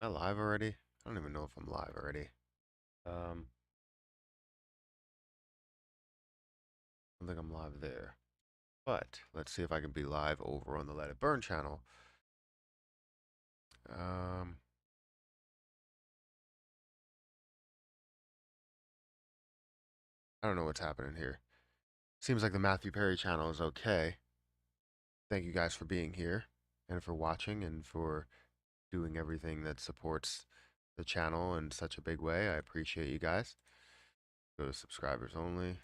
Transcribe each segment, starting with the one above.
Am I live already? I don't even know if I'm live already. Um, I don't think I'm live there. But let's see if I can be live over on the Let It Burn channel. Um, I don't know what's happening here. Seems like the Matthew Perry channel is okay. Thank you guys for being here and for watching and for doing everything that supports the channel in such a big way. I appreciate you guys. Go to subscribers only.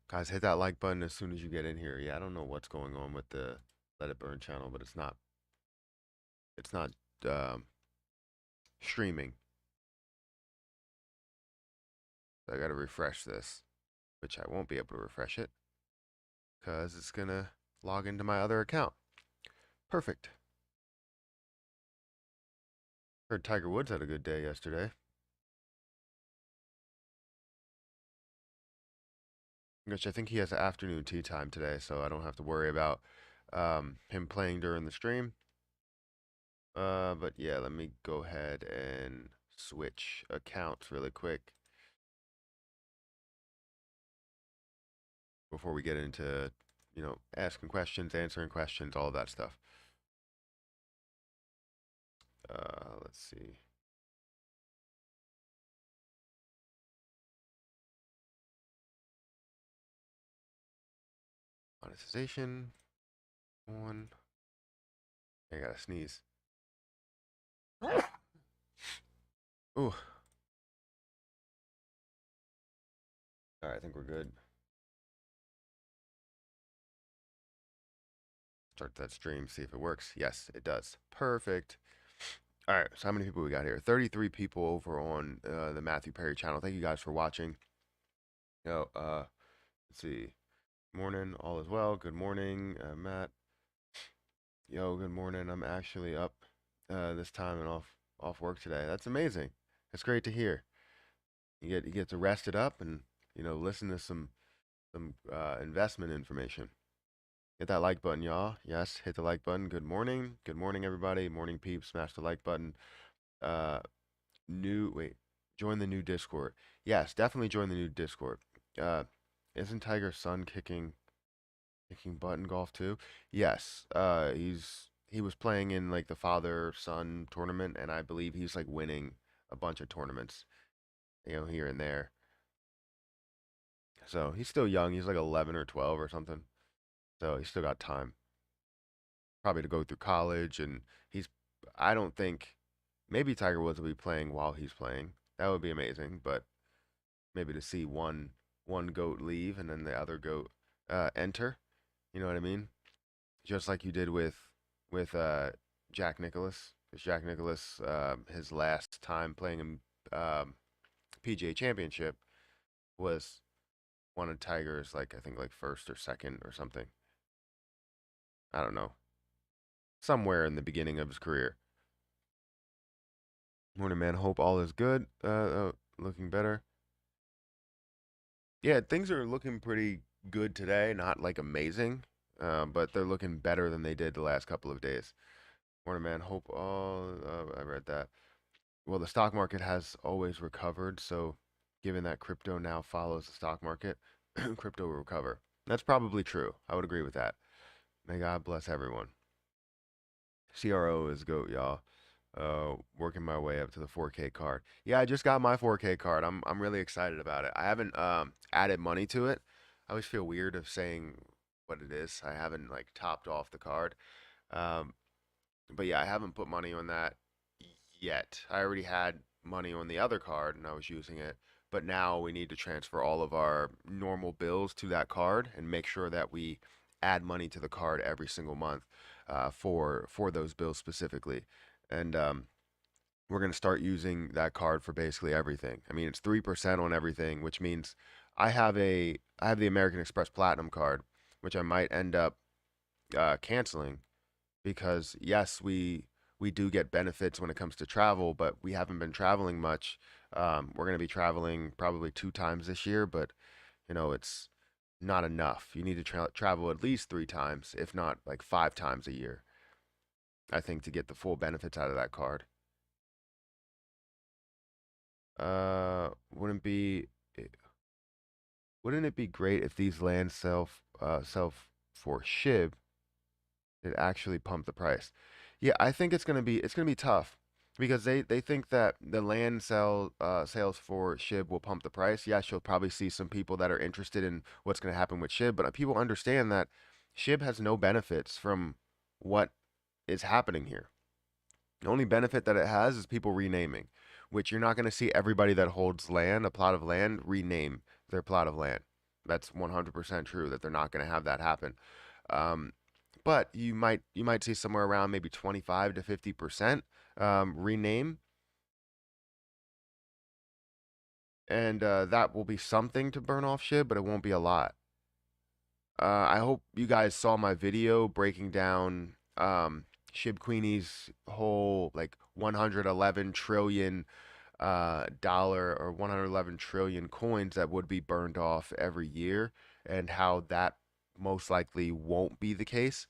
Guys, hit that like button as soon as you get in here. Yeah, I don't know what's going on with the Let It Burn channel, but it's not um, streaming. So I got to refresh this, which I won't be able to refresh it because it's going to log into my other account. Perfect. Heard Tiger Woods had a good day yesterday. Which I think he has an afternoon tea time today, so I don't have to worry about him playing during the stream. But yeah, let me go ahead and switch accounts really quick before we get into, asking questions, answering questions, all of that stuff. Let's see. Monetization on. I gotta sneeze. Ooh. All right, I think we're good. Start that stream, see if it works. Yes, it does. Perfect. All right, so how many people we got here? 33 people over on the Matthew Perry channel. Thank you guys for watching. Let's see. Morning, all is well. Good morning, Matt. Yo, good morning. I'm actually up this time and off work today. That's amazing. That's great to hear. You get to rest it up and listen to some investment information. Hit that like button, y'all. Yes, hit the like button. Good morning. Good morning, everybody. Morning, peeps. Smash the like button. Uh, join the new Discord. Yes, definitely join the new Discord. Uh, isn't Tiger's son kicking butt in golf too? Yes. He was playing in like the father son tournament, and I believe he's like winning a bunch of tournaments, here and there. So he's still young. He's like 11 or 12 or something. So he's still got time, probably to go through college, and he's. I don't think maybe Tiger Woods will be playing while he's playing. That would be amazing, but maybe to see one goat leave and then the other goat enter. You know what I mean? Just like you did with Jack Nicklaus, because Jack Nicklaus, his last time playing in PGA Championship was one of Tiger's, like I think like first or second or something. I don't know, somewhere in the beginning of his career. Morning, man. Hope all is good. Looking better. Yeah, things are looking pretty good today. Not like amazing, but they're looking better than they did the last couple of days. Morning, man. Hope all. I read that. Well, the stock market has always recovered, so given that crypto now follows the stock market, crypto will recover. That's probably true. I would agree with that. May God bless everyone. CRO is GOAT, y'all. Working my way up to the 4K card. Yeah, I just got my 4K card. I'm really excited about it. I haven't added money to it. I always feel weird of saying what it is. I haven't like topped off the card. Um, but yeah, I haven't put money on that yet. I already had money on the other card and I was using it. But now we need to transfer all of our normal bills to that card and make sure that we add money to the card every single month for those bills specifically. And we're going to start using that card for basically everything. I mean, it's 3% on everything, which means I have the American Express Platinum card, which I might end up canceling because yes, we do get benefits when it comes to travel, but we haven't been traveling much. We're going to be traveling probably 2 times this year, but it's not enough. You need to travel at least 3 times, if not like 5 times a year, I think, to get the full benefits out of that card. Uh, wouldn't be wouldn't it be great if these lands sell for SHIB? It actually pumped the price. Yeah, I think it's gonna be tough because they think that the land sales for SHIB will pump the price. Yes, you'll probably see some people that are interested in what's gonna happen with SHIB, but people understand that SHIB has no benefits from what is happening here. The only benefit that it has is people renaming, which you're not going to see everybody that holds land, a plot of land, rename their plot of land. That's 100% true that they're not going to have that happen. Um, but you might see somewhere around maybe 25 to 50% rename, and that will be something to burn off SHIB, but it won't be a lot. I hope you guys saw my video breaking down Shib Queenie's whole like 111 trillion dollar or 111 trillion coins that would be burned off every year, and how that most likely won't be the case.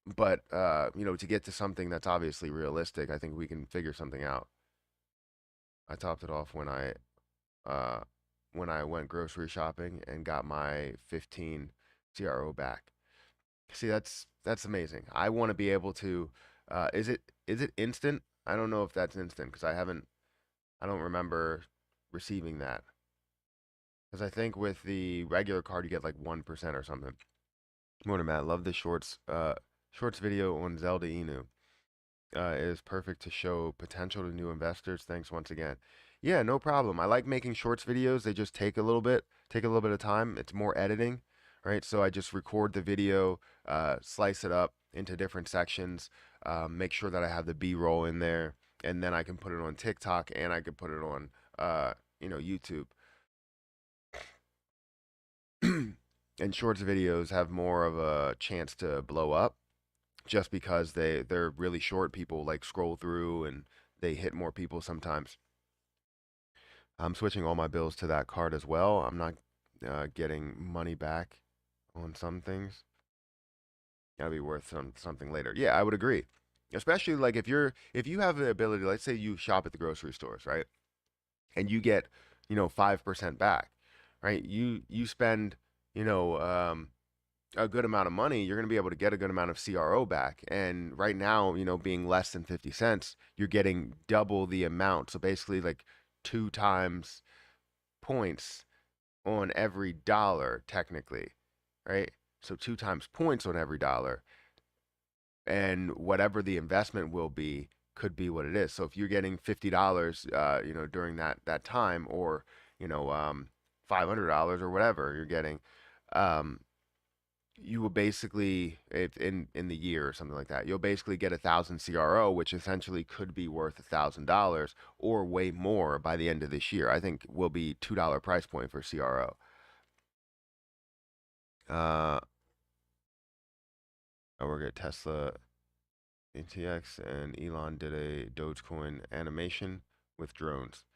But to get to something that's obviously realistic, I think we can figure something out. I topped it off uh when I went grocery shopping and got my 15 CRO back. See, that's amazing. I want to be able to. Is it instant? I don't know if that's instant because I don't remember receiving that. Because I think with the regular card you get like 1% or something. Morning, Matt. Love the shorts video on Zelda Inu. Is perfect to show potential to new investors. Thanks once again. Yeah, no problem. I like making shorts videos. They just take a little bit of time. It's more editing, right? So I just record the video, slice it up into different sections, make sure that I have the B-roll in there, and then I can put it on TikTok and I can put it on, YouTube. And shorts videos have more of a chance to blow up just because they're really short. People like scroll through and they hit more people sometimes. I'm switching all my bills to that card as well. I'm not getting money back on some things. Gotta be worth something later. Yeah, I would agree. Especially like if you have the ability, let's say you shop at the grocery stores, right? And you get, 5% back, right? You spend, you know, a good amount of money, you're going to be able to get a good amount of CRO back. And right now, being less than 50 cents, you're getting double the amount. So basically, like 2 times points on every dollar, technically, right? So 2 times points on every dollar. And whatever the investment will be, could be what it is. So if you're getting $50, during that time, or, you know, um, $500 or whatever you're getting, um, you will basically, if in the year or something like that, you'll basically get 1,000 CRO, which essentially could be worth $1,000 or way more by the end of this year. I think will be $2 price point for CRO. Uh, I work at Tesla ATX, and Elon did a Dogecoin animation with drones.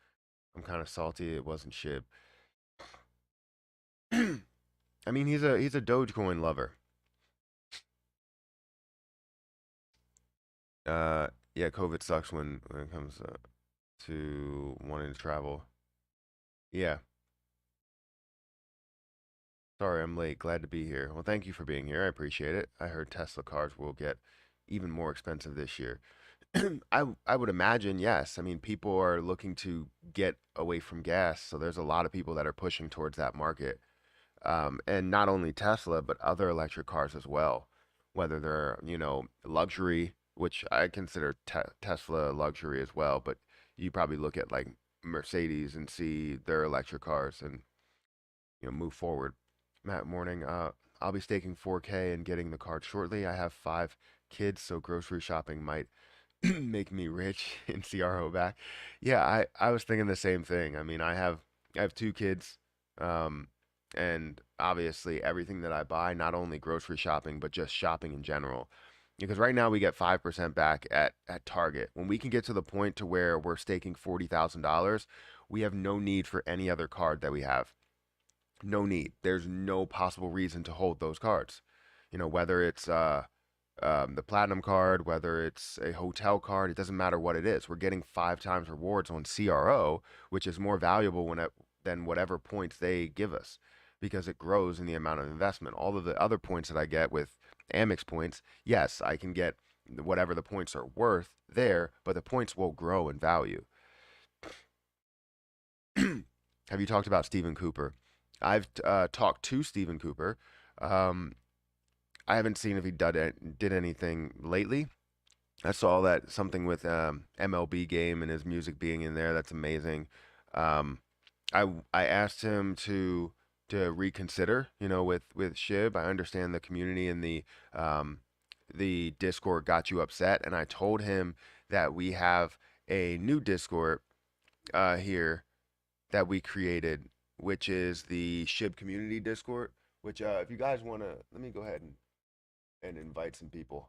I'm kind of salty it wasn't Shib. I mean, he's a Dogecoin lover. Uh, yeah, COVID sucks when it comes to wanting to travel. Yeah, sorry I'm late. Glad to be here. Well, thank you for being here. I appreciate it. I heard Tesla cars will get even more expensive this year. I would imagine, yes. I mean, people are looking to get away from gas, so there's a lot of people that are pushing towards that market. And not only Tesla, but other electric cars as well, whether they're, luxury, which I consider Tesla luxury as well, but you probably look at like Mercedes and see their electric cars and, move forward. Matt, morning. I'll be staking 4K and getting the card shortly. I have 5 kids, so grocery shopping might make me rich in CRO back. Yeah, I was thinking the same thing. I mean, I have 2 kids, um, and obviously everything that I buy, not only grocery shopping, but just shopping in general. Because right now we get 5% back at Target. When we can get to the point to where we're staking $40,000, we have no need for any other card that we have. No need. There's no possible reason to hold those cards. Whether it's the platinum card, whether it's a hotel card, it doesn't matter what it is. We're getting 5 times rewards on CRO, which is more valuable than whatever points they give us because it grows in the amount of investment. All of the other points that I get with Amex points, yes, I can get whatever the points are worth there, but the points will grow in value. Have you talked about Stephen Cooper? I've talked to Stephen Cooper. Um, I haven't seen if he did anything lately. I saw that something with MLB game and his music being in there. That's amazing. Um, I asked him to reconsider, with Shib. I understand the community and the Discord got you upset, and I told him that we have a new Discord here that we created, which is the Shib community Discord. Which, if you guys want to, let me go ahead and invite some people.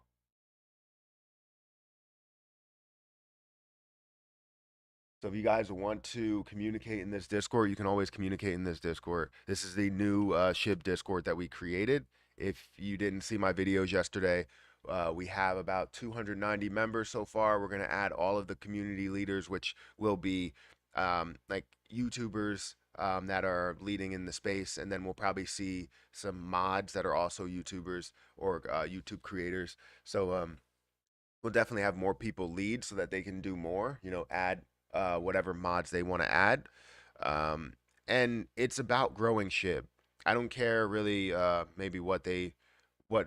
So if you guys want to communicate in this Discord, you can always communicate in this Discord. This is the new SHIB Discord that we created. If you didn't see my videos yesterday, we have about 290 members so far. We're going to add all of the community leaders, which will be like YouTubers that are leading in the space. And then we'll probably see some mods that are also YouTubers or YouTube creators. So we'll definitely have more people lead so that they can do more, add whatever mods they want to add. Um, and it's about growing SHIB. I don't care really maybe what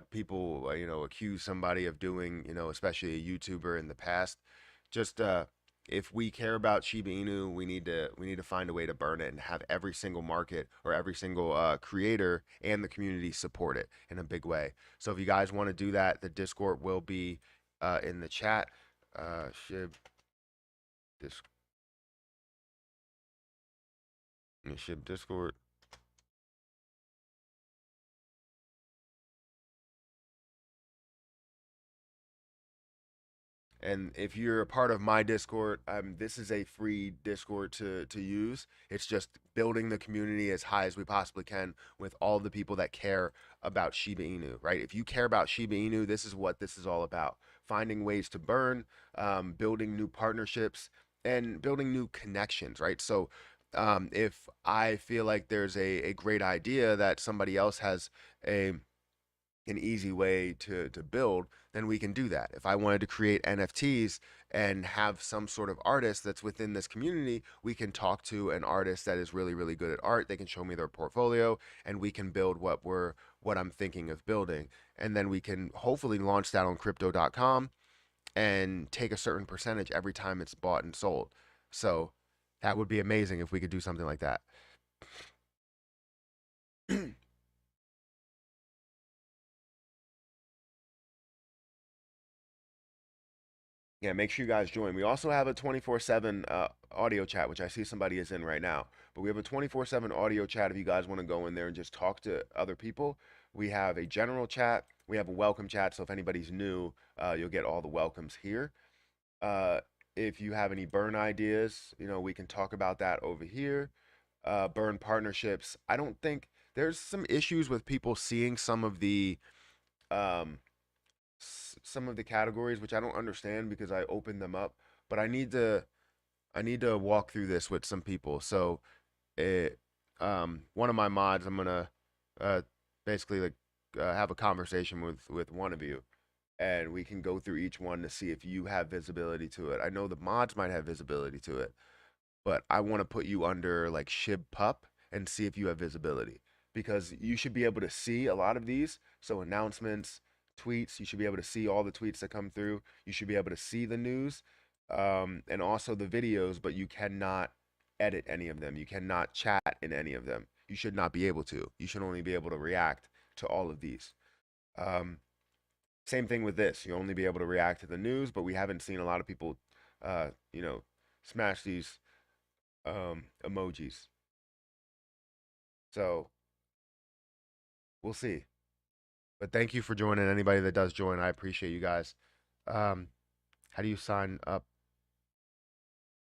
people accuse somebody of doing, especially a YouTuber in the past. Just if we care about Shiba Inu, we need to find a way to burn it and have every single market or every single creator and the community support it in a big way. So if you guys want to do that, the Discord will be in the chat. Shib Dis Shib Discord. And if you're a part of my Discord, this is a free Discord to use. It's just building the community as high as we possibly can with all the people that care about Shiba Inu, right? If you care about Shiba Inu, this is what this is all about. Finding ways to burn, building new partnerships, and building new connections, right? So if I feel like there's a great idea that somebody else has a an easy way to build, then we can do that. If I wanted to create NFTs and have some sort of artist that's within this community, we can talk to an artist that is really, really good at art. They can show me their portfolio and we can build what I'm thinking of building. And then we can hopefully launch that on crypto.com and take a certain percentage every time it's bought and sold. So that would be amazing if we could do something like that. Yeah, make sure you guys join. We also have a 24/7 audio chat, which I see somebody is in right now. But we have a 24/7 audio chat if you guys want to go in there and just talk to other people. We have a general chat. We have a welcome chat. So if anybody's new, you'll get all the welcomes here. Uh, if you have any burn ideas, we can talk about that over here. Burn partnerships. I don't think there's some issues with people seeing um, some of the categories, which I don't understand because I opened them up. But I need to walk through this with some people. So it one of my mods, I'm gonna uh basically like have a conversation with one of you, and we can go through each one to see if you have visibility to it. I know the mods might have visibility to it, but I want to put you under like Shib Pup and see if you have visibility because you should be able to see a lot of these. So announcements, tweets, you should be able to see all the tweets that come through. You should be able to see the news, and also the videos, but you cannot edit any of them. You cannot chat in any of them. You should not be able to. You should only be able to react to all of these. Um, Same thing with this. You only be able to react to the news, but we haven't seen a lot of people, uh, you know, smash these emojis. So we'll see. But thank you for joining. Anybody that does join, I appreciate you guys. Um, how do you sign up?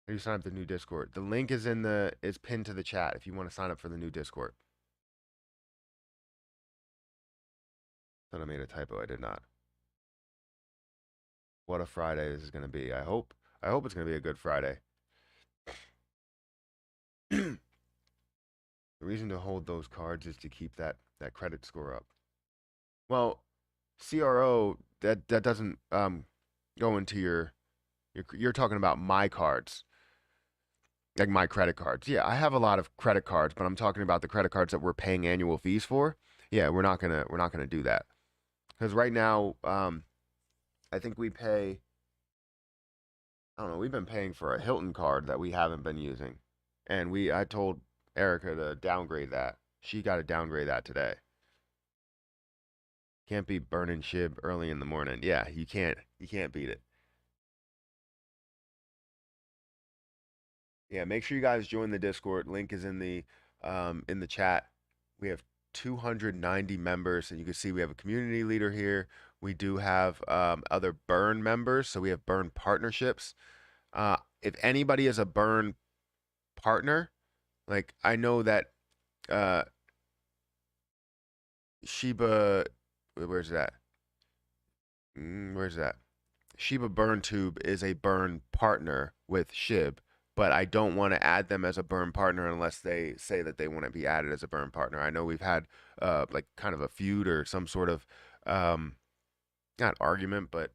How do you sign up the new Discord? The link is pinned to the chat if you want to sign up for the new Discord. Thought I made a typo. I did not. What a Friday this is gonna be. I hope it's gonna be a good Friday. The reason to hold those cards is to keep that credit score up. Well, CRO that doesn't go into you're talking about my cards, like my credit cards. Yeah, I have a lot of credit cards, but I'm talking about the credit cards that we're paying annual fees for. Yeah, we're not gonna do that because right now, I think we pay. I don't know. We've been paying for a Hilton card that we haven't been using, and I told Erica to downgrade that. She got to downgrade that today. Can't be burning shib early in the morning. Yeah, you can't. You can't beat it. Yeah, make sure you guys join the Discord. Link is in the chat. We have 290 members, and you can see we have a community leader here. We do have other burn members, so we have burn partnerships. If anybody is a burn partner, like I know that uh Sheba, where's that? Where's that? Sheba Burn Tube is a burn partner with Shib, but I don't want to add them as a burn partner unless they say that they want to be added as a burn partner. I know we've had like kind of a feud or some sort of um not argument, but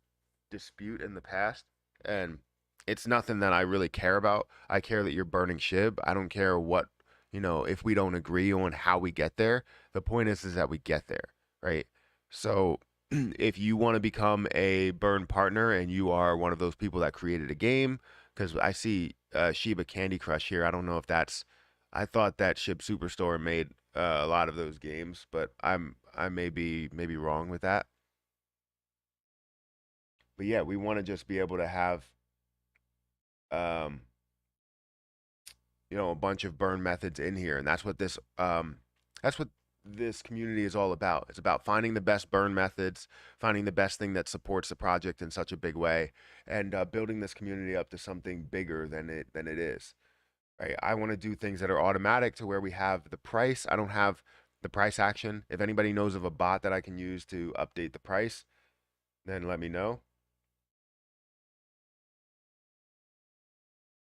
dispute in the past, and it's nothing that I really care about. I care that you're burning Shib. I don't care what, if we don't agree on how we get there. The point is that we get there, right? So if you want to become a burn partner and you are one of those people that created a game, because I see Shiba Candy Crush here. I don't know if that's. I thought that Shib Superstore made a lot of those games, but I may be wrong with that. But yeah, we want to just be able to have um, a bunch of burn methods in here, and that's what this community is all about. It's about finding the best burn methods, finding the best thing that supports the project in such a big way, and building this community up to something bigger than it is. Right? I want to do things that are automatic to where we have the price. I don't have the price action. If anybody knows of a bot that I can use to update the price, then let me know,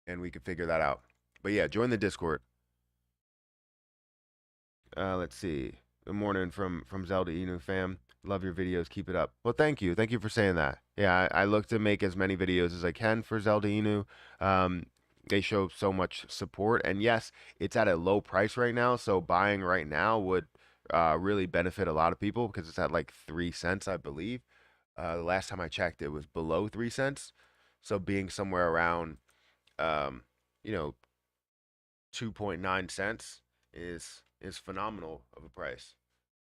and we can figure that out. But yeah, join the Discord. Let's see. Good morning from Zelda Inu fam. Love your videos. Keep it up. Well, thank you. Thank you for saying that. Yeah, I look to make as many videos as I can for Zelda Inu. Um, they show so much support, and yes, it's at a low price right now. So buying right now would really benefit a lot of people because it's at like 3 cents, I believe. The last time I checked, it was below 3 cents. So being somewhere around, um, you know, 2.9 cents is phenomenal of a price,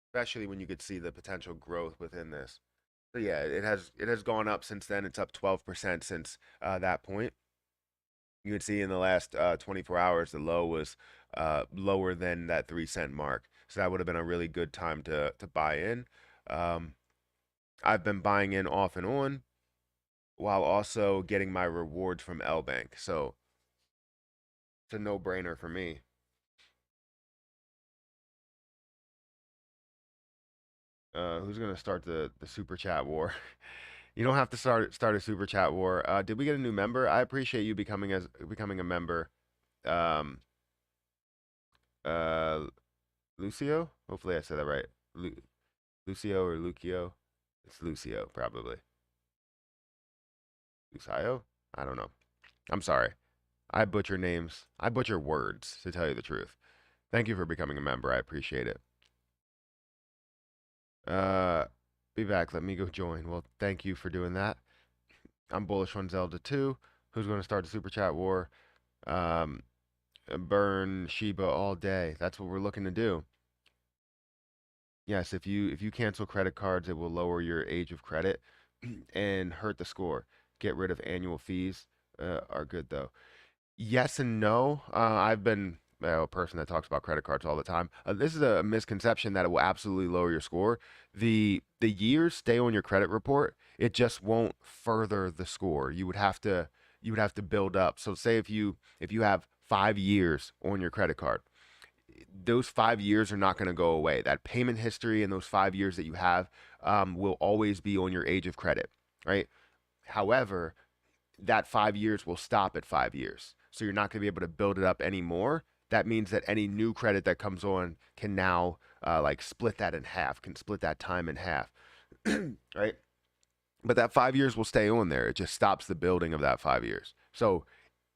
especially when you could see the potential growth within this. So yeah, it has gone up since then. It's up 12% since that point. You can see in the last 24 hours, the low was lower than that 3 cent mark. So that would have been a really good time to buy in. Um, I've been buying in off and on while also getting my rewards from L Bank. So it's a no-brainer for me. Who's gonna start the super chat war? You don't have to start a super chat war. Did we get a new member? I appreciate you becoming a member. Um, uh, Lucio. Hopefully I said that right. Lucio or Lucio. It's Lucio probably. Lucio. I don't know. I'm sorry. I butcher names. I butcher words, to tell you the truth. Thank you for becoming a member. I appreciate it. Uh, be back. Let me go join. Well, thank you for doing that. I'm bullish on Zelda 2. Who's going to start the super chat war? Um, burn Shiba all day. That's what we're looking to do. Yes, if you cancel credit cards, it will lower your age of credit and hurt the score. Get rid of annual fees are good though. Yes and no. I've been a person that talks about credit cards all the time. This is a misconception that it will absolutely lower your score. The years stay on your credit report. It just won't further the score. You would have to build up. So say if you have 5 years on your credit card, those 5 years are not going to go away. That payment history and those 5 years that you have will always be on your age of credit, right? However, that 5 years will stop at 5 years. So you're not going to be able to build it up anymore. That means that any new credit that comes on can now like split that in half, can split that time in half, right? But that 5 years will stay on there. It just stops the building of that 5 years. So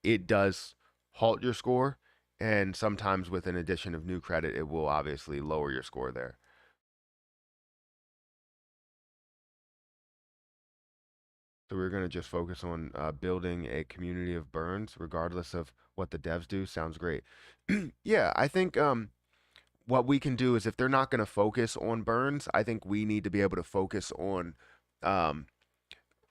it does halt your score. And sometimes with an addition of new credit, it will obviously lower your score there. So we're going to just focus on building a community of burns, regardless of what the devs do. Sounds great. Yeah, I think what we can do is if they're not going to focus on burns, I think we need to be able to focus um,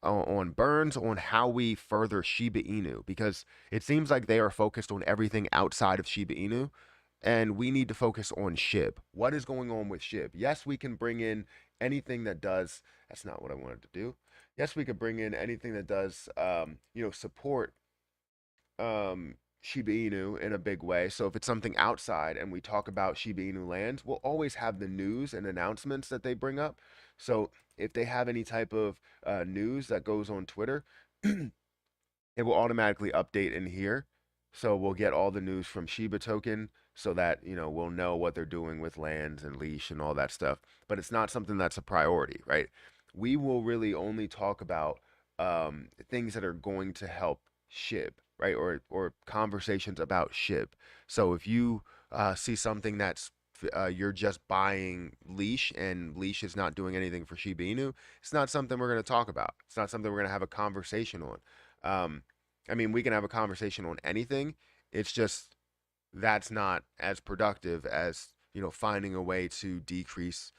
on burns, on how we further Shiba Inu, because it seems like they are focused on everything outside of Shiba Inu, and we need to focus on SHIB. What is going on with SHIB? Yes, we can bring in anything that does. That's not what I wanted to do. Yes, we could bring in anything that does, support Shiba Inu in a big way. So if it's something outside and we talk about Shiba Inu lands, we'll always have the news and announcements that they bring up. So if they have any type of news that goes on Twitter, it will automatically update in here. So we'll get all the news from Shiba token so that, we'll know what they're doing with lands and leash and all that stuff. But it's not something that's a priority, right? We will really only talk about things that are going to help SHIB, right? Or conversations about SHIB. So if you see something that's you're just buying leash and leash is not doing anything for Shiba Inu, it's not something we're going to talk about. It's not something we're going to have a conversation on. Um, I mean, we can have a conversation on anything. It's just that's not as productive as, finding a way to decrease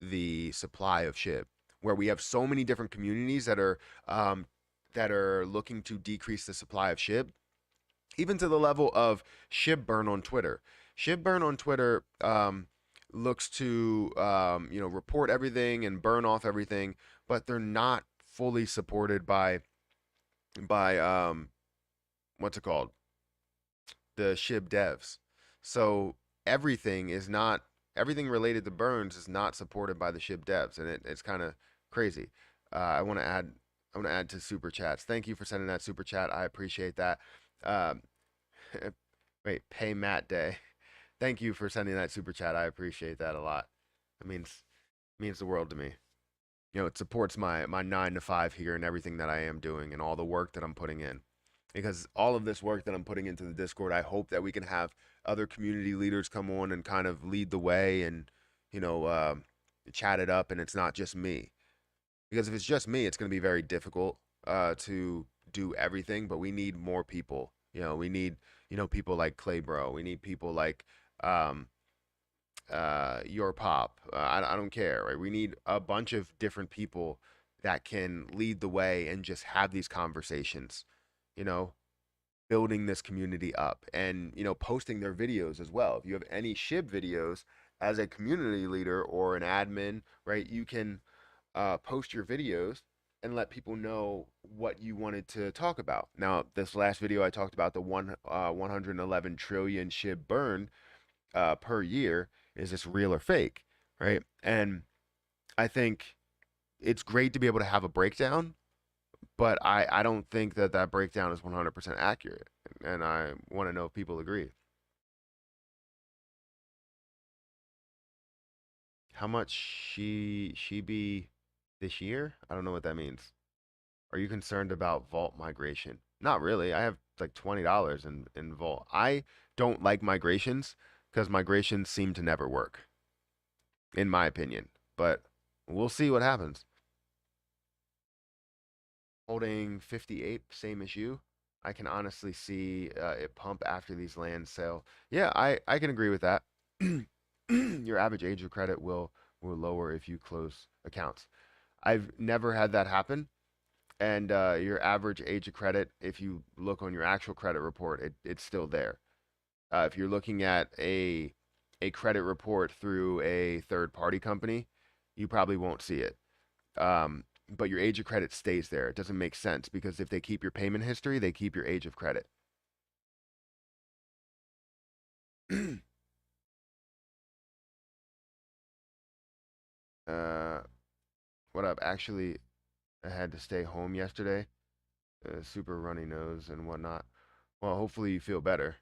the supply of SHIB, where we have so many different communities that are looking to decrease the supply of SHIB, even to the level of SHIB burn on Twitter. SHIB burn on Twitter looks to report everything and burn off everything, but they're not fully supported by what's it called, the SHIB devs. So everything is not everything related to burns is not supported by the SHIB devs, and it's kind of crazy. I want to add to super chats. Thank you for sending that super chat. I appreciate that. Um, wait, pay Matt Day. Thank you for sending that super chat. I appreciate that a lot. It means the world to me. It supports my 9 to 5 here and everything that I am doing and all the work that I'm putting in. Because all of this work that I'm putting into the Discord, I hope that we can have other community leaders come on and kind of lead the way and, you know, uh, chat it up, and it's not just me. Because if it's just me, it's going to be very difficult to do everything. But we need more people. We need people like Clay Bro. We need people like um, your pop. I don't care, right? We need a bunch of different people that can lead the way and just have these conversations, you know, building this community up and, posting their videos as well. If you have any SHIB videos as a community leader or an admin, right, you can post your videos and let people know what you wanted to talk about. Now, this last video I talked about the 111 trillion SHIB burn per year. Is this real or fake, right? And I think it's great to be able to have a breakdown, but I don't think that that breakdown is 100% accurate. And I want to know if people agree. How much she be this year? I don't know what that means. Are you concerned about vault migration? Not really. I have like $20 in vault. I don't like migrations because migrations seem to never work, in my opinion. But we'll see what happens. Holding 58, same as you. I can honestly see it pump after these lands sell. Yeah, I can agree with that. Your average age of credit will lower if you close accounts. I've never had that happen. And your average age of credit, if you look on your actual credit report, it's still there. If you're looking at a credit report through a third party company, you probably won't see it. But your age of credit stays there. It doesn't make sense because if they keep your payment history, they keep your age of credit. Uh, what up? Actually, I had to stay home yesterday. Super runny nose and whatnot. Well, hopefully you feel better.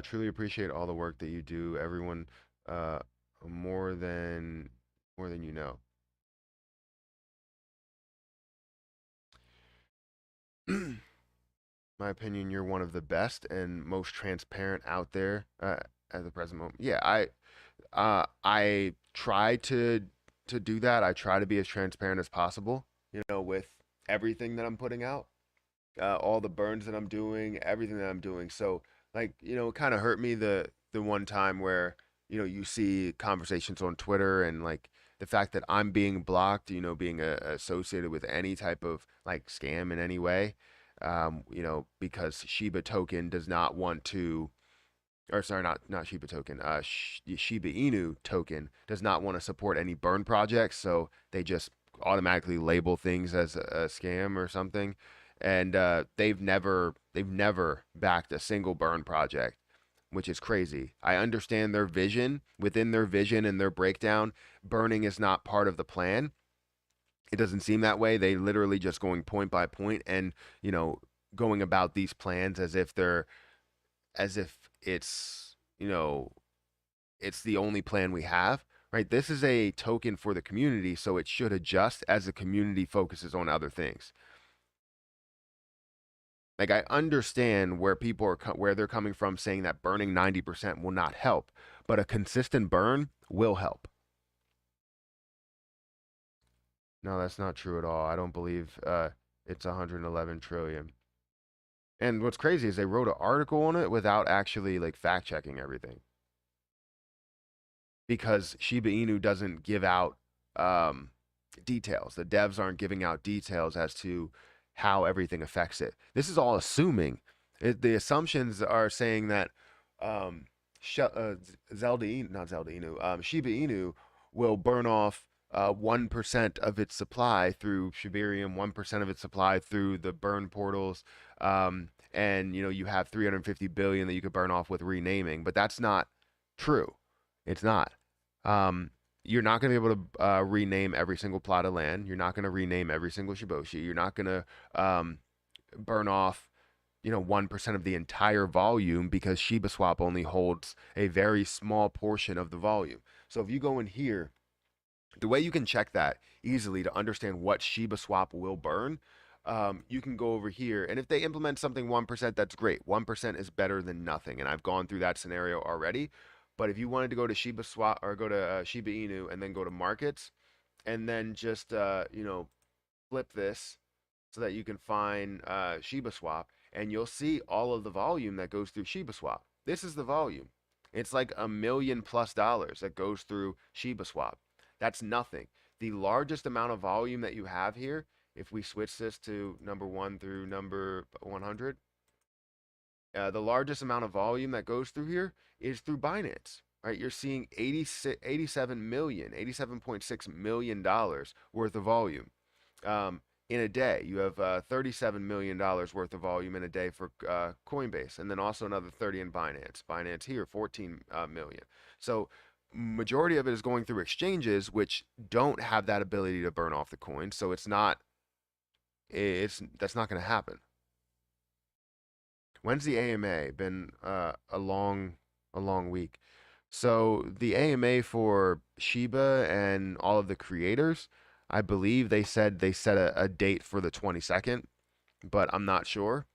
Truly appreciate all the work that you do, everyone. Uh, more than more than you know. My opinion, you're one of the best and most transparent out there at the present moment. Yeah, I try to do that. I try to be as transparent as possible, with everything that I'm putting out, all the burns that I'm doing, everything that I'm doing. So, like, it kind of hurt me the one time where, you see conversations on Twitter and like the fact that I'm being blocked, being associated with any type of like scam in any way, because Shiba token does not want to, or sorry, not Shiba token, Shiba Inu token does not want to support any burn projects, so they just automatically label things as a scam or something, and they've never backed a single burn project, which is crazy. I understand their vision. Within their vision and their breakdown, burning is not part of the plan. It doesn't seem that way. They literally just going point by point and going about these plans as if it's the only plan we have, right? This is a token for the community, so it should adjust as the community focuses on other things. Like, I understand where people are where they're coming from, saying that burning 90% will not help, but a consistent burn will help. No, that's not true at all. I don't believe it's 111 trillion. And what's crazy is they wrote an article on it without actually like fact checking everything, because Shiba Inu doesn't give out um, details. The devs aren't giving out details as to how everything affects it. This is all assuming. The assumptions are saying that um, not Zelda Inu, Shiba Inu will burn off 1% of its supply through Shibarium, 1% of its supply through the burn portals. And you have 350 billion that you could burn off with renaming, but that's not true. It's not. Um, you're not going to be able to rename every single plot of land. You're not going to rename every single Shiboshi. You're not going to burn off, 1% of the entire volume, because Shiba Swap only holds a very small portion of the volume. So if you go in here, the way you can check that easily to understand what Shiba Swap will burn, you can go over here, and if they implement something 1%, that's great. 1% is better than nothing, and I've gone through that scenario already. But if you wanted to go to Shiba Swap or go to Shiba Inu and then go to markets, and then just flip this so that you can find Shiba Swap, and you'll see all of the volume that goes through Shiba Swap. This is the volume. It's like $1 million+ that goes through Shiba Swap. That's nothing. The largest amount of volume that you have here, if we switch this to number 1 through number 100, the largest amount of volume that goes through here is through Binance. Right, you're seeing 87 million, $87.6 million worth of volume in a day. You have $37 million worth of volume in a day for Coinbase, and then also another 30 in Binance. Binance here, 14 million. So majority of it is going through exchanges which don't have that ability to burn off the coin. So that's not going to happen. When's the AMA? Been a long week. So the AMA for Shiba and all of the creators, I believe they said they set a date for the 22nd, but I'm not sure.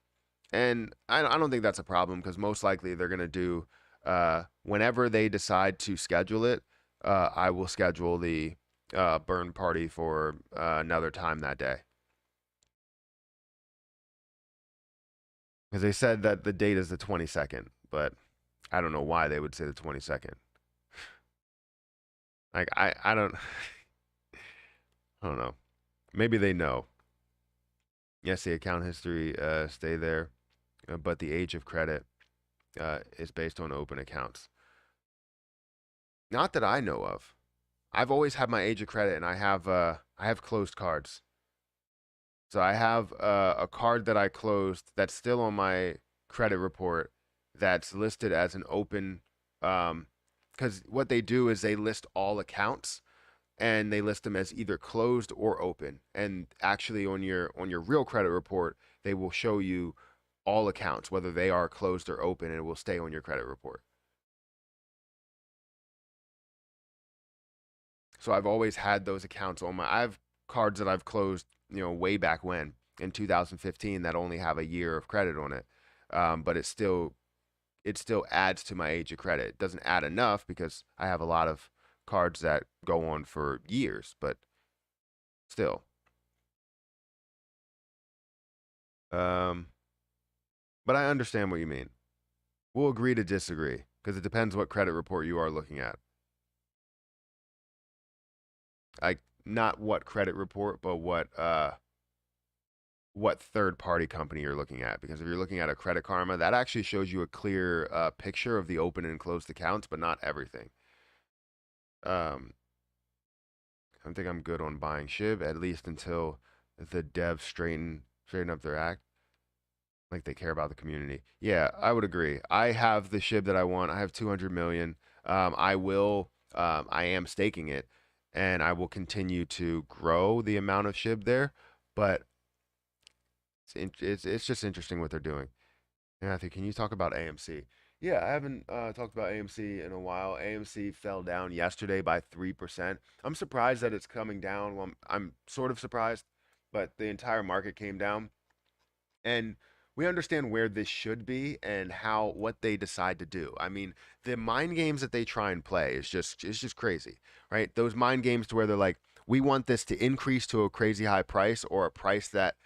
And I don't think that's a problem, because most likely they're gonna do whenever they decide to schedule it. I will schedule the burn party for another time that day, because they said that the date is the 22nd, but I don't know why they would say the 22nd. Like I don't I don't know. Maybe they know. Yes, the account history stay there, but the age of credit is based on open accounts. Not that I know of. I've always had my age of credit, and I have closed cards. So I have a card that I closed that's still on my credit report, that's listed as an open um, because what they do is they list all accounts and they list them as either closed or open. And actually, on your real credit report, they will show you all accounts, whether they are closed or open, and it will stay on your credit report. So I've always had those accounts on my. I have cards that I've closed, way back when in 2015 that only have a year of credit on it, but it still adds to my age of credit. It doesn't add enough because I have a lot of cards that go on for years, but still. Um, but I understand what you mean. We'll agree to disagree because it depends what credit report you are looking at. Like not what credit report, but what third party company you're looking at. Because if you're looking at a Credit Karma, that actually shows you a clear picture of the open and closed accounts, but not everything. Um, I think I'm good on buying SHIB at least until the devs straighten up their act. Like they care about the community. Yeah, I would agree. I have the SHIB that I want. I have 200 million. I am staking it, and I will continue to grow the amount of SHIB there. But it's just interesting what they're doing. Matthew, can you talk about AMC? Yeah, I haven't talked about AMC in a while. AMC fell down yesterday by 3%. I'm surprised that it's coming down. Well, I'm sort of surprised, but the entire market came down. And we understand where this should be and how what they decide to do. I mean, the mind games that they try and play is just crazy, right? Those mind games to where they're like, we want this to increase to a crazy high price or a price that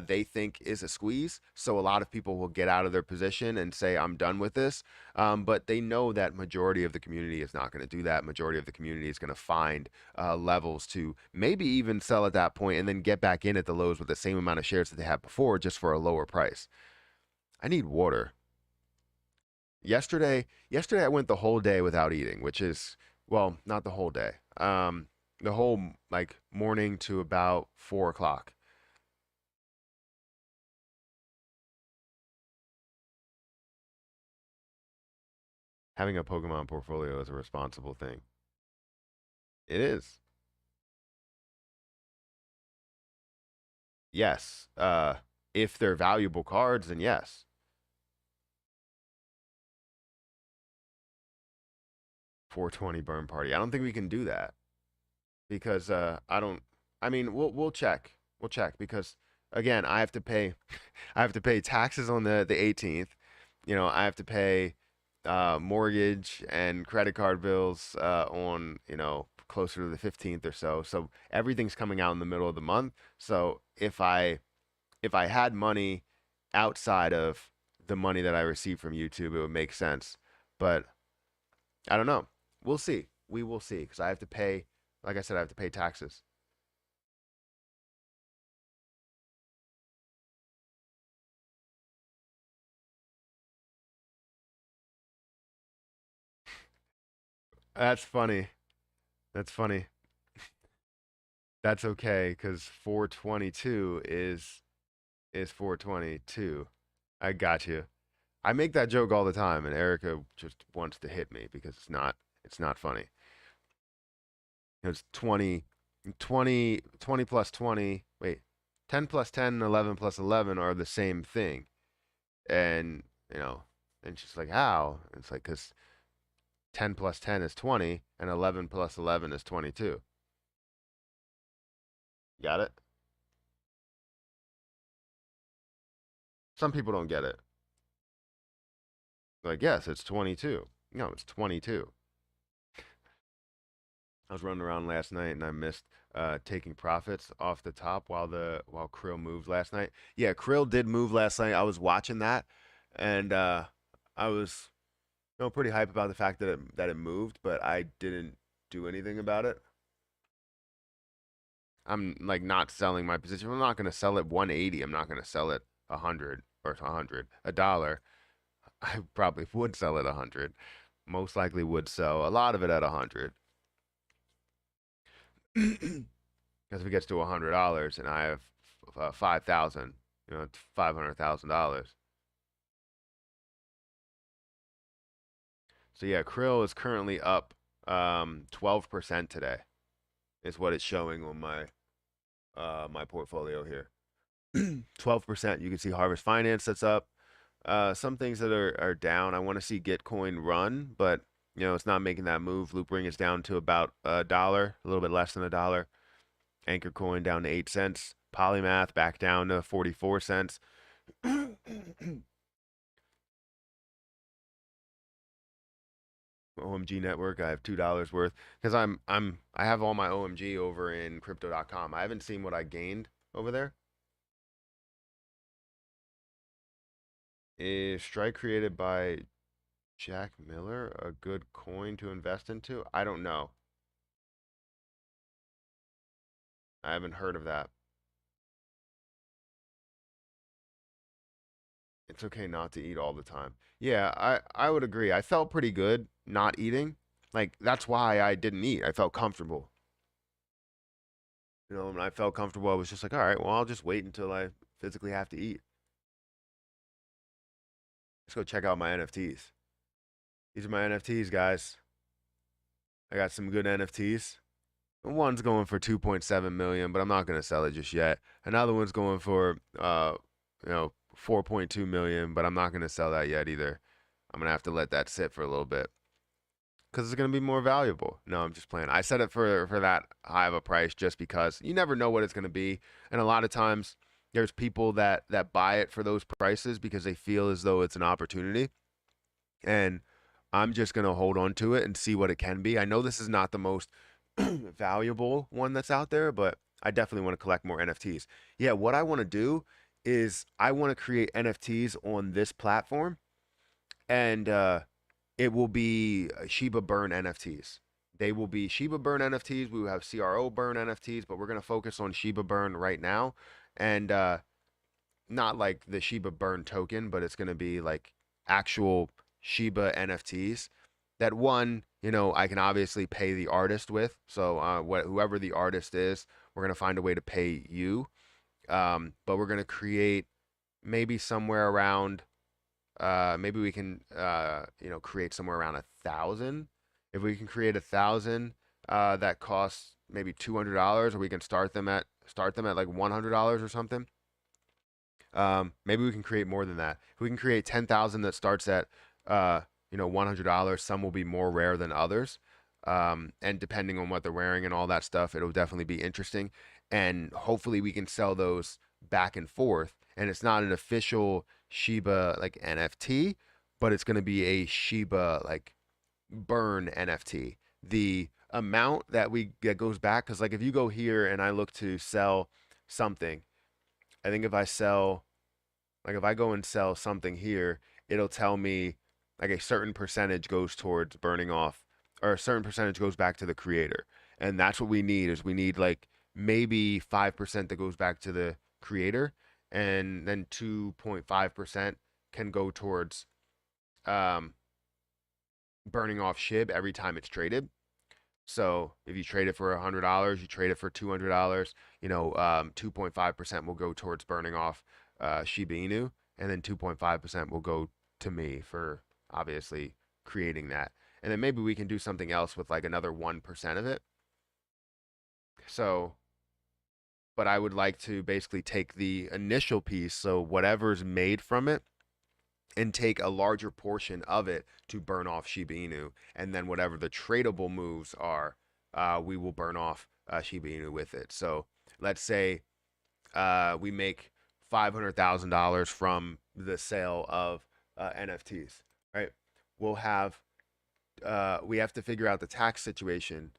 they think is a squeeze. So a lot of people will get out of their position and say, I'm done with this. But they know that majority of the community is not going to do that. Majority of the community is going to find levels to maybe even sell at that point and then get back in at the lows with the same amount of shares that they had before, just for a lower price. I need water. Yesterday I went the whole day without eating, which is, well, not the whole day. The whole like morning to about 4 o'clock. Having a Pokemon portfolio is a responsible thing. It is. Yes. If they're valuable cards, then yes. 420 burn party. I don't think we can do that because I don't. I mean, we'll check. We'll check because again, I have to pay. I have to pay taxes on the 18th. I have to pay mortgage and credit card bills on closer to the 15th or so. So everything's coming out in the middle of the month. So if I had money outside of the money that I receive from YouTube, it would make sense. But I don't know. We'll see. We will see because I have to pay. Like I said, I have to pay taxes. That's funny. That's funny. That's okay because 422 is 422. I got you. I make that joke all the time, and Erica just wants to hit me because it's not funny. It's 20 plus 20. Wait, 10 plus 10 and 11 plus 11 are the same thing. And, and she's like, how? And it's like, because 10 plus 10 is 20, and 11 plus 11 is 22. Got it? Some people don't get it. Like, yes, it's 22. No, it's 22. I was running around last night and I missed taking profits off the top while Krill moved last night. Yeah, Krill did move last night. I was watching that, and I was pretty hype about the fact that it moved, but I didn't do anything about it. I'm like not selling my position. I'm not going to sell it 180. I'm not going to sell it 100 or 100, a dollar. I probably would sell it 100. Most likely would sell a lot of it at 100. Because if it gets to $100 and I have 5,000, it's $500,000. So yeah, Krill is currently up 12% today is what it's showing on my portfolio here. 12%. You can see Harvest Finance that's up. Some things that are down. I want to see Gitcoin run, but it's not making that move. Loopring is down to about $1, a little bit less than $1. Anchor Coin down to 8 cents. Polymath back down to 44 cents. OMG Network, I have $2 worth because I have all my OMG over in crypto.com. I haven't seen what I gained over there. Is Strike created by Jack Miller a good coin to invest into? I don't know. I haven't heard of that. It's okay not to eat all the time. Yeah, I would agree. I felt pretty good not eating. Like that's why I didn't eat. I felt comfortable. When I felt comfortable, I was just like, all right, well, I'll just wait until I physically have to eat. Let's go check out my NFTs. These are my NFTs, guys. I got some good NFTs. One's going for 2.7 million, but I'm not gonna sell it just yet. Another one's going for 4.2 million, but I'm not gonna sell that yet either. I'm gonna have to let that sit for a little bit because it's gonna be more valuable. No, I'm just playing. I set it for that high of a price just because you never know what it's gonna be, and a lot of times there's people that buy it for those prices because they feel as though it's an opportunity, and I'm just gonna hold on to it and see what it can be. I know this is not the most valuable one that's out there, but I definitely want to collect more NFTs. Yeah, what I want to do is I want to create NFTs on this platform, and it will be Shiba Burn NFTs. They will be Shiba Burn NFTs. We will have CRO Burn NFTs, but we're gonna focus on Shiba Burn right now, and not like the Shiba Burn token, but it's going to be like actual Shiba NFTs that one, I can obviously pay the artist with. So whoever the artist is, we're going to find a way to pay you. But we're going to create maybe somewhere around, maybe we can, create somewhere around 1,000. If we can create 1,000, that costs maybe $200, or we can start them at like $100 or something. Maybe we can create more than that. If we can create 10,000 that starts at $100, some will be more rare than others. And depending on what they're wearing and all that stuff, it'll definitely be interesting. And hopefully we can sell those back and forth. And it's not an official Shiba like NFT, but it's going to be a Shiba like burn NFT. The amount that goes back, because like if you go here and I look to sell something, I think if I go and sell something here, it'll tell me like a certain percentage goes towards burning off, or a certain percentage goes back to the creator. And that's what we need is we need like maybe 5% that goes back to the creator, and then 2.5% can go towards um, burning off SHIB every time it's traded. So if you trade it for $100, you trade it for $200, 2.5% will go towards burning off Shiba Inu, and then 2.5% will go to me for obviously creating that. And then maybe we can do something else with like another 1% of it. So, but I would like to basically take the initial piece, so whatever's made from it, and take a larger portion of it to burn off Shiba Inu, and then whatever the tradable moves are, we will burn off Shiba Inu with it. So let's say we make $500,000 from the sale of NFTs, right? We'll have we have to figure out the tax situation,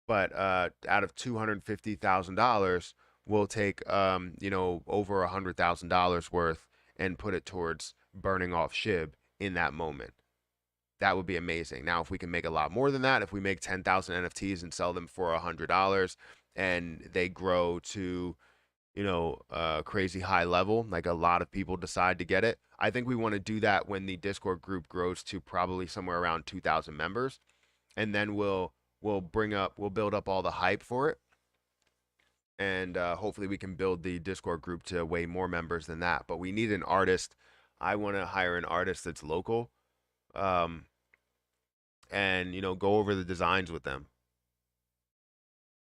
but out of $250,000, we'll take over $100,000 worth and put it towards burning off SHIB in that moment. That would be amazing. Now, if we can make a lot more than that, if we make 10,000 NFTs and sell them for $100 and they grow to, a crazy high level, like a lot of people decide to get it, I think we want to do that when the Discord group grows to probably somewhere around 2,000 members. And then we'll build up all the hype for it. And hopefully we can build the Discord group to way more members than that. But we need an artist. I want to hire an artist that's local. and go over the designs with them,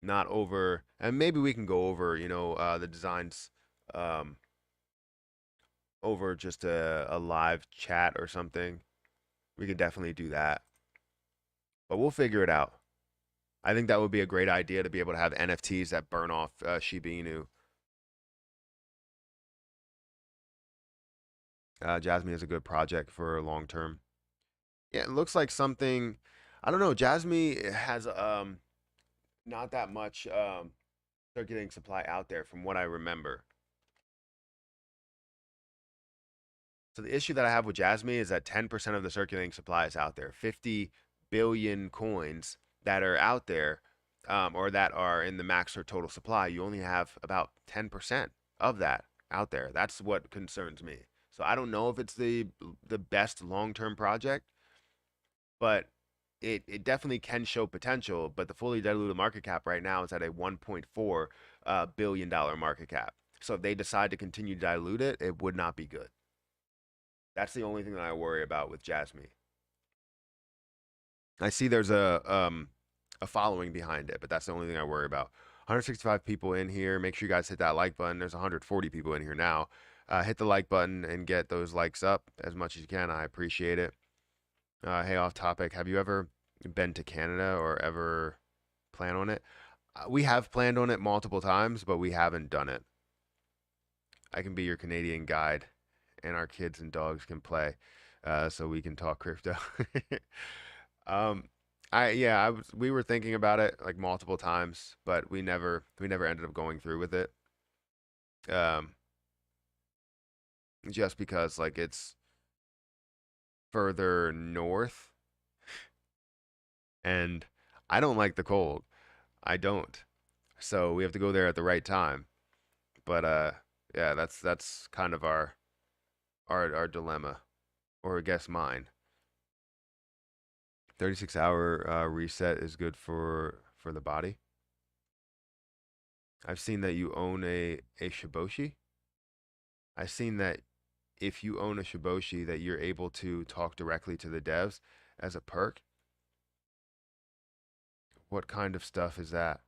not over, and maybe we can go over the designs um, over just a live chat or something. We could definitely do that, but we'll figure it out. I think that would be a great idea to be able to have NFTs that burn off Shiba Inu. Jasmine is a good project for long term. Yeah, it looks like something. I don't know. Jasmine has not that much circulating supply out there from what I remember. So the issue that I have with Jasmine is that 10% of the circulating supply is out there. 50 billion coins that are out there, or that are in the max or total supply. You only have about 10% of that out there. That's what concerns me. So I don't know if it's the best long-term project, but it definitely can show potential. But the fully diluted market cap right now is at a 1.4 billion dollar market cap. So if they decide to continue to dilute it, it would not be good. That's the only thing that I worry about with Jasmine. I see there's a following behind it, but that's the only thing I worry about. 165 people in here. Make sure you guys hit that like button. There's 140 people in here now. Hit the like button and get those likes up as much as you can. I appreciate it. Hey, off topic. Have you ever been to Canada or ever plan on it? We have planned on it multiple times, but we haven't done it. I can be your Canadian guide, and our kids and dogs can play, so we can talk crypto. Um, we were thinking about it like multiple times, but we never ended up going through with it. Um, just because like it's further north, and I don't like the cold. I don't. So we have to go there at the right time. But yeah, that's kind of our dilemma, or I guess mine. 36-hour reset is good for the body. I've seen that you own a Shiboshi. I've seen that if you own a Shiboshi, that you're able to talk directly to the devs as a perk. What kind of stuff is that?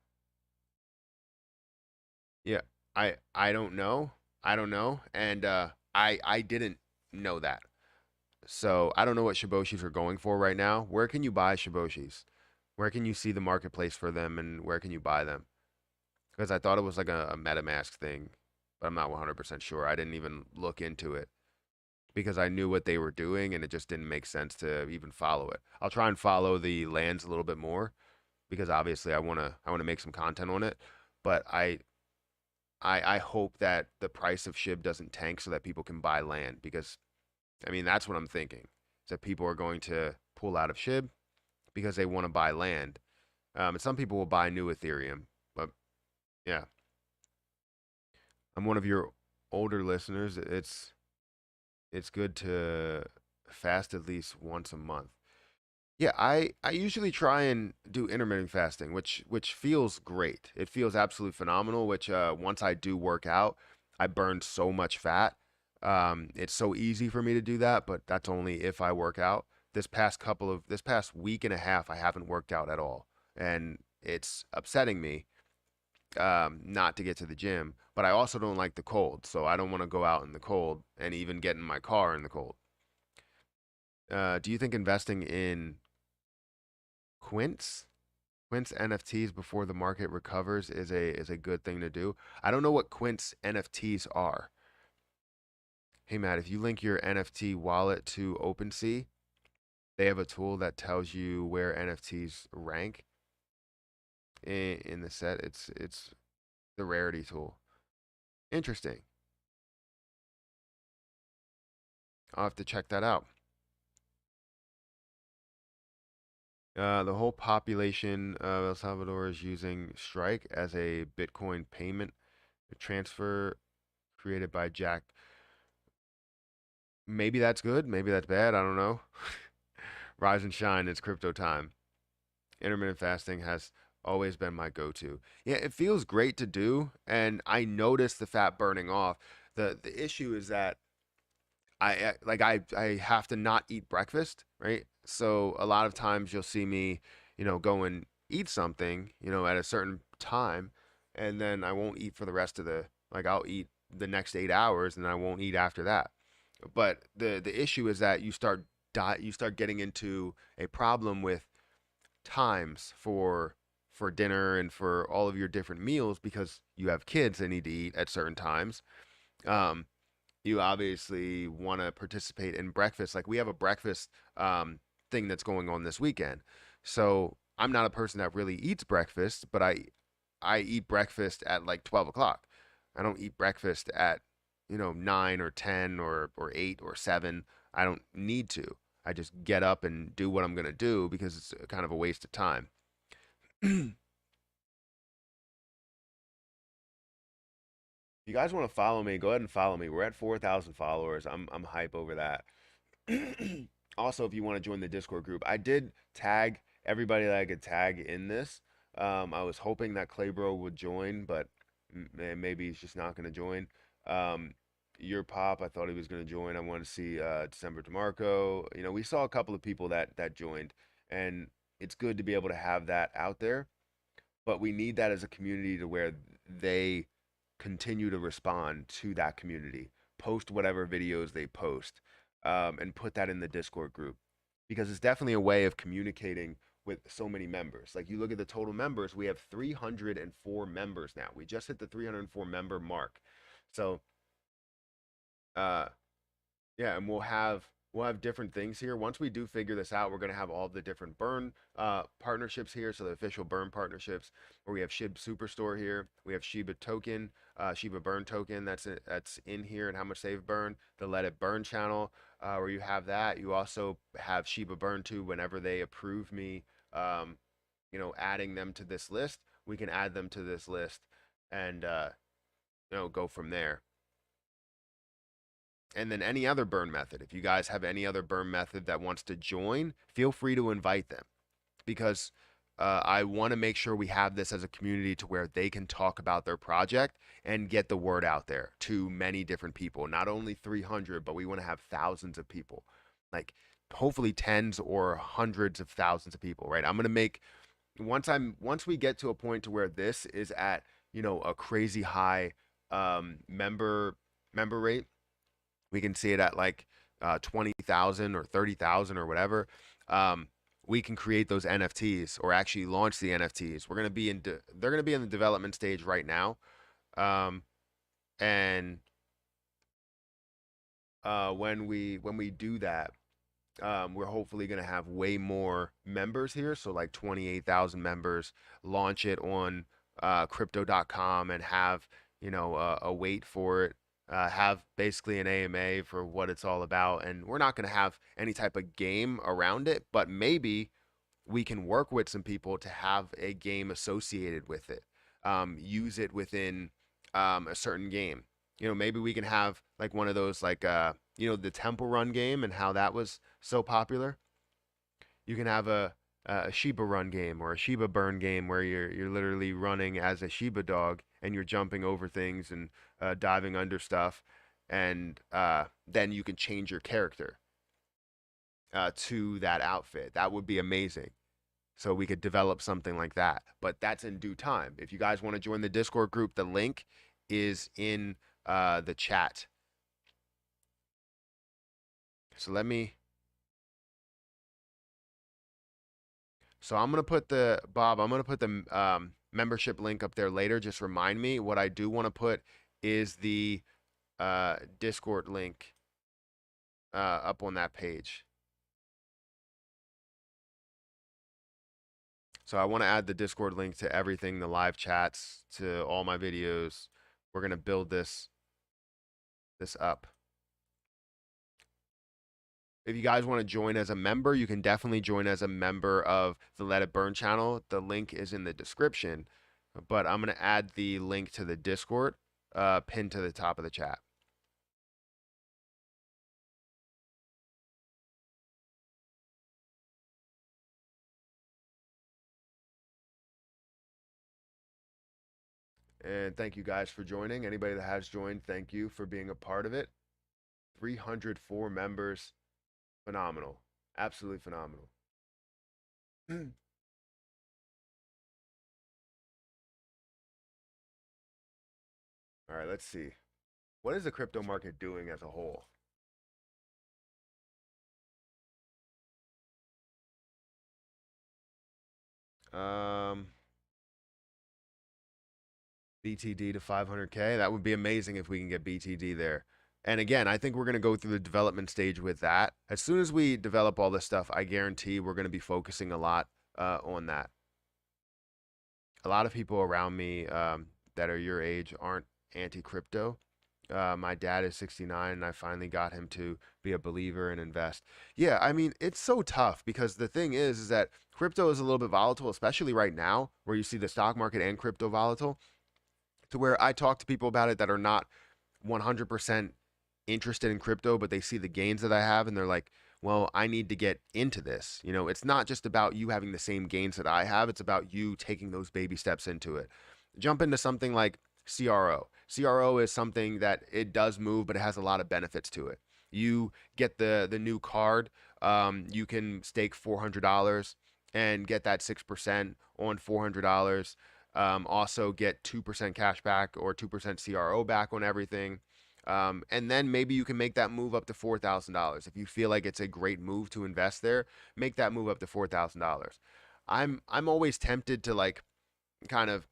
Yeah, I don't know. I don't know, and I didn't know that. So I don't know what Shiboshis are going for right now. Where can you buy Shiboshis? Where can you see the marketplace for them, and where can you buy them? Because I thought it was like a MetaMask thing, but I'm not 100% sure. I didn't even look into it because I knew what they were doing, and it just didn't make sense to even follow it. I'll try and follow the lands a little bit more because obviously I wanna make some content on it, but I hope that the price of SHIB doesn't tank so that people can buy land because I mean that's what I'm thinking. Is that people are going to pull out of SHIB because they want to buy land. And some people will buy new Ethereum, but yeah, I'm one of your older listeners. It's good to fast at least once a month. Yeah, I usually try and do intermittent fasting, which feels great. It feels absolutely phenomenal. Which once I do work out, I burn so much fat. It's so easy for me to do that, but that's only if I work out. This past week and a half, I haven't worked out at all, and it's upsetting me not to get to the gym. But I also don't like the cold, so I don't want to go out in the cold and even get in my car in the cold. Do you think investing in Quince Quince NFTs before the market recovers is a good thing to do? I don't know what Quince NFTs are. Hey Matt, if you link your NFT wallet to OpenSea, they have a tool that tells you where NFTs rank in the set. It's the rarity tool. Interesting. I'll have to check that out. The whole population of El Salvador is using Strike as a Bitcoin payment transfer created by Jack. Maybe that's good. Maybe that's bad. I don't know. Rise and shine. It's crypto time. Intermittent fasting has always been my go-to. Yeah, it feels great to do, and I notice the fat burning off. The issue is that I have to not eat breakfast, right? So a lot of times you'll see me, go and eat something, at a certain time, and then I won't eat for the rest of the like I'll eat the next 8 hours and I won't eat after that. But the issue is that you start getting into a problem with times for dinner and for all of your different meals because you have kids that need to eat at certain times. Um, you obviously want to participate in breakfast. Like we have a breakfast thing that's going on this weekend. So I'm not a person that really eats breakfast, but I eat breakfast at like 12 o'clock. I don't eat breakfast at 9 or 10 or 8 or 7. I don't need to. I just get up and do what I'm gonna do because it's kind of a waste of time. You guys want to follow me? Go ahead and follow me. We're at 4,000 followers. I'm hype over that. Also, if you want to join the Discord group, I did tag everybody that I could tag in this. I was hoping that Claybro would join, but maybe he's just not going to join. Um, your pop, I thought he was going to join. I want to see December DeMarco. We saw a couple of people that joined, and it's good to be able to have that out there. But we need that as a community to where they continue to respond to that community, post whatever videos they post, and put that in the Discord group because it's definitely a way of communicating with so many members. Like you look at the total members, we have 304 members now. We just hit the 304 member mark. So, uh, yeah, and we'll have different things here. Once we do figure this out, we're gonna have all the different burn partnerships here. So the official burn partnerships, where we have SHIB Superstore here, we have Shiba token, Shiba burn token that's in here, and how much they've burned. The Let It Burn channel, where you have that. You also have Shiba burn too. Whenever they approve me, um, adding them to this list, we can add them to this list and go from there. And then any other burn method. If you guys have any other burn method that wants to join, feel free to invite them because I want to make sure we have this as a community to where they can talk about their project and get the word out there to many different people. Not only 300, but we want to have thousands of people, like hopefully tens or hundreds of thousands of people. Right? I'm gonna make once we get to a point to where this is at a crazy high member rate. We can see it at like 20,000 or 30,000 or whatever. Um, we can create those NFTs or actually launch the NFTs. They're going to be in the development stage right now. Um, and when we do that, we're hopefully going to have way more members here. So like 28,000 members, launch it on crypto.com and have, a wait for it. Have basically an AMA for what it's all about. And we're not going to have any type of game around it, but maybe we can work with some people to have a game associated with it. Use it within a certain game. Maybe we can have like one of those like the Temple Run game and how that was so popular. You can have a Shiba Run game or a Shiba Burn game where you're literally running as a Shiba dog and you're jumping over things and diving under stuff, and then you can change your character to that outfit. That would be amazing. So we could develop something like that. But that's in due time. If you guys want to join the Discord group, the link is in the chat. So let me. So I'm gonna put the Bob. I'm gonna put the membership link up there later. Just remind me. What I do want to put is the Discord link up on that page. So I want to add the Discord link to everything, the live chats, to all my videos. We're gonna build this up. If you guys want to join as a member, you can definitely join as a member of the Let It Burn channel. The link is in the description, but I'm going to add the link to the Discord pinned to the top of the chat. And thank you guys for joining. Anybody that has joined, thank you for being a part of it. 304 members, phenomenal. Absolutely phenomenal. All right, let's see. What is the crypto market doing as a whole? Um, BTD to 500K. That would be amazing if we can get BTD there. And again, I think we're going to go through the development stage with that. As soon as we develop all this stuff, I guarantee we're going to be focusing a lot on that. A lot of people around me that are your age aren't anti crypto. My dad is 69, and I finally got him to be a believer and invest. Yeah, I mean, it's so tough because the thing is that crypto is a little bit volatile, especially right now, where you see the stock market and crypto volatile, to where I talk to people about it that are not 100% interested in crypto, but they see the gains that I have and they're like, well, I need to get into this. You know, it's not just about you having the same gains that I have, it's about you taking those baby steps into it. Jump into something like CRO. CRO is something that it does move, but it has a lot of benefits to it. You get the new card, you can stake $400 and get that 6% on $400. Also get 2% cash back or 2% CRO back on everything. And then maybe you can make that move up to $4,000. If you feel like it's a great move to invest there, make that move up to $4,000. I'm always tempted to like kind of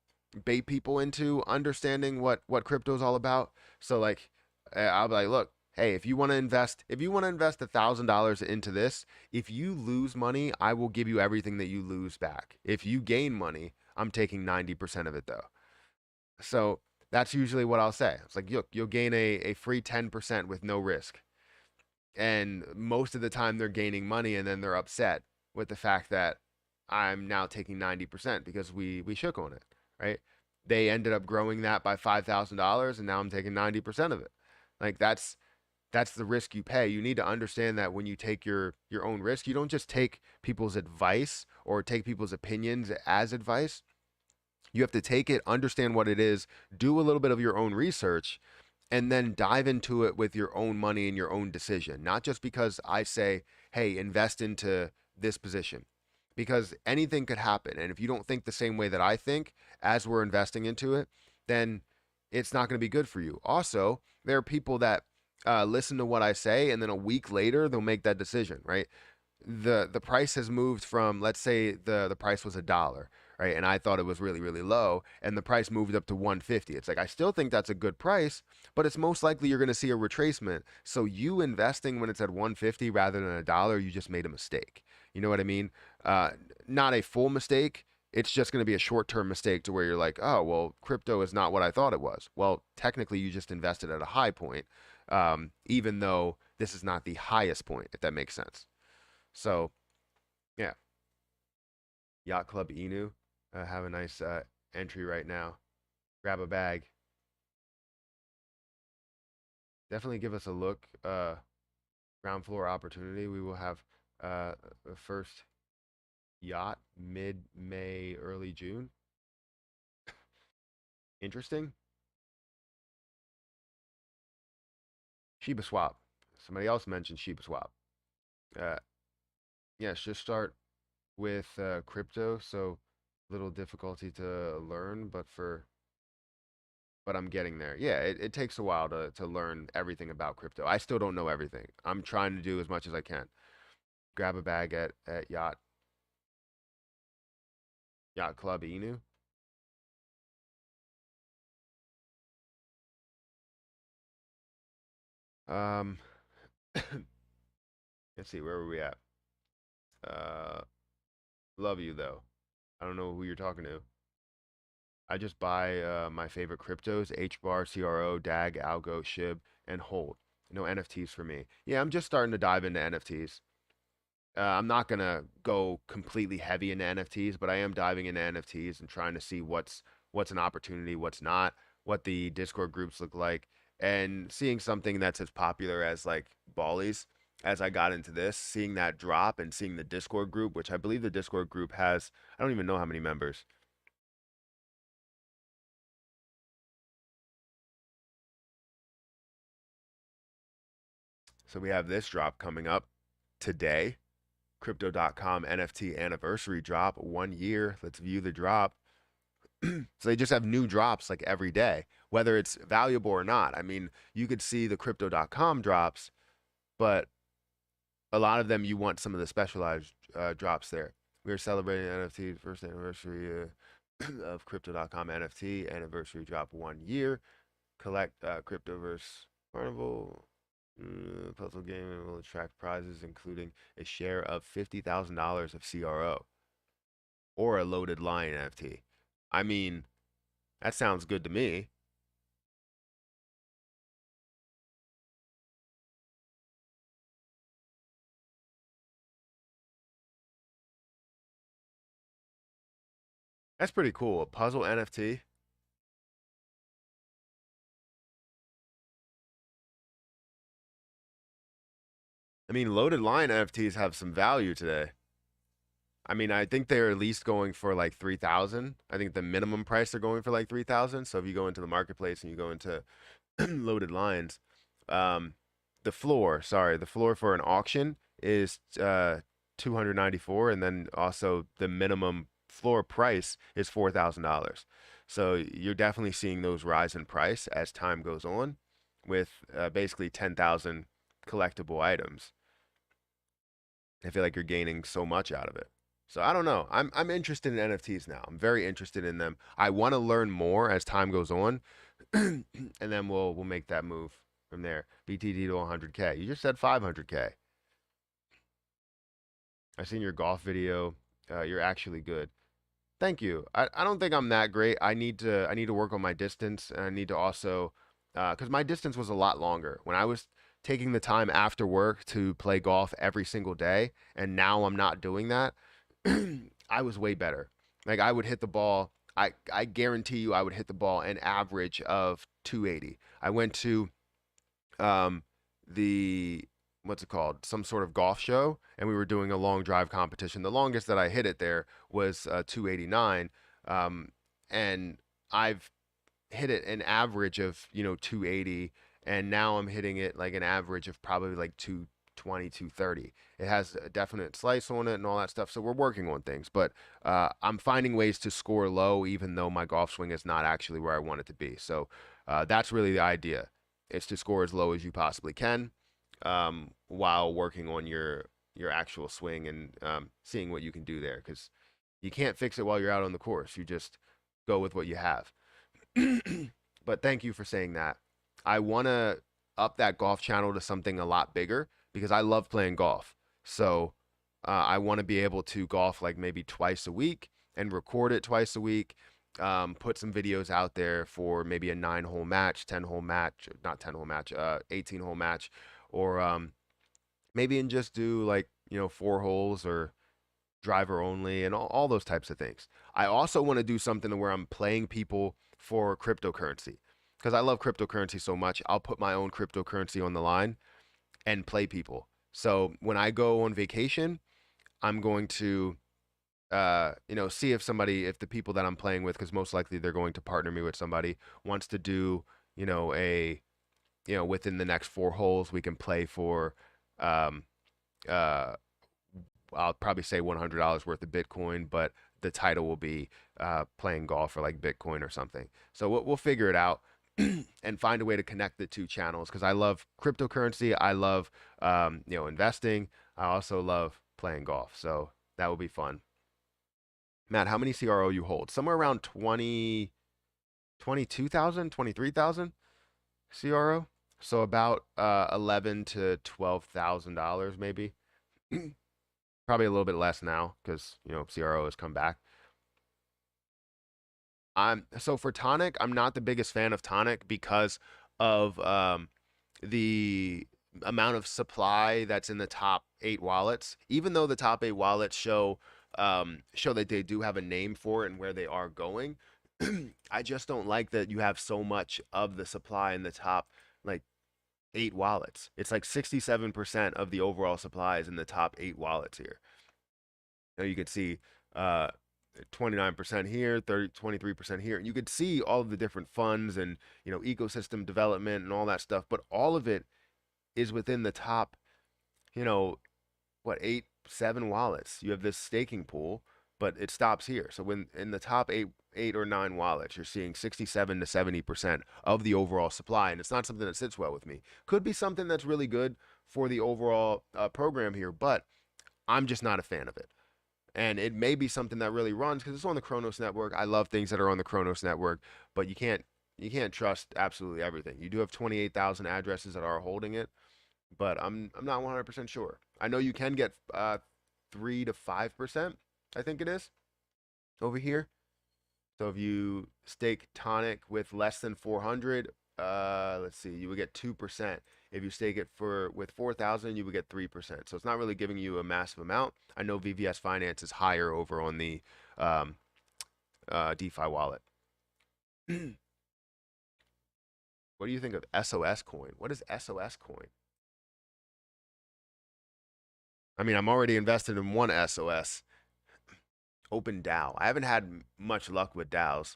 bait people into understanding what crypto is all about. So like I'll be like, look, hey, if you want to invest $1,000 into this, if you lose money, I will give you everything that you lose back. If you gain money, I'm taking 90% of it though. So that's usually what I'll say. It's like, look, you'll gain a free 10% with no risk. And most of the time they're gaining money and then they're upset with the fact that I'm now taking 90% because we shook on it, right? They ended up growing that by $5,000 and now I'm taking 90% of it. Like that's the risk you pay. You need to understand that when you take your own risk, you don't just take people's advice or take people's opinions as advice. You have to take it, understand what it is, do a little bit of your own research, and then dive into it with your own money and your own decision. Not just because I say, hey, invest into this position, because anything could happen. And if you don't think the same way that I think as we're investing into it, then it's not going to be good for you. Also, there are people that listen to what I say, and then a week later, they'll make that decision, right? The price has moved from, let's say the price was $1, right, and I thought it was really low, and the price moved up to 150. It's like I still think that's a good price, but it's most likely you're going to see a retracement. So you investing when it's at 150 rather than $1, you just made a mistake. You know what I mean? uh, Not a full mistake. It's just going to be a short-term mistake to where you're like, oh well, crypto is not what I thought it was. Well, technically you just invested at a high point, even though this is not the highest point, if that makes sense. So yeah, Yacht Club Inu, have a nice entry right now. Grab a bag. Definitely give us a look. Ground floor opportunity. We will have the first yacht mid May, early June. Interesting. Shiba Swap. Somebody else mentioned Shiba Swap. Uh, yes, just start with crypto. So little difficulty to learn, but I'm getting there. Yeah, it takes a while to learn everything about crypto. I still don't know everything. I'm trying to do as much as I can. Grab a bag at Yacht Club Inu. Um, let's see, where were we at? Uh, love you though. I don't know who you're talking to. I just buy my favorite cryptos: HBAR, CRO, DAG, Algo, SHIB, and Hold. No NFTs for me. Yeah, I'm just starting to dive into NFTs. I'm not gonna go completely heavy into NFTs, but I am diving into NFTs and trying to see what's an opportunity, what's not, what the Discord groups look like, and seeing something that's as popular as like Ballies. As I got into this, seeing that drop and seeing the Discord group, which I believe the Discord group has, I don't even know how many members. So we have this drop coming up today. Crypto.com NFT anniversary drop, 1 year. Let's view the drop. So they just have new drops like every day, whether it's valuable or not. I mean, you could see the Crypto.com drops, but a lot of them you want some of the specialized drops there. We are celebrating NFT first anniversary of Crypto.com NFT anniversary drop, 1 year. Collect Cryptoverse Carnival puzzle game and will attract prizes, including a share of $50,000 of CRO or a loaded line NFT. I mean, that sounds good to me. That's pretty cool. A puzzle NFT. I mean, loaded line NFTs have some value today. I mean, I think they're at least going for like 3,000. I think the minimum price they're going for like 3,000. So if you go into the marketplace and you go into loaded lines, um, the floor for an auction is 294, and then also the minimum floor price is $4,000. So you're definitely seeing those rise in price as time goes on, with basically 10,000 collectible items. I feel like you're gaining so much out of it. So I don't know. I'm interested in NFTs now. I'm very interested in them. I want to learn more as time goes on, and then we'll make that move from there. BTD to 100K. You just said 500K. I seen your golf video. You're actually good. Thank you. I don't think I'm that great. I need to work on my distance, and I need to also because my distance was a lot longer when I was taking the time after work to play golf every single day, and now I'm not doing that. I was way better. Like I would hit the ball. I guarantee you I would hit the ball an average of 280. I went to um the what's it called? Some sort of golf show, and we were doing a long drive competition. The longest that I hit it there was 289. Um and I've hit it an average of 280, and now I'm hitting it like an average of probably like 220, 230. It has a definite slice on it and all that stuff, so we're working on things, but I'm finding ways to score low even though my golf swing is not actually where I want it to be. So that's really the idea. It's to score as low as you possibly can, while working on your actual swing, and seeing what you can do there, because you can't fix it while you're out on the course. You just go with what you have. But thank you for saying that. I want to up that golf channel to something a lot bigger because I love playing golf. So I want to be able to golf like maybe twice a week and record it twice a week. Put some videos out there for maybe a 9 hole match, 10 hole match, not 10 hole match, 18 hole match, or maybe and just do like 4 holes or driver only, and all those types of things. I also want to do something where I'm playing people for cryptocurrency because I love cryptocurrency so much. I'll put my own cryptocurrency on the line and play people. So when I go on vacation, I'm going to see if the people that I'm playing with, because most likely they're going to partner me with somebody, wants to do, a, within the next 4 holes, we can play for, um, uh, I'll probably say $100 worth of Bitcoin, but the title will be playing golf for like Bitcoin or something. So we'll figure it out and find a way to connect the two channels because I love cryptocurrency. I love investing. I also love playing golf. So that will be fun. Matt, how many CRO you hold? Somewhere around 20, 22,000, 23,000 CRO. So about 11 to $12,000 maybe. Probably a little bit less now because CRO has come back. So for Tonic, I'm not the biggest fan of Tonic because of the amount of supply that's in the top 8 wallets. Even though the top 8 wallets show that they do have a name for it and where they are going, I just don't like that you have so much of the supply in the top like 8 wallets. It's like 67% of the overall supply is in the top 8 wallets here. Now you could see uh 29% here, 23% here. And you could see all of the different funds and, ecosystem development and all that stuff, but all of it is within the top, you know, what, 7 wallets. You have this staking pool, but it stops here. So when in the top eight or nine wallets, you're seeing 67 to 70% of the overall supply, and it's not something that sits well with me. Could be something that's really good for the overall program here, but I'm just not a fan of it. And it may be something that really runs because it's on the Kronos network. I love things that are on the Kronos network, but you can't trust absolutely everything. You do have 28,000 addresses that are holding it, but I'm not 100% sure. I know you can get 3 to 5%, I think it is, over here. So if you stake tonic with less than 400, let's see, you would get 2%. If you stake it for with 4,000, you would get 3%. So it's not really giving you a massive amount. I know VVS Finance is higher over on the um, DeFi wallet. What do you think of SOS coin? What is SOS coin? I mean, I'm already invested in one SOS, Open DAO. I haven't had much luck with DAOs.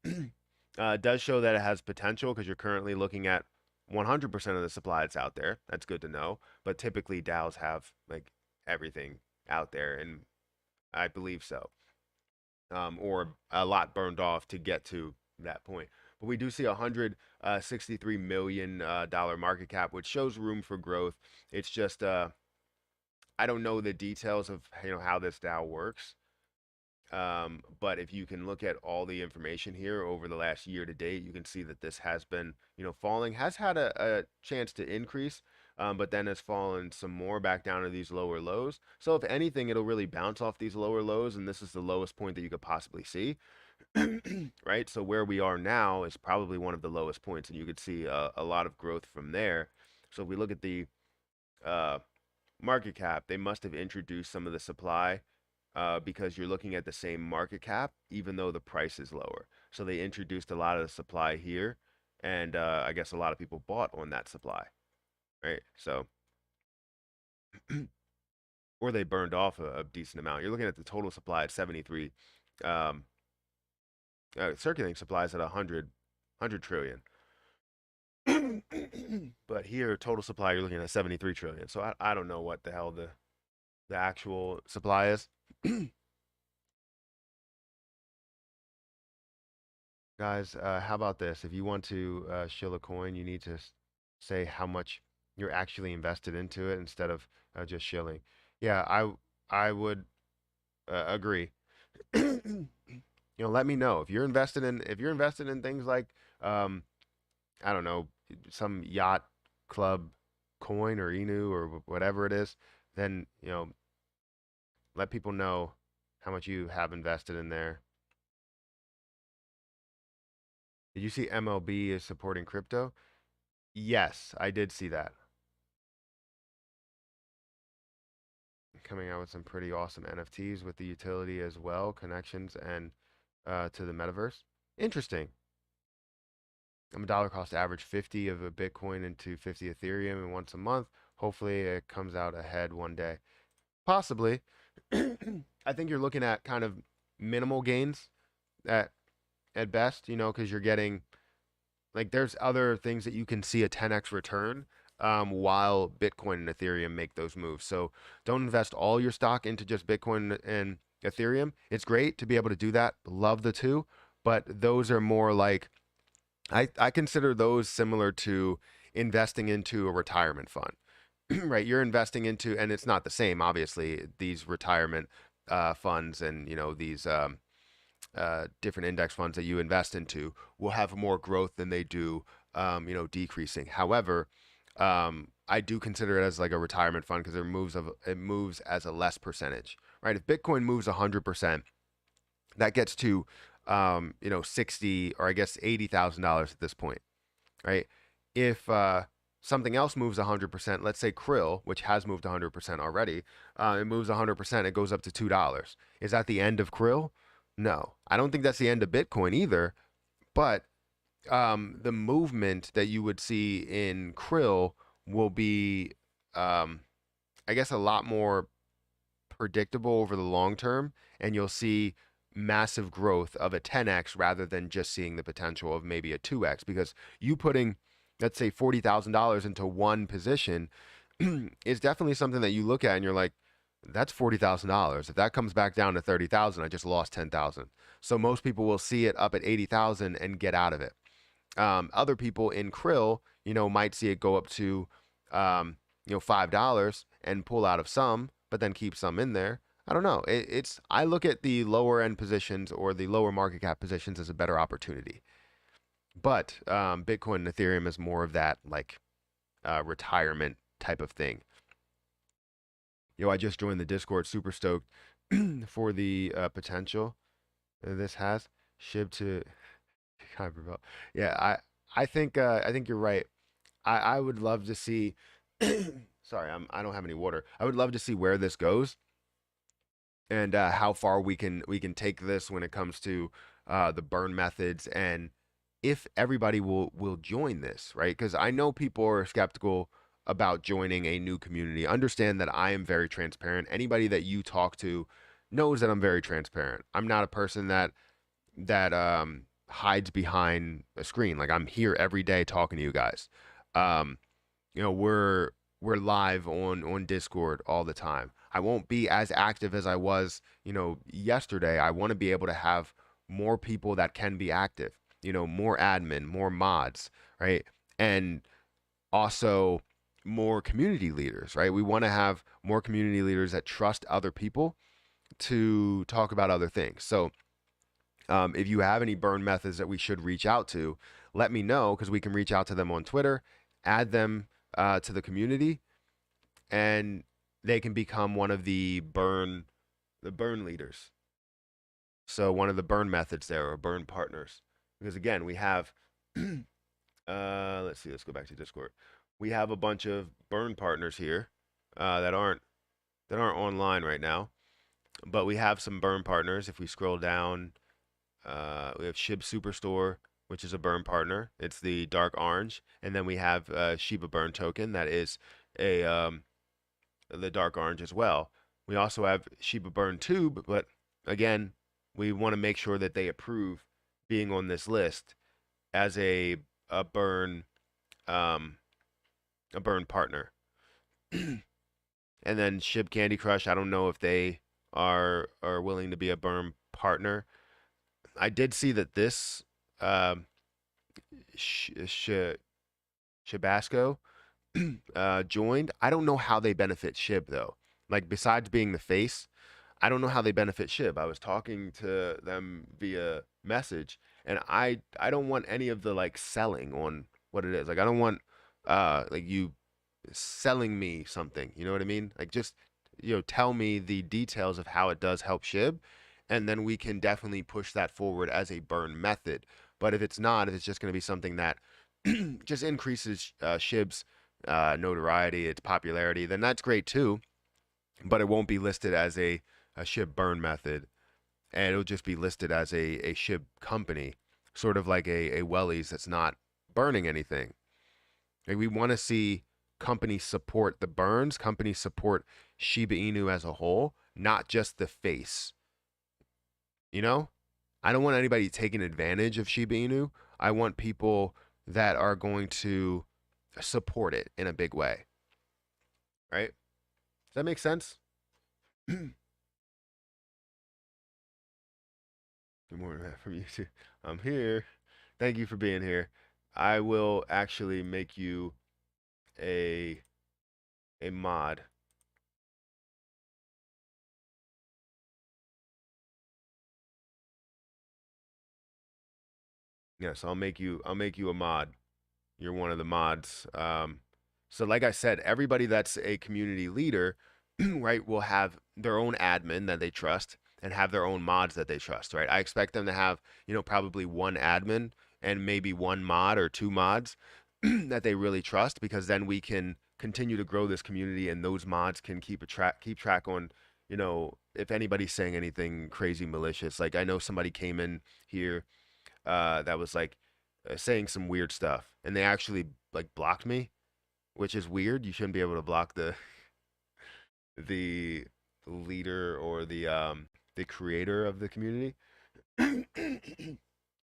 It does show that it has potential because you're currently looking at 100% of the supply that's out there. That's good to know. But typically, DAOs have like everything out there, and I believe so, or a lot burned off to get to that point. But we do see $163 million market cap, which shows room for growth. It's just I don't know the details of how this DAO works. But if you can look at all the information here over the last year to date, you can see that this has been, falling, has had a chance to increase, but then has fallen some more back down to these lower lows. So if anything, it'll really bounce off these lower lows, and this is the lowest point that you could possibly see, right? So where we are now is probably one of the lowest points, and you could see a lot of growth from there. So if we look at the uh, market cap, they must have introduced some of the supply because you're looking at the same market cap, even though the price is lower. So they introduced a lot of the supply here, and I guess a lot of people bought on that supply, right? So, or they burned off a decent amount. You're looking at the total supply at 73. Um, Circulating supply is at 100 trillion. But here, total supply, you're looking at 73 trillion. So I don't know what the hell the actual supply is. Guys, how about this? If you want to shill a coin, you need to say how much you're actually invested into it instead of just shilling. Yeah, I would agree. Let me know if you're invested in things like I don't know, some yacht club coin or Inu or whatever it is, then let people know how much you have invested in there. Did you see MLB is supporting crypto? Yes, I did see that. Coming out with some pretty awesome NFTs with the utility as well, connections and to the metaverse. Interesting. I'm a dollar cost average 50 of a Bitcoin into 50 Ethereum and once a month. Hopefully it comes out ahead one day. Possibly. I think you're looking at kind of minimal gains at best, because you're getting like there's other things that you can see a 10x return while Bitcoin and Ethereum make those moves. So don't invest all your stock into just Bitcoin and Ethereum. It's great to be able to do that. Love the two, but those are more like I consider those similar to investing into a retirement fund, right? You're investing into, and it's not the same, obviously, these retirement funds and these different index funds that you invest into will have more growth than they do, decreasing. However, I do consider it as like a retirement fund because it moves as a less percentage, right? If Bitcoin moves 100%, that gets to 60 or I guess $80,000 at this point, right? If something else moves 100%, let's say Krill, which has moved 100% already, it moves 100%, it goes up to $2. Is that the end of Krill? No, I don't think that's the end of Bitcoin either. But the movement that you would see in Krill will be, I guess, a lot more predictable over the long term, and you'll see massive growth of a 10x rather than just seeing the potential of maybe a 2x. Because you putting, let's say, $40,000 into one position is definitely something that you look at and you're like, That's $40,000. If that comes back down to 30,000, I just lost 10,000. So most people will see it up at 80,000 and get out of it. Other people in krill, might see it go up to, $5 and pull out of some, but then keep some in there. I don't know. I look at the lower end positions or the lower market cap positions as a better opportunity. But Bitcoin and Ethereum is more of that like retirement type of thing. I just joined the Discord, super stoked for the potential this has. Shib to Hyperbell. Yeah, I think you're right. I would love to see. Sorry, I don't have any water. I would love to see where this goes and how far we can take this when it comes to the burn methods and if everybody will join this, right? Because I know people are skeptical about joining a new community. Understand that I am very transparent. Anybody that you talk to knows that I'm very transparent. I'm not a person that hides behind a screen. Like I'm here every day talking to you guys. Um, we're live on Discord all the time. I won't be as active as I was, yesterday. I want to be able to have more people that can be active, more admin, more mods, right? And also more community leaders, right? We want to have more community leaders that trust other people to talk about other things. So, if you have any burn methods that we should reach out to, let me know because we can reach out to them on Twitter, add them to the community, and they can become one of the burn leaders. So one of the burn methods there or burn partners. Because again, we have let's see, let's go back to Discord. We have a bunch of burn partners here that aren't online right now, but we have some burn partners. If we scroll down, we have Shib Superstore, which is a burn partner. It's the dark orange, and then we have Shiba Burn Token that is a the dark orange as well. We also have Shiba Burn Tube, but again, we want to make sure that they approve being on this list as a burn um, a burn partner. And then Shib Candy Crush, I don't know if they are willing to be a burn partner. I did see that this um, Sh- Sh- Shabasco joined. I don't know how they benefit Shib though. Like besides being the face, I don't know how they benefit Shib. I was talking to them via message, and I don't want any of the like selling on what it is. Like I don't want like you selling me something. You know what I mean? Like just tell me the details of how it does help Shib, and then we can definitely push that forward as a burn method. But if it's not, if it's just going to be something that just increases Shib's notoriety, its popularity, then that's great too. But it won't be listed as a Shib burn method, and it'll just be listed as a Shib company, sort of like a Wellies that's not burning anything. Like we want to see companies support the burns, companies support Shiba Inu as a whole, not just the face. You know, I don't want anybody taking advantage of Shiba Inu. I want people that are going to support it in a big way, right? Does that make sense? Good morning, Matt, from you too. I'm here. Thank you for being here. I will actually make you a a mod. Yes, I'll make you a mod. You're one of the mods. So like I said, everybody that's a community leader, right, will have their own admin that they trust and have their own mods that they trust, right? I expect them to have, probably one admin and maybe one mod or two mods that they really trust because then we can continue to grow this community and those mods can keep track on, if anybody's saying anything crazy malicious. Like I know somebody came in here that was like saying some weird stuff, and they actually like blocked me, which is weird. You shouldn't be able to block the leader or the creator of the community.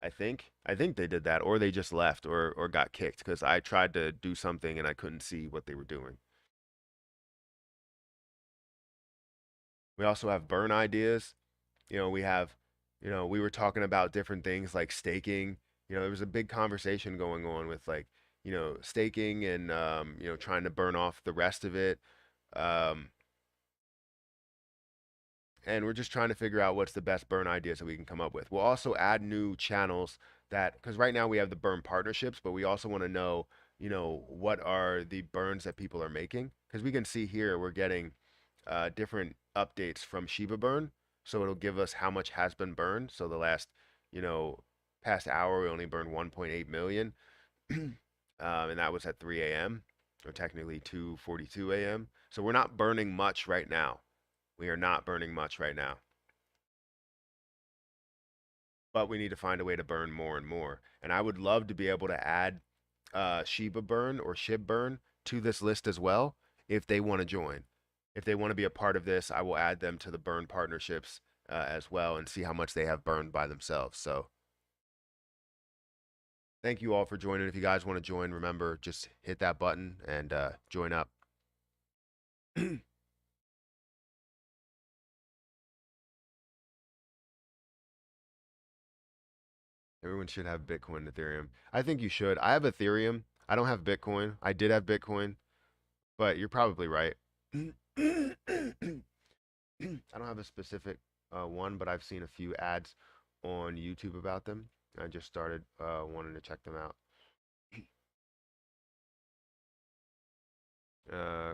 I think they did that, or they just left, or got kicked because I tried to do something and I couldn't see what they were doing. We also have burn ideas. We have, we were talking about different things like staking. There was a big conversation going on with like, staking and, trying to burn off the rest of it. Um, and we're just trying to figure out what's the best burn ideas that we can come up with. We'll also add new channels that, because right now we have the burn partnerships, but we also want to know, what are the burns that people are making? Because we can see here we're getting different updates from Shiba Burn, so it'll give us how much has been burned. So the last, you know, past hour we only burned 1.8 million, and that was at 3 a.m. or technically 2:42 a.m. So we're not burning much right now. We are not burning much right now, but we need to find a way to burn more and more. And I would love to be able to add Shiba Burn or Shib Burn to this list as well if they want to join. If they want to be a part of this, I will add them to the burn partnerships as well and see how much they have burned by themselves. So thank you all for joining. If you guys want to join, remember, just hit that button and join up. Everyone should have Bitcoin and Ethereum. I think you should. I have Ethereum. I don't have Bitcoin. I did have Bitcoin, but you're probably right. I don't have a specific one, but I've seen a few ads on YouTube about them. I just started wanting to check them out.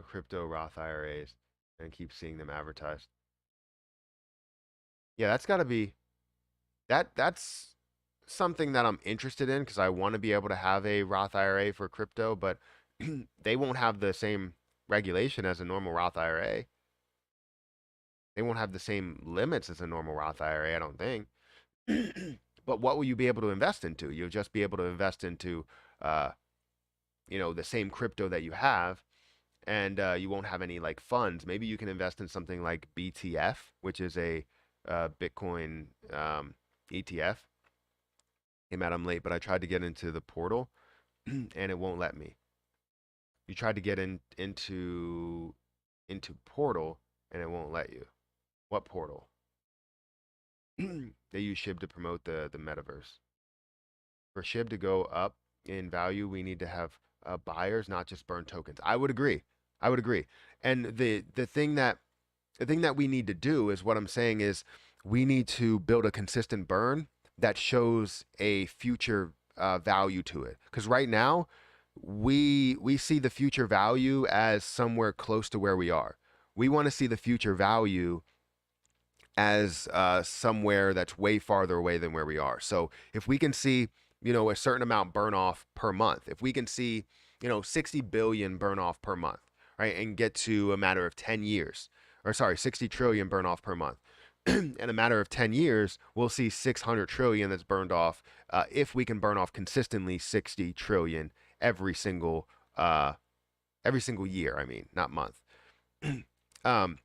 Crypto Roth IRAs, and keep seeing them advertised. Yeah, that's got to be that's something that I'm interested in because I want to be able to have a Roth IRA for crypto, but they won't have the same regulation as a normal Roth IRA. They won't have the same limits as a normal Roth IRA, I don't think. But what will you be able to invest into? You'll just be able to invest into, uh, the same crypto that you have, and you won't have any like funds. Maybe you can invest in something like BTF, which is a Bitcoin ETF. Came out I'm late, but I tried to get into the portal and it won't let me. You tried to get into portal and it won't let you. What portal? They use SHIB to promote the metaverse. For SHIB to go up in value, we need to have buyers, not just burn tokens. I would agree. I would agree. And the thing that we need to do is what I'm saying is we need to build a consistent burn that shows a future value to it. Because right now we see the future value as somewhere close to where we are. We want to see the future value as somewhere that's way farther away than where we are. So if we can see, a certain amount burn off per month, if we can see, 60 billion burn off per month, right, and get to a matter of 10 years, or sorry, 60 trillion burn off per month. In a matter of 10 years, we'll see 600 trillion that's burned off if we can burn off consistently 60 trillion every single uh, every single year. I mean, not month. um,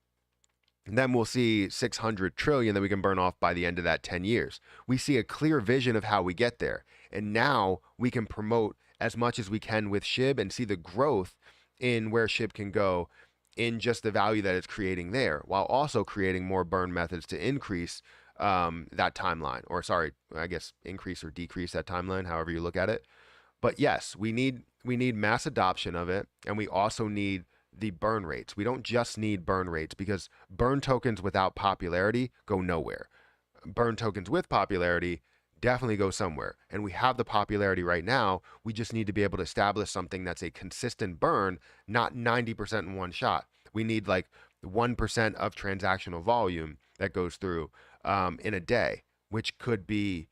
and then we'll see 600 trillion that we can burn off by the end of that 10 years. We see a clear vision of how we get there. And now we can promote as much as we can with SHIB and see the growth in where SHIB can go in just the value that it's creating there, while also creating more burn methods to increase that timeline, or sorry, I guess increase or decrease that timeline, however you look at it. But yes, we need mass adoption of it, and we also need the burn rates. We don't just need burn rates because burn tokens without popularity go nowhere. Burn tokens with popularity definitely go somewhere. And we have the popularity right now. We just need to be able to establish something that's a consistent burn, not 90% in one shot. We need like 1% of transactional volume that goes through in a day, which could be,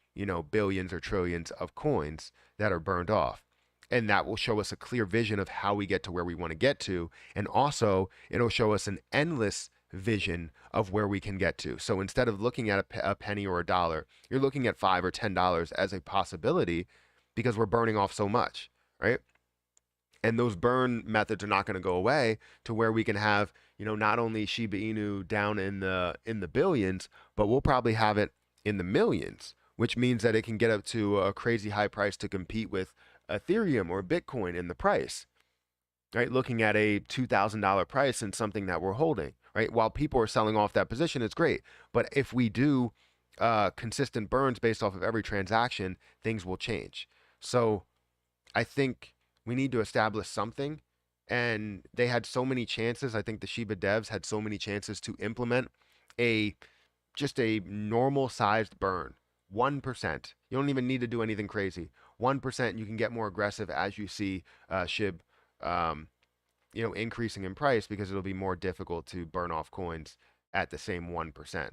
billions or trillions of coins that are burned off. And that will show us a clear vision of how we get to where we want to get to. And also, it'll show us an endless vision of where we can get to. So instead of looking at a penny or a dollar, you're looking at $5 or $10 as a possibility because we're burning off so much, right? And those burn methods are not going to go away to where we can have, not only Shiba Inu down in the billions, but we'll probably have it in the millions, which means that it can get up to a crazy high price to compete with Ethereum or Bitcoin in the price, right? Looking at a $2,000 price in something that we're holding, right? While people are selling off that position, it's great. But if we do consistent burns based off of every transaction, things will change. So I think we need to establish something. And they had so many chances. I think the Shiba devs had so many chances to implement a just a normal sized burn. 1%. You don't even need to do anything crazy. 1%, you can get more aggressive as you see SHIB um, increasing in price because it'll be more difficult to burn off coins at the same 1%.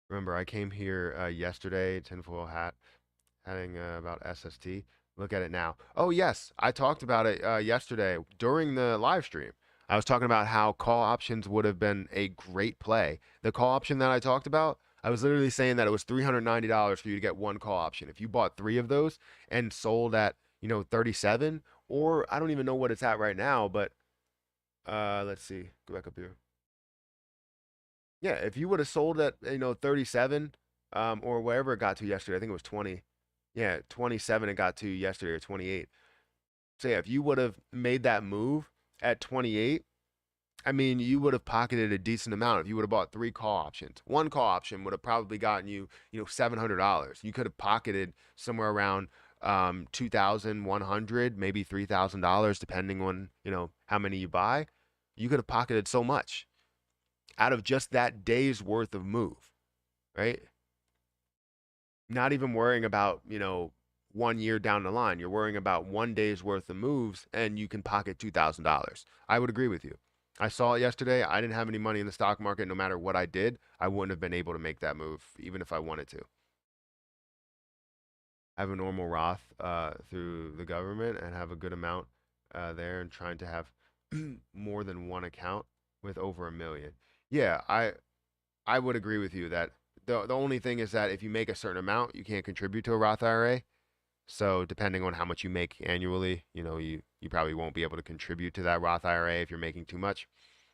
Remember, I came here yesterday, tinfoil hat, having about SST. Look at it now. Oh, yes, I talked about it yesterday during the live stream. I was talking about how call options would have been a great play. The call option that I talked about, I was literally saying that it was $390 for you to get one call option. If you bought three of those and sold at, 37, or I don't even know what it's at right now, but let's see. Go back up here. Yeah, if you would have sold at 37, or wherever it got to yesterday, I think it was 20. Yeah, 27 it got to yesterday, or 28. So yeah, if you would have made that move at 28, I mean, you would have pocketed a decent amount if you would have bought three call options. One call option would have probably gotten you, $700. You could have pocketed somewhere around 2,100, maybe $3,000, depending on, how many you buy. You could have pocketed so much out of just that day's worth of move, right? Not even worrying about, 1 year down the line. You're worrying about 1 day's worth of moves and you can pocket $2,000. I would agree with you. I saw it yesterday. I didn't have any money in the stock market. No matter what I did, I wouldn't have been able to make that move, even if I wanted to. I have a normal Roth through the government and have a good amount there, and trying to have more than one account with over 1 million. Yeah, I would agree with you that the only thing is that if you make a certain amount, you can't contribute to a Roth IRA. So depending on how much you make annually, you probably won't be able to contribute to that Roth IRA if you're making too much.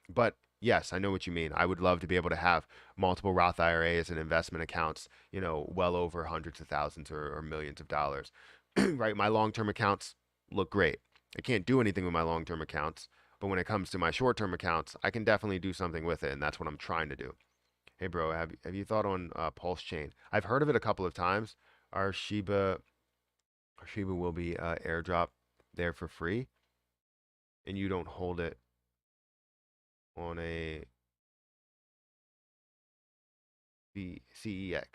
But yes, I know what you mean. I would love to be able to have multiple Roth IRAs and investment accounts, well over hundreds of thousands or millions of dollars. Right? My long-term accounts look great. I can't do anything with my long-term accounts, but when it comes to my short-term accounts, I can definitely do something with it, and that's what I'm trying to do. Hey, bro, have you thought on Pulse Chain? I've heard of it a couple of times. Our Shiba will be airdrop there for free, and you don't hold it on a CEX.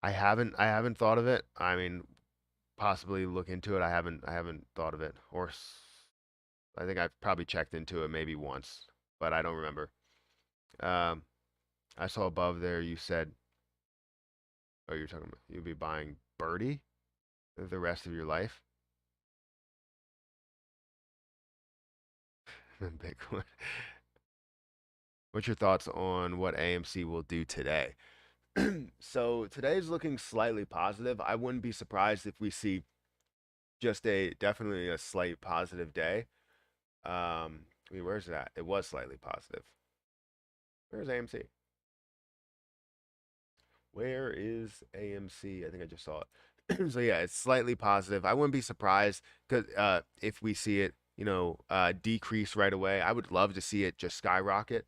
I haven't thought of it. I mean, possibly look into it. I haven't thought of it. I think I've probably checked into it maybe once, but I don't remember. Um, I saw above there you said, oh, you're talking about you'll be buying Birdie the rest of your life. Bitcoin. What's your thoughts on what AMC will do today? So today's looking slightly positive. I wouldn't be surprised if we see just definitely a slight positive day. I mean, where's that? It was slightly positive. Where's AMC? Where is AMC? I think I just saw it. So yeah, it's slightly positive. I wouldn't be surprised because if we see it, decrease right away. I would love to see it just skyrocket,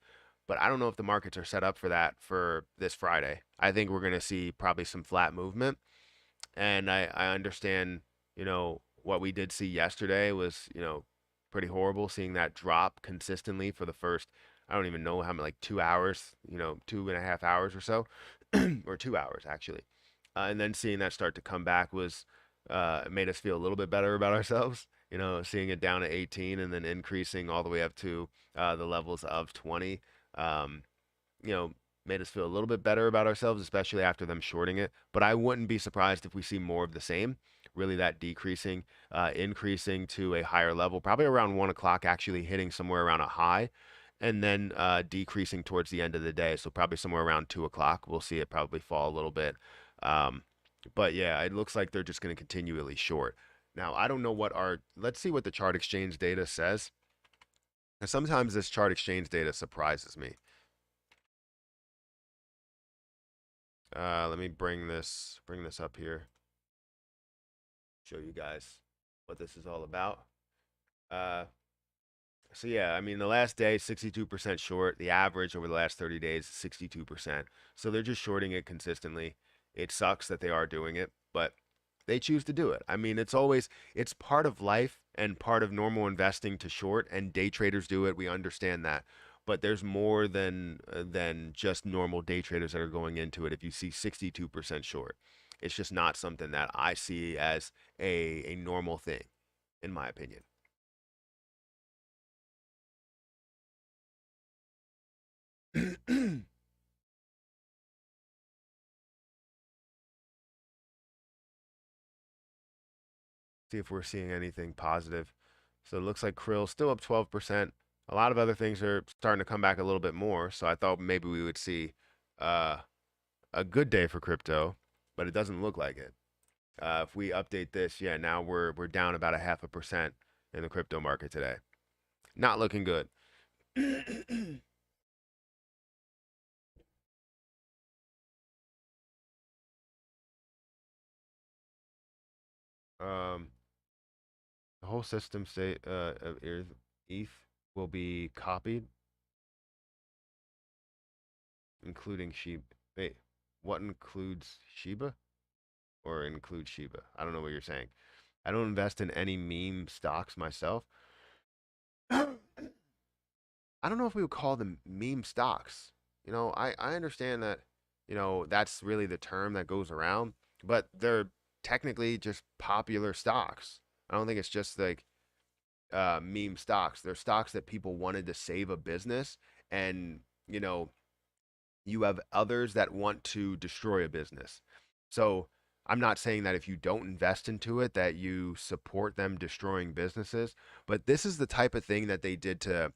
but I don't know if the markets are set up for that for this Friday. I think we're gonna see probably some flat movement, and I understand, what we did see yesterday was, pretty horrible seeing that drop consistently for the first, I don't even know how many, like 2 hours, 2.5 hours or so, or 2 hours actually. And then seeing that start to come back was, made us feel a little bit better about ourselves. Seeing it down to 18 and then increasing all the way up to the levels of 20. Um, you know, Made us feel a little bit better about ourselves, especially after them shorting it. But I wouldn't be surprised if we see more of the same. Really, that decreasing, increasing to a higher level, probably around 1 o'clock, actually hitting somewhere around a high, and then decreasing towards the end of the day. So probably somewhere around 2 o'clock, we'll see it probably fall a little bit. Um, but yeah, it looks like they're just going to continually short. Now, I don't know let's see what the chart exchange data says. And sometimes this chart exchange data surprises me. Let me bring this up here. Show you guys. what this is all about. Uh, so yeah, I mean the last day 62% short. The average over the last 30 days is 62%. So they're just shorting it consistently. It sucks that they are doing it, but they choose to do it. I mean, it's part of life and part of normal investing to short, and day traders do it. We understand that. But there's more than just normal day traders that are going into it. If you see 62% short, it's just not something that I see as a normal thing, in my opinion. See if we're seeing anything positive. So it looks like Krill's still up 12%. A lot of other things are starting to come back a little bit more. So I thought maybe we would see uh, a good day for crypto, but it doesn't look like it. If we update this, yeah, now we're down about a 0.5% in the crypto market today. Not looking good. um, the whole system state of ETH will be copied, including Shiba. Wait, what includes Shiba or includes Shiba? I don't know what you're saying. I don't invest in any meme stocks myself. I don't know if we would call them meme stocks. I understand that, that's really the term that goes around, but they're technically just popular stocks. I don't think it's just like meme stocks. They're stocks that people wanted to save a business, and you know you have others that want to destroy a business. So I'm not saying that if you don't invest into it that you support them destroying businesses, but this is the type of thing that they did to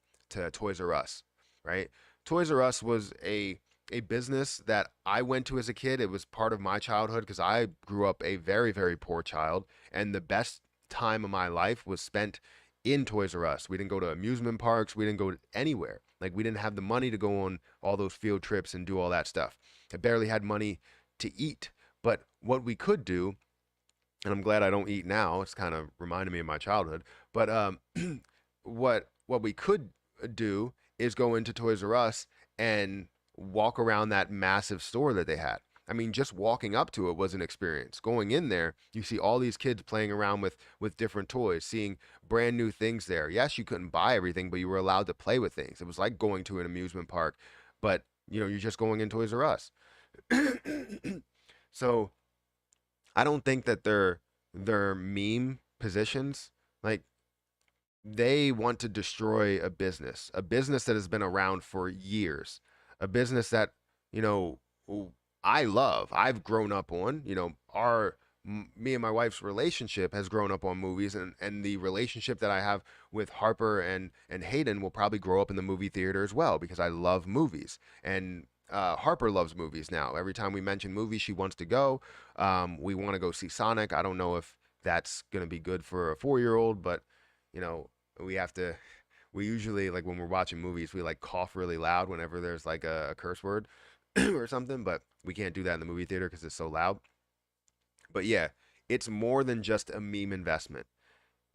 Toys R Us, right? Toys R Us was a business that I went to as a kid. It was part of my childhood because I grew up a very, very poor child, and the best time of my life was spent in Toys R Us. We didn't go to amusement parks. We didn't go anywhere. Like we didn't have the money to go on all those field trips and do all that stuff. I barely had money to eat. But what we could do, and I'm glad I don't eat now. It's kind of reminded me of my childhood. But what we could do is go into Toys R Us and walk around that massive store that they had. I mean, just walking up to it was an experience. Going in there, you see all these kids playing around with different toys, seeing brand new things there. Yes, you couldn't buy everything, but you were allowed to play with things. It was like going to an amusement park, but you're just going in Toys R Us. So I don't think that they're meme positions. Like they want to destroy a business that has been around for years, a business that you know I love. I've grown up on. Our me and my wife's relationship has grown up on movies, and the relationship that I have with Harper and Hayden will probably grow up in the movie theater as well because I love movies and. Harper loves movies now. Every time we mention movies, she wants to go. We want to go see Sonic. I don't know if that's going to be good for a 4 year old, but you know, we have to we usually like when we're watching movies we like cough really loud whenever there's like a curse word or something, but we can't do that in the movie theater because it's so loud. But yeah, it's more than just a meme investment.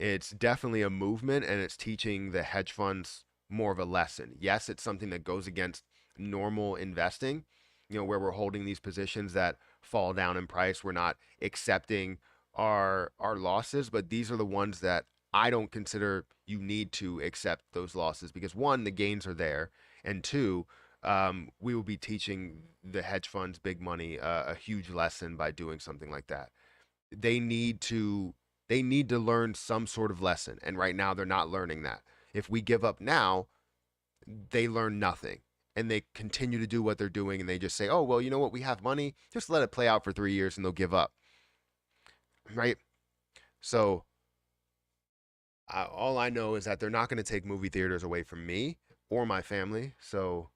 It's definitely a movement, and it's teaching the hedge funds more of a lesson. Yes, it's something that goes against normal investing, where we're holding these positions that fall down in price. We're not accepting our losses, but these are the ones that I don't consider you need to accept those losses because one, the gains are there, and two, we will be teaching the hedge funds, big money, a huge lesson by doing something like that. They need to they need to learn some sort of lesson, and right now they're not learning that. If we give up now, they learn nothing, and they continue to do what they're doing, and they just say, oh well, you know what, we have money, just let it play out for 3 years, and they'll give up, right? So all I know is that they're not going to take movie theaters away from me or my family. So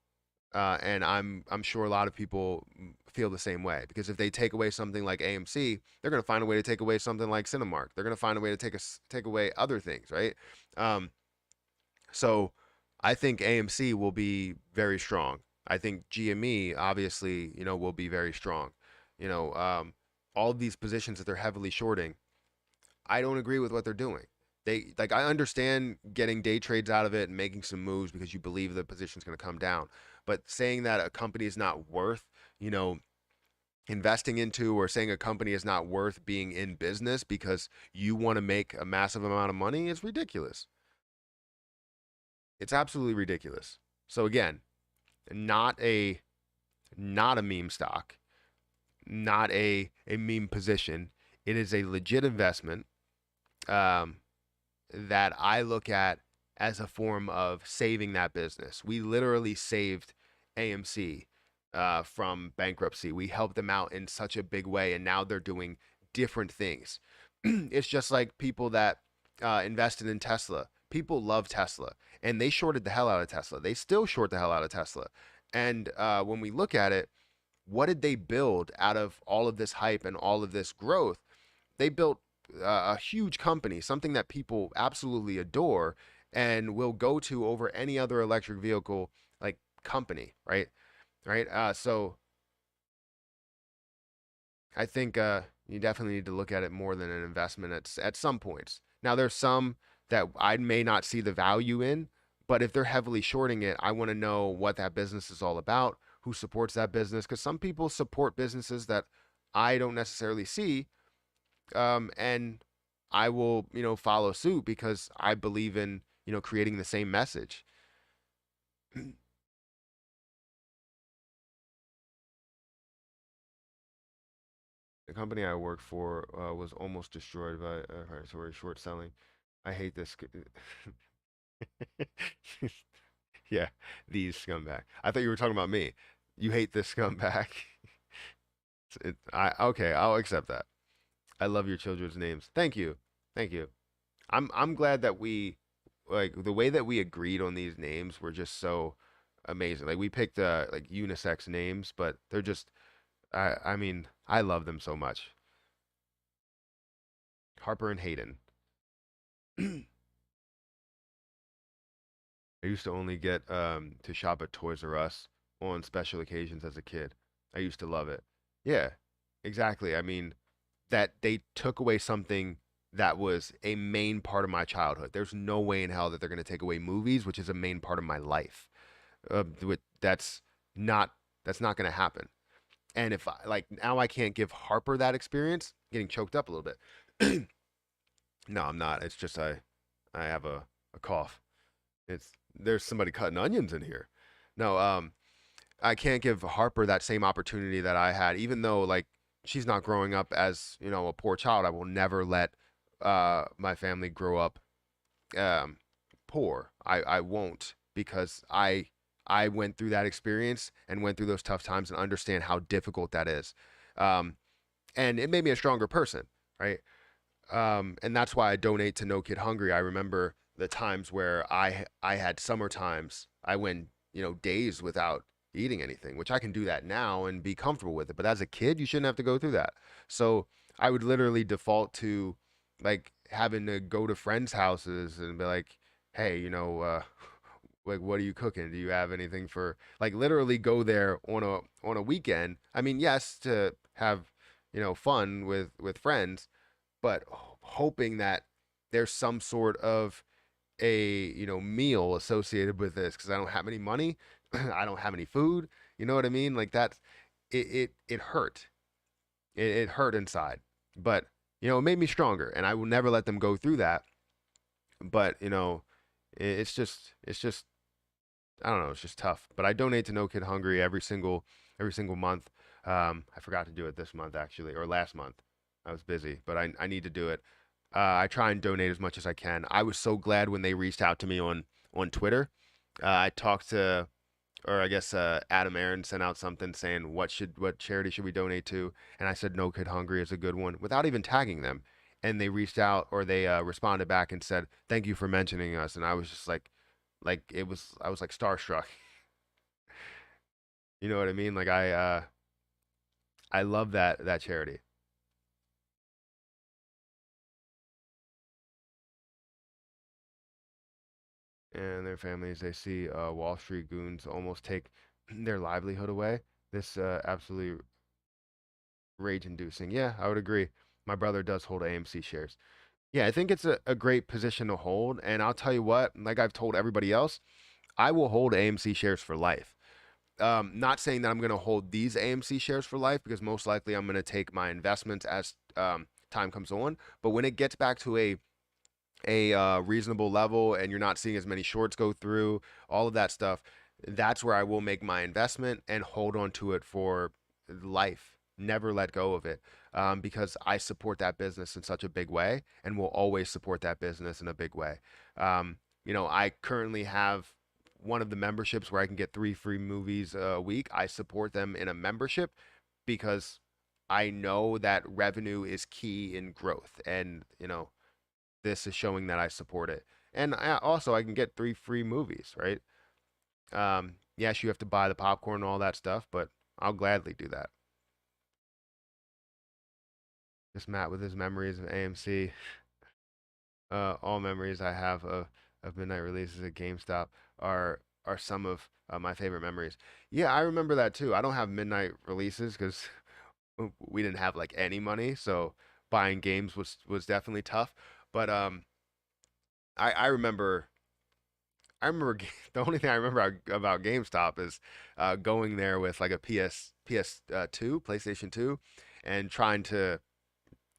and I'm sure a lot of people feel the same way because if they take away something like AMC, they're going to find a way to take away something like Cinemark. They're going to find a way to take away other things, right? Um, so I think AMC will be very strong. I think GME obviously, will be very strong. You know, um, all of these positions that they're heavily shorting, I don't agree with what they're doing. They like I understand getting day trades out of it and making some moves because you believe the position's going to come down, but saying that a company is not worth, you know, investing into, or saying a company is not worth being in business because you want to make a massive amount of money is ridiculous. It's absolutely ridiculous. So again, not a not a meme stock, not a meme position. It is a legit investment. Um, that I look at as a form of saving that business. We literally saved AMC from bankruptcy. We helped them out in such a big way, and now they're doing different things. It's just like people that invested in Tesla. People love Tesla, and they shorted the hell out of Tesla. They still short the hell out of Tesla. And when we look at it, what did they build out of all of this hype and all of this growth? They built a huge company, something that people absolutely adore and will go to over any other electric vehicle like company, right? Right. So I think you definitely need to look at it more than an investment at some points. Now, there's some that I may not see the value in, but if they're heavily shorting it, I want to know what that business is all about, who supports that business, because some people support businesses that I don't necessarily see, and I will, follow suit because I believe in, creating the same message. The company I worked for was almost destroyed by sorry, short selling. I hate this. Yeah, these scumbag. I thought you were talking about me. You hate this scumbag. Okay, I'll accept that. I love your children's names. Thank you, thank you. I'm glad that we like the way that we agreed on these names were just so amazing. Like we picked like unisex names, but they're just I mean, I love them so much. Harper and Hayden. I used to only get to shop at Toys R Us on special occasions as a kid. I used to love it. Yeah, exactly. I mean, that they took away something that was a main part of my childhood. There's no way in hell that they're going to take away movies, which is a main part of my life. That's not going to happen. And if I like now I can't give Harper that experience, getting choked up a little bit. No, I'm not. It's just I have a cough. It's there's somebody cutting onions in here. No, I can't give Harper that same opportunity that I had, even though like she's not growing up as, a poor child. I will never let my family grow up um poor. I won't because I went through that experience and went through those tough times and understand how difficult that is. Um, and it made me a stronger person, right? And that's why I donate to No Kid Hungry. I remember the times where I had summer times. I went, days without eating anything, which I can do that now and be comfortable with it. But as a kid, you shouldn't have to go through that. So I would literally default to like having to go to friends' houses and be like, hey, like what are you cooking? Do you have anything for like literally go there on a weekend? I mean, yes, to have, fun with friends, but hoping that there's some sort of a meal associated with this because I don't have any money, I don't have any food. You know what I mean? Like that, it hurt. It hurt inside, but it made me stronger, and I will never let them go through that. But it's just I don't know, it's just tough. But I donate to No Kid Hungry every single month. I forgot to do it this month actually, or last month. I was busy, but I need to do it. I try and donate as much as I can. I was so glad when they reached out to me on Twitter. I talked to, or I guess Adam Aaron sent out something saying what charity should we donate to, and I said No Kid Hungry is a good one without even tagging them. And they reached out or they responded back and said thank you for mentioning us, and I was just like I was like starstruck. You know what I mean? Like I love that charity. And their families, they see Wall Street goons almost take their livelihood away. This absolutely rage inducing. Yeah, I would agree. My brother does hold AMC shares. Yeah, I think it's a great position to hold. And I'll tell you what, like I've told everybody else, I will hold AMC shares for life. Not saying that I'm going to hold these AMC shares for life because most likely I'm going to take my investments as time comes on. But when it gets back to a reasonable level and you're not seeing as many shorts go through, all of that stuff, that's where I will make my investment and hold on to it for life. Never let go of it because I support that business in such a big way and will always support that business in a big way. I currently have one of the memberships where I can get 3 free movies a week. I support them in a membership because I know that revenue is key in growth. And, this is showing that I support it. And I can get 3 free movies, right? Yes, you have to buy the popcorn and all that stuff, but I'll gladly do that. Just Matt with his memories of AMC. All memories I have of midnight releases at GameStop are some of my favorite memories. Yeah, I remember that too. I don't have midnight releases because we didn't have like any money, so buying games was definitely tough. But I remember the only thing I remember about GameStop is going there with like a PS2, PlayStation 2, and trying to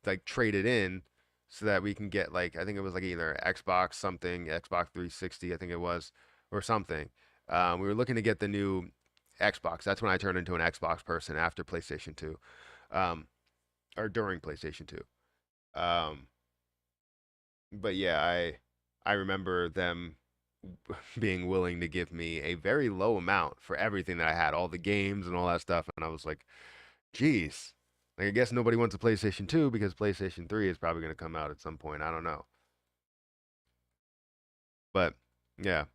like trade it in so that we can get like I think it was like either Xbox something, Xbox 360, I think it was, or something. We were looking to get the new Xbox. That's when I turned into an Xbox person after PlayStation 2, um, or during PlayStation 2. Um, but yeah, I remember them being willing to give me a very low amount for everything that I had, all the games and all that stuff. And I was like, geez, like, I guess nobody wants a PlayStation 2 because PlayStation 3 is probably going to come out at some point. I don't know. But yeah,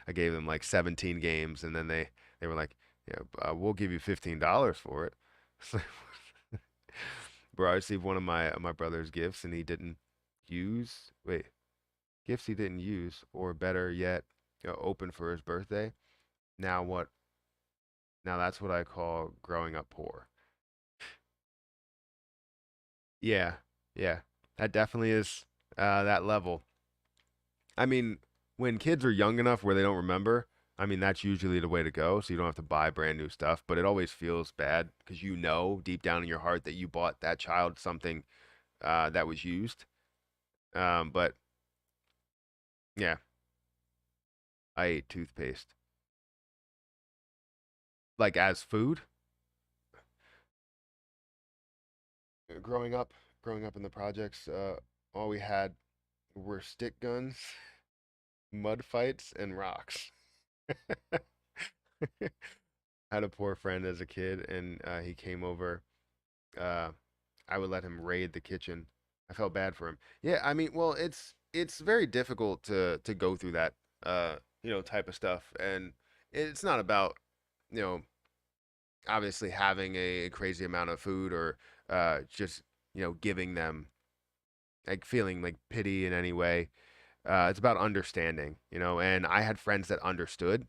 I gave them like 17 games and then they were like, yeah, we'll give you $15 for it. It's like, bro, I received one of my brother's gifts and he didn't use, wait, gifts he didn't use, or better yet, open for his birthday. Now what Now that's what I call growing up poor. Yeah, yeah, that definitely is that level. I mean, when kids are young enough where they don't remember, I mean, that's usually the way to go. So you don't have to buy brand new stuff, but it always feels bad because you know deep down in your heart that you bought that child something that was used. But yeah, I ate toothpaste like as food. Growing up, growing up in the projects, all we had were stick guns, mud fights, and rocks. I had a poor friend as a kid, and he came over. Uh, I would let him raid the kitchen. I felt bad for him. Yeah, I mean, well, it's very difficult to go through that type of stuff, and it's not about you know obviously having a crazy amount of food or just giving them like feeling like pity in any way. It's about understanding, and I had friends that understood.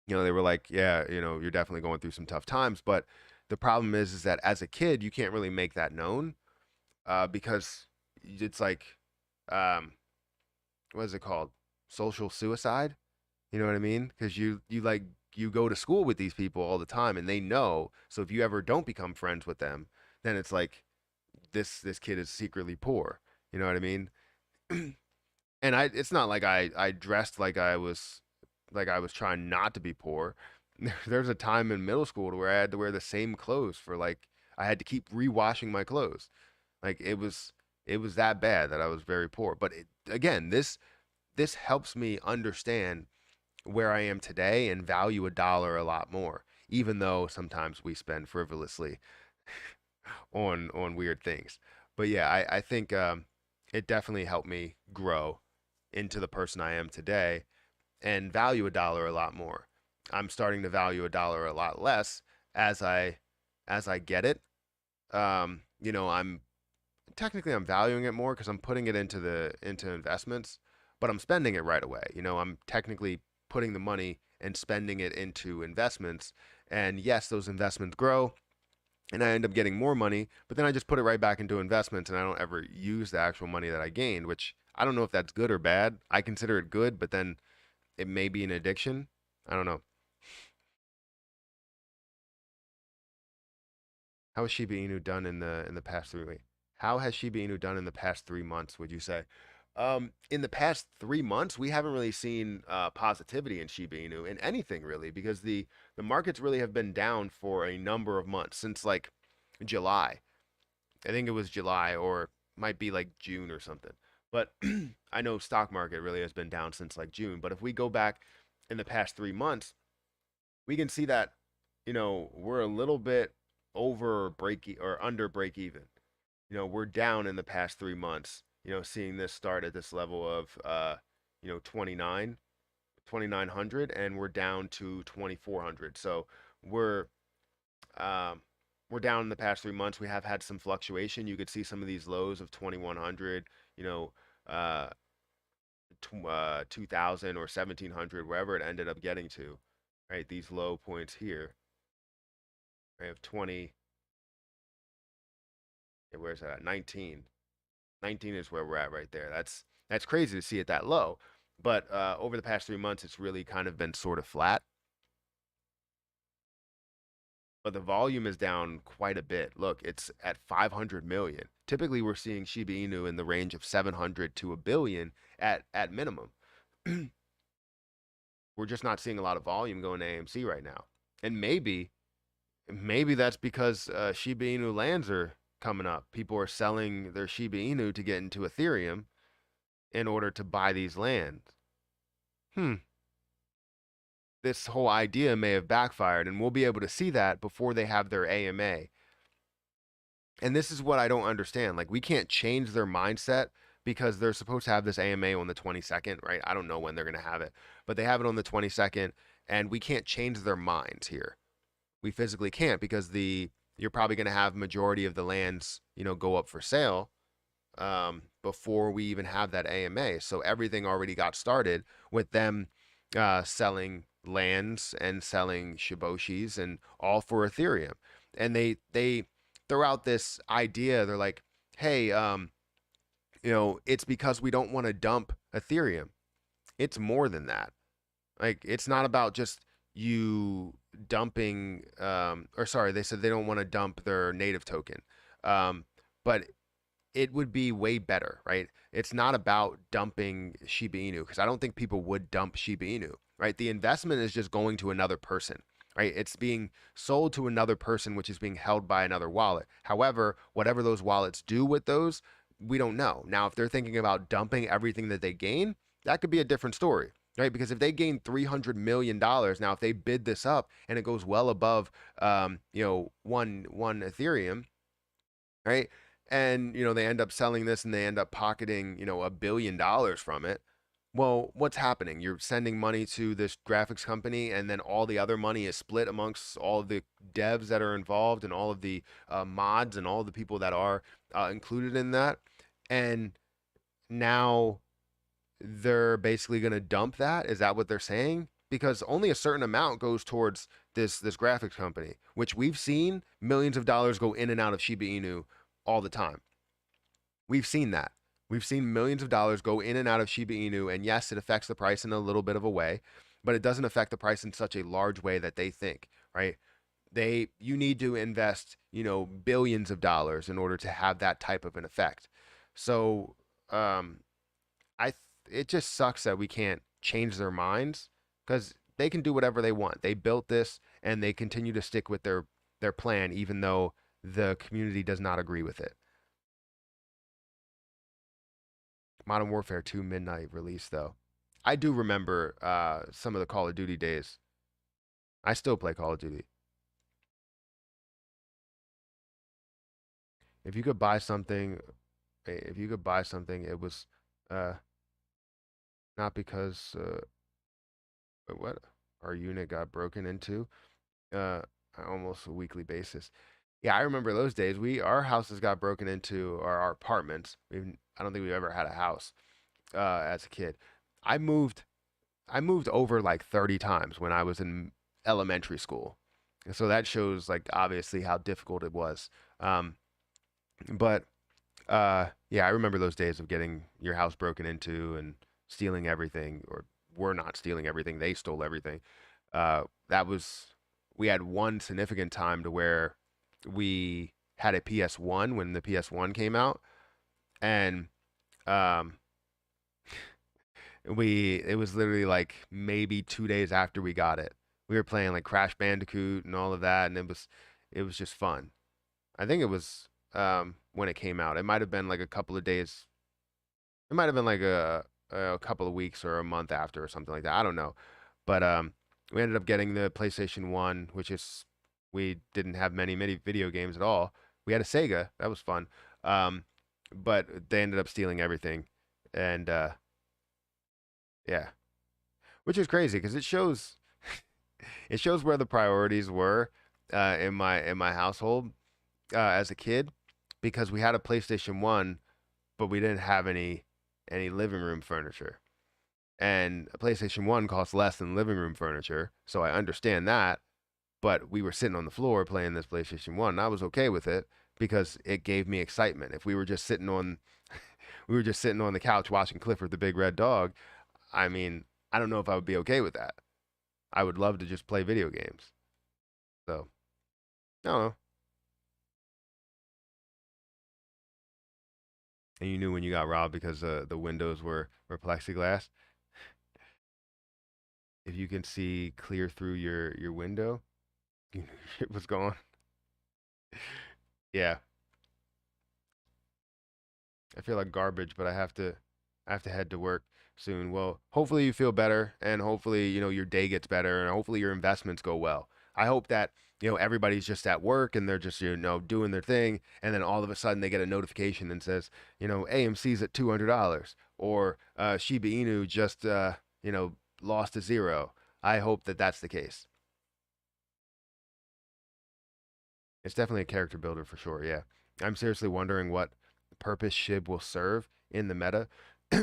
They were like, yeah, you're definitely going through some tough times, but the problem is that as a kid, you can't really make that known because it's like, um, what is it called? Social suicide. You know what I mean? Because you go to school with these people all the time, and they know. So if you ever don't become friends with them, then it's like this kid is secretly poor. You know what I mean? And it's not like I dressed like I was trying not to be poor. There's a time in middle school where I had to wear the same clothes for like I had to keep rewashing my clothes. Like it was that bad that I was very poor. But again, this helps me understand where I am today and value a dollar a lot more, even though sometimes we spend frivolously on weird things. But yeah, I think it definitely helped me grow into the person I am today and value a dollar a lot more. I'm starting to value a dollar a lot less as I get it. I'm technically I'm valuing it more because I'm putting it into investments, but I'm spending it right away. I'm technically putting the money and spending it into investments. And yes, those investments grow. and I end up getting more money, but then I just put it right back into investments and I don't ever use the actual money that I gained, which I don't know if that's good or bad. I consider it good, but then it may be an addiction. I don't know. How has Shiba Inu done in the past 3 weeks? How has Shiba Inu done in the past 3 months? Would you say? In the past 3 months, we haven't really seen positivity in Shiba Inu in anything really, because the markets really have been down for a number of months since like July. I think it was July or might be like June or something. But I know stock market really has been down since like June. But if we go back in the past 3 months, we can see that we're a little bit over or under break even. We're down in the past 3 months. Seeing this start at this level of 29 2900, and we're down to 2400. So we're um, we're down in the past 3 months. We have had some fluctuation. You could see some of these lows of 2100, you know, uh, 2000 or 1700, wherever it ended up getting to, right? These low points here, right, of 20, yeah, where's that at? 19. 19 is where we're at right there. That's crazy to see it that low. But over the past 3 months, it's really kind of been sort of flat. But the volume is down quite a bit. Look, it's at 500 million. Typically, we're seeing Shiba Inu in the range of 700 to a billion at minimum. We're just not seeing a lot of volume going to AMC right now. And maybe that's because Shiba Inu lands are coming up. People are selling their Shiba Inu to get into Ethereum in order to buy these lands. Hmm. This whole idea may have backfired, and we'll be able to see that before they have their AMA. And this is what I don't understand. Like, we can't change their mindset because they're supposed to have this AMA on the 22nd, right? I don't know when they're going to have it, but they have it on the 22nd, and we can't change their minds here. We physically can't, because the you're probably going to have majority of the lands, go up for sale before we even have that AMA. So everything already got started with them selling lands and selling Shiboshis and all for Ethereum. And they throw out this idea. They're like, hey, it's because we don't want to dump Ethereum. It's more than that. Like, it's not about just you dumping, or sorry, they said they don't want to dump their native token. But it would be way better, right? It's not about dumping Shiba Inu, because I don't think people would dump Shiba Inu, right? The investment is just going to another person, right? It's being sold to another person, which is being held by another wallet. However, whatever those wallets do with those, we don't know. Now, if they're thinking about dumping everything that they gain, that could be a different story, right? Because if they gain $300 million, now if they bid this up and it goes well above, one Ethereum, right? And they end up selling this and they end up pocketing $1 billion from it. Well, what's happening? You're sending money to this graphics company, and then all the other money is split amongst all of the devs that are involved and all of the mods and all the people that are included in that. And now they're basically going to dump that. Is that what they're saying? Because only a certain amount goes towards this graphics company, which we've seen millions of dollars go in and out of Shiba Inu all the time. We've seen that. We've seen millions of dollars go in and out of Shiba Inu, and yes, it affects the price in a little bit of a way, but it doesn't affect the price in such a large way that they think, right? You need to invest, billions of dollars in order to have that type of an effect. So, um, I it just sucks that we can't change their minds, because they can do whatever they want. They built this and they continue to stick with their plan, even though the community does not agree with it. Modern Warfare 2 Midnight release though. I do remember some of the Call of Duty days. I still play Call of Duty. If you could buy something, it was uh, not because what our unit got broken into uh, almost a weekly basis. Yeah, I remember those days. Our houses got broken into, or our apartments. I don't think we've ever had a house as a kid. I moved I moved over like 30 times when I was in elementary school. So that shows like obviously how difficult it was. Um, but yeah, I remember those days of getting your house broken into and stealing everything, or we're not stealing everything, they stole everything. That was we had one significant time to where we had a PS1 when the PS1 came out, and um, we it was literally like maybe 2 days after we got it. We were playing like Crash Bandicoot and all of that, and it was just fun. I think it was when it came out. It might have been like a couple of days. It might have been like a couple of weeks or a month after or something like that. I don't know. But we ended up getting the PlayStation 1, which is we didn't have many video games at all. We had a Sega. That was fun. Um, but they ended up stealing everything. And yeah, which is crazy because it shows where the priorities were in my household as a kid, because we had a PlayStation 1, but we didn't have any living room furniture. And a PlayStation 1 costs less than living room furniture, so I understand that, but we were sitting on the floor playing this PlayStation 1, and I was okay with it because it gave me excitement. If we were just sitting on the couch watching Clifford the Big Red Dog, I mean, I don't know if I would be okay with that. I would love to just play video games. So, I don't know. And you knew when you got robbed because the windows were plexiglass. If you can see clear through your window, you knew shit was gone. Yeah, I feel like garbage, but I have to head to work soon. Well, hopefully you feel better, and hopefully, your day gets better, and hopefully your investments go well. I hope that, everybody's just at work and they're just, doing their thing, and then all of a sudden they get a notification that says, AMC's at $200, or Shiba Inu just you know, lost to zero. I hope that that's the case. It's definitely a character builder for sure. Yeah. I'm seriously wondering what purpose Shib will serve in the meta.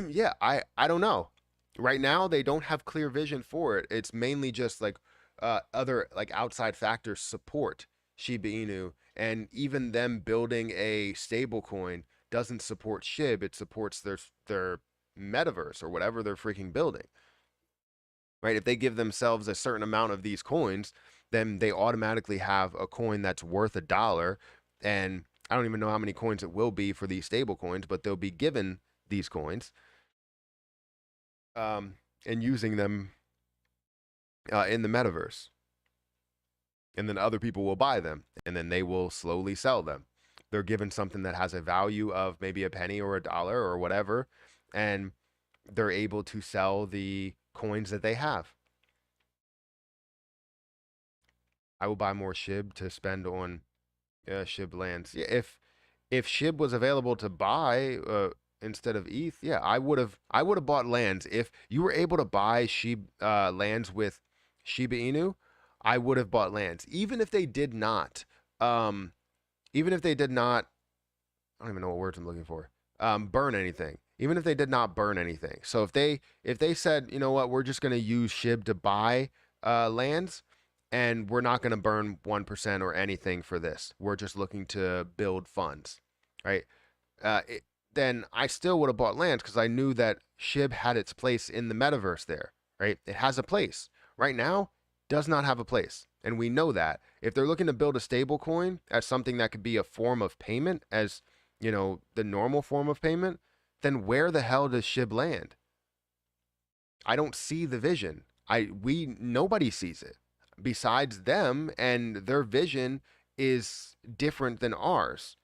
Yeah, I don't know. Right now they don't have clear vision for it. It's mainly just like other like outside factors support Shiba Inu, and even them building a stable coin doesn't support Shib. It supports their metaverse or whatever they're freaking building, right? If they give themselves a certain amount of these coins, then they automatically have a coin that's worth $1. And I don't even know how many coins it will be for these stable coins, but they'll be given these coins and using them in the metaverse. And then other people will buy them and then they will slowly sell them. They're given something that has a value of maybe a penny or $1 or whatever. And they're able to sell the coins that they have. I will buy more SHIB to spend on SHIB lands. Yeah, if SHIB was available to buy instead of ETH, yeah, I would have bought lands. If you were able to buy lands with Shiba Inu, I would have bought lands. Um, even if they did not, I don't even know what words I'm looking for. Burn anything. Even if they did not burn anything. So if they said, you know what, we're just gonna use SHIB to buy lands, and we're not gonna burn 1% or anything for this. We're just looking to build funds, right? Uh, it, then I still would have bought lands because I knew that SHIB had its place in the metaverse there, right? It has a place. Right now, does not have a place. And we know that. If they're looking to build a stable coin as something that could be a form of payment, as the normal form of payment, then where the hell does SHIB land? I don't see the vision. Nobody sees it besides them, and their vision is different than ours.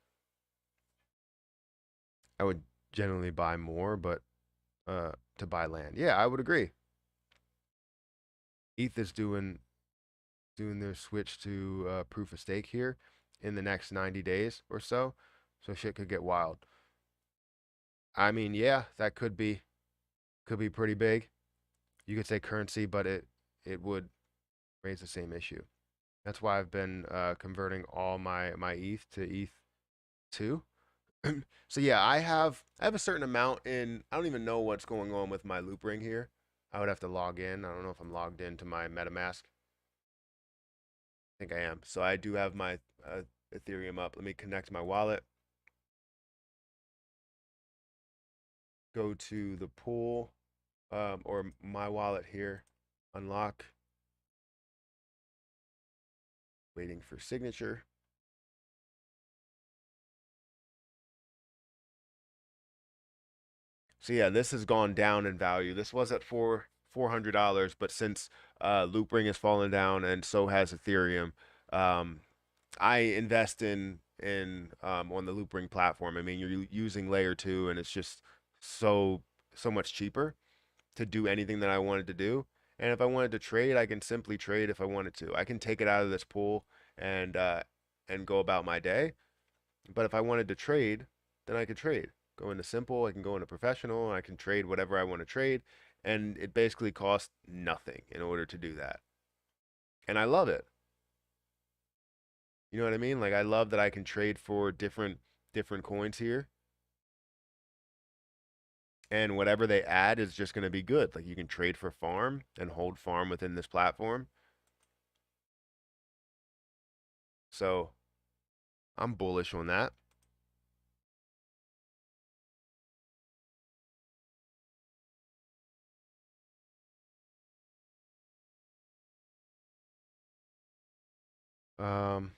I would generally buy more, but to buy land. Yeah, I would agree. ETH is doing their switch to proof of stake here in the next 90 days or so. So shit could get wild. I mean, yeah, that could be pretty big. You could say currency, but it would raise the same issue. That's why I've been converting all my ETH to ETH 2. So yeah, I have a certain amount in. I don't even know what's going on with my loop ring here. I would have to log in. I don't know if I'm logged into my MetaMask. think I am. So I do have my Ethereum up. Let me connect my wallet. Go to the pool or my wallet here. Unlock. Waiting for signature. So yeah, this has gone down in value. This was at $400, but since Loopring has fallen down and so has Ethereum, um, I invest in on the Loopring platform. I mean, you're using layer two, and it's just so so much cheaper to do anything that I wanted to do. And if I wanted to trade, I can simply trade if I wanted to. I can take it out of this pool and go about my day. But if I wanted to trade, then I could trade. Go into simple, I can go into professional, and I can trade whatever I want to trade. And it basically costs nothing in order to do that. And I love it. You know what I mean? Like I love that I can trade for different coins here. And whatever they add is just going to be good. Like you can trade for farm and hold farm within this platform. So I'm bullish on that. Um,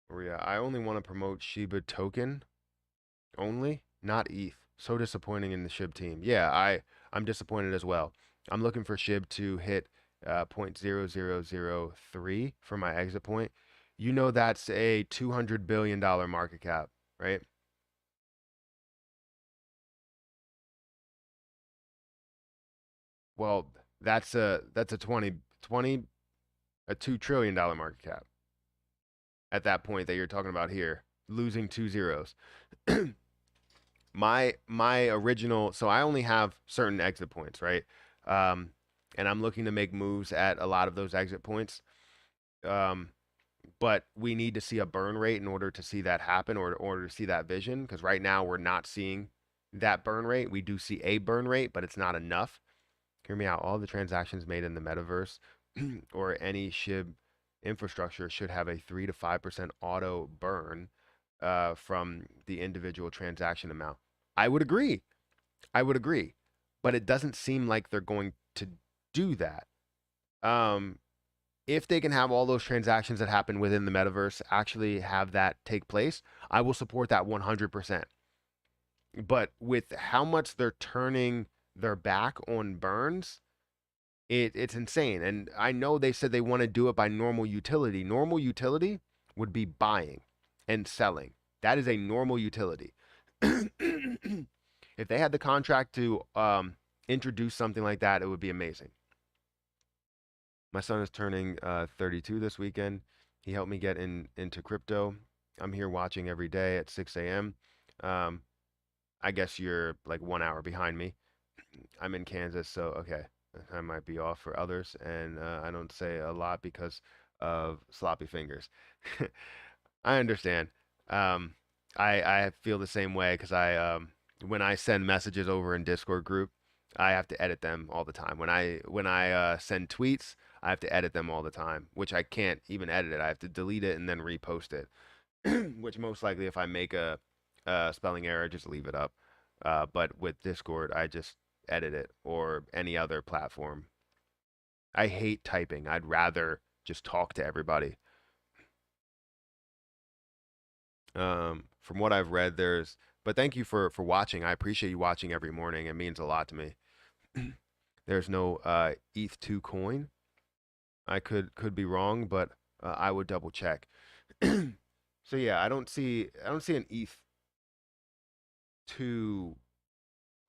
where yeah, I only want to promote Shiba token only, not ETH. So disappointing in the SHIB team. Yeah, I'm disappointed as well. I'm looking for SHIB to hit 0.0003 for my exit point. You know that's a $200 billion market cap, right? Well, that's a 20 a $2 trillion market cap at that point that you're talking about here, losing two zeros. My original, so I only have certain exit points, right? Um, and I'm looking to make moves at a lot of those exit points. Um, but we need to see a burn rate in order to see that happen or in order to see that vision. Because right now we're not seeing that burn rate. We do see a burn rate, but it's not enough. Hear me out. All the transactions made in the metaverse or any SHIB infrastructure should have a 3 to 5% auto burn from the individual transaction amount. I would agree. I would agree. But it doesn't seem like they're going to do that. Um, if they can have all those transactions that happen within the metaverse actually have that take place, I will support that 100%. But with how much they're turning their back on burns, it's insane. And I know they said they want to do it by normal utility. Normal utility would be buying and selling. That is a normal utility. If they had the contract to introduce something like that, it would be amazing. My son is turning 32 this weekend. He helped me get into crypto. I'm here watching every day at 6 a.m. Um, I guess you're like 1 hour behind me. I'm in Kansas, so okay, I might be off for others, and I don't say a lot because of sloppy fingers. I understand. Um, I feel the same way because when I send messages over in Discord group, I have to edit them all the time. When I send tweets, I have to edit them all the time, which I can't even edit it. I have to delete it and then repost it. Which most likely, if I make a spelling error, just leave it up. But with Discord, I just edit it or any other platform. I hate typing. I'd rather just talk to everybody. From what I've read, but thank you for watching. I appreciate you watching every morning. It means a lot to me. There's no ETH2 coin. I could be wrong, but I would double check. So yeah, I don't see an ETH2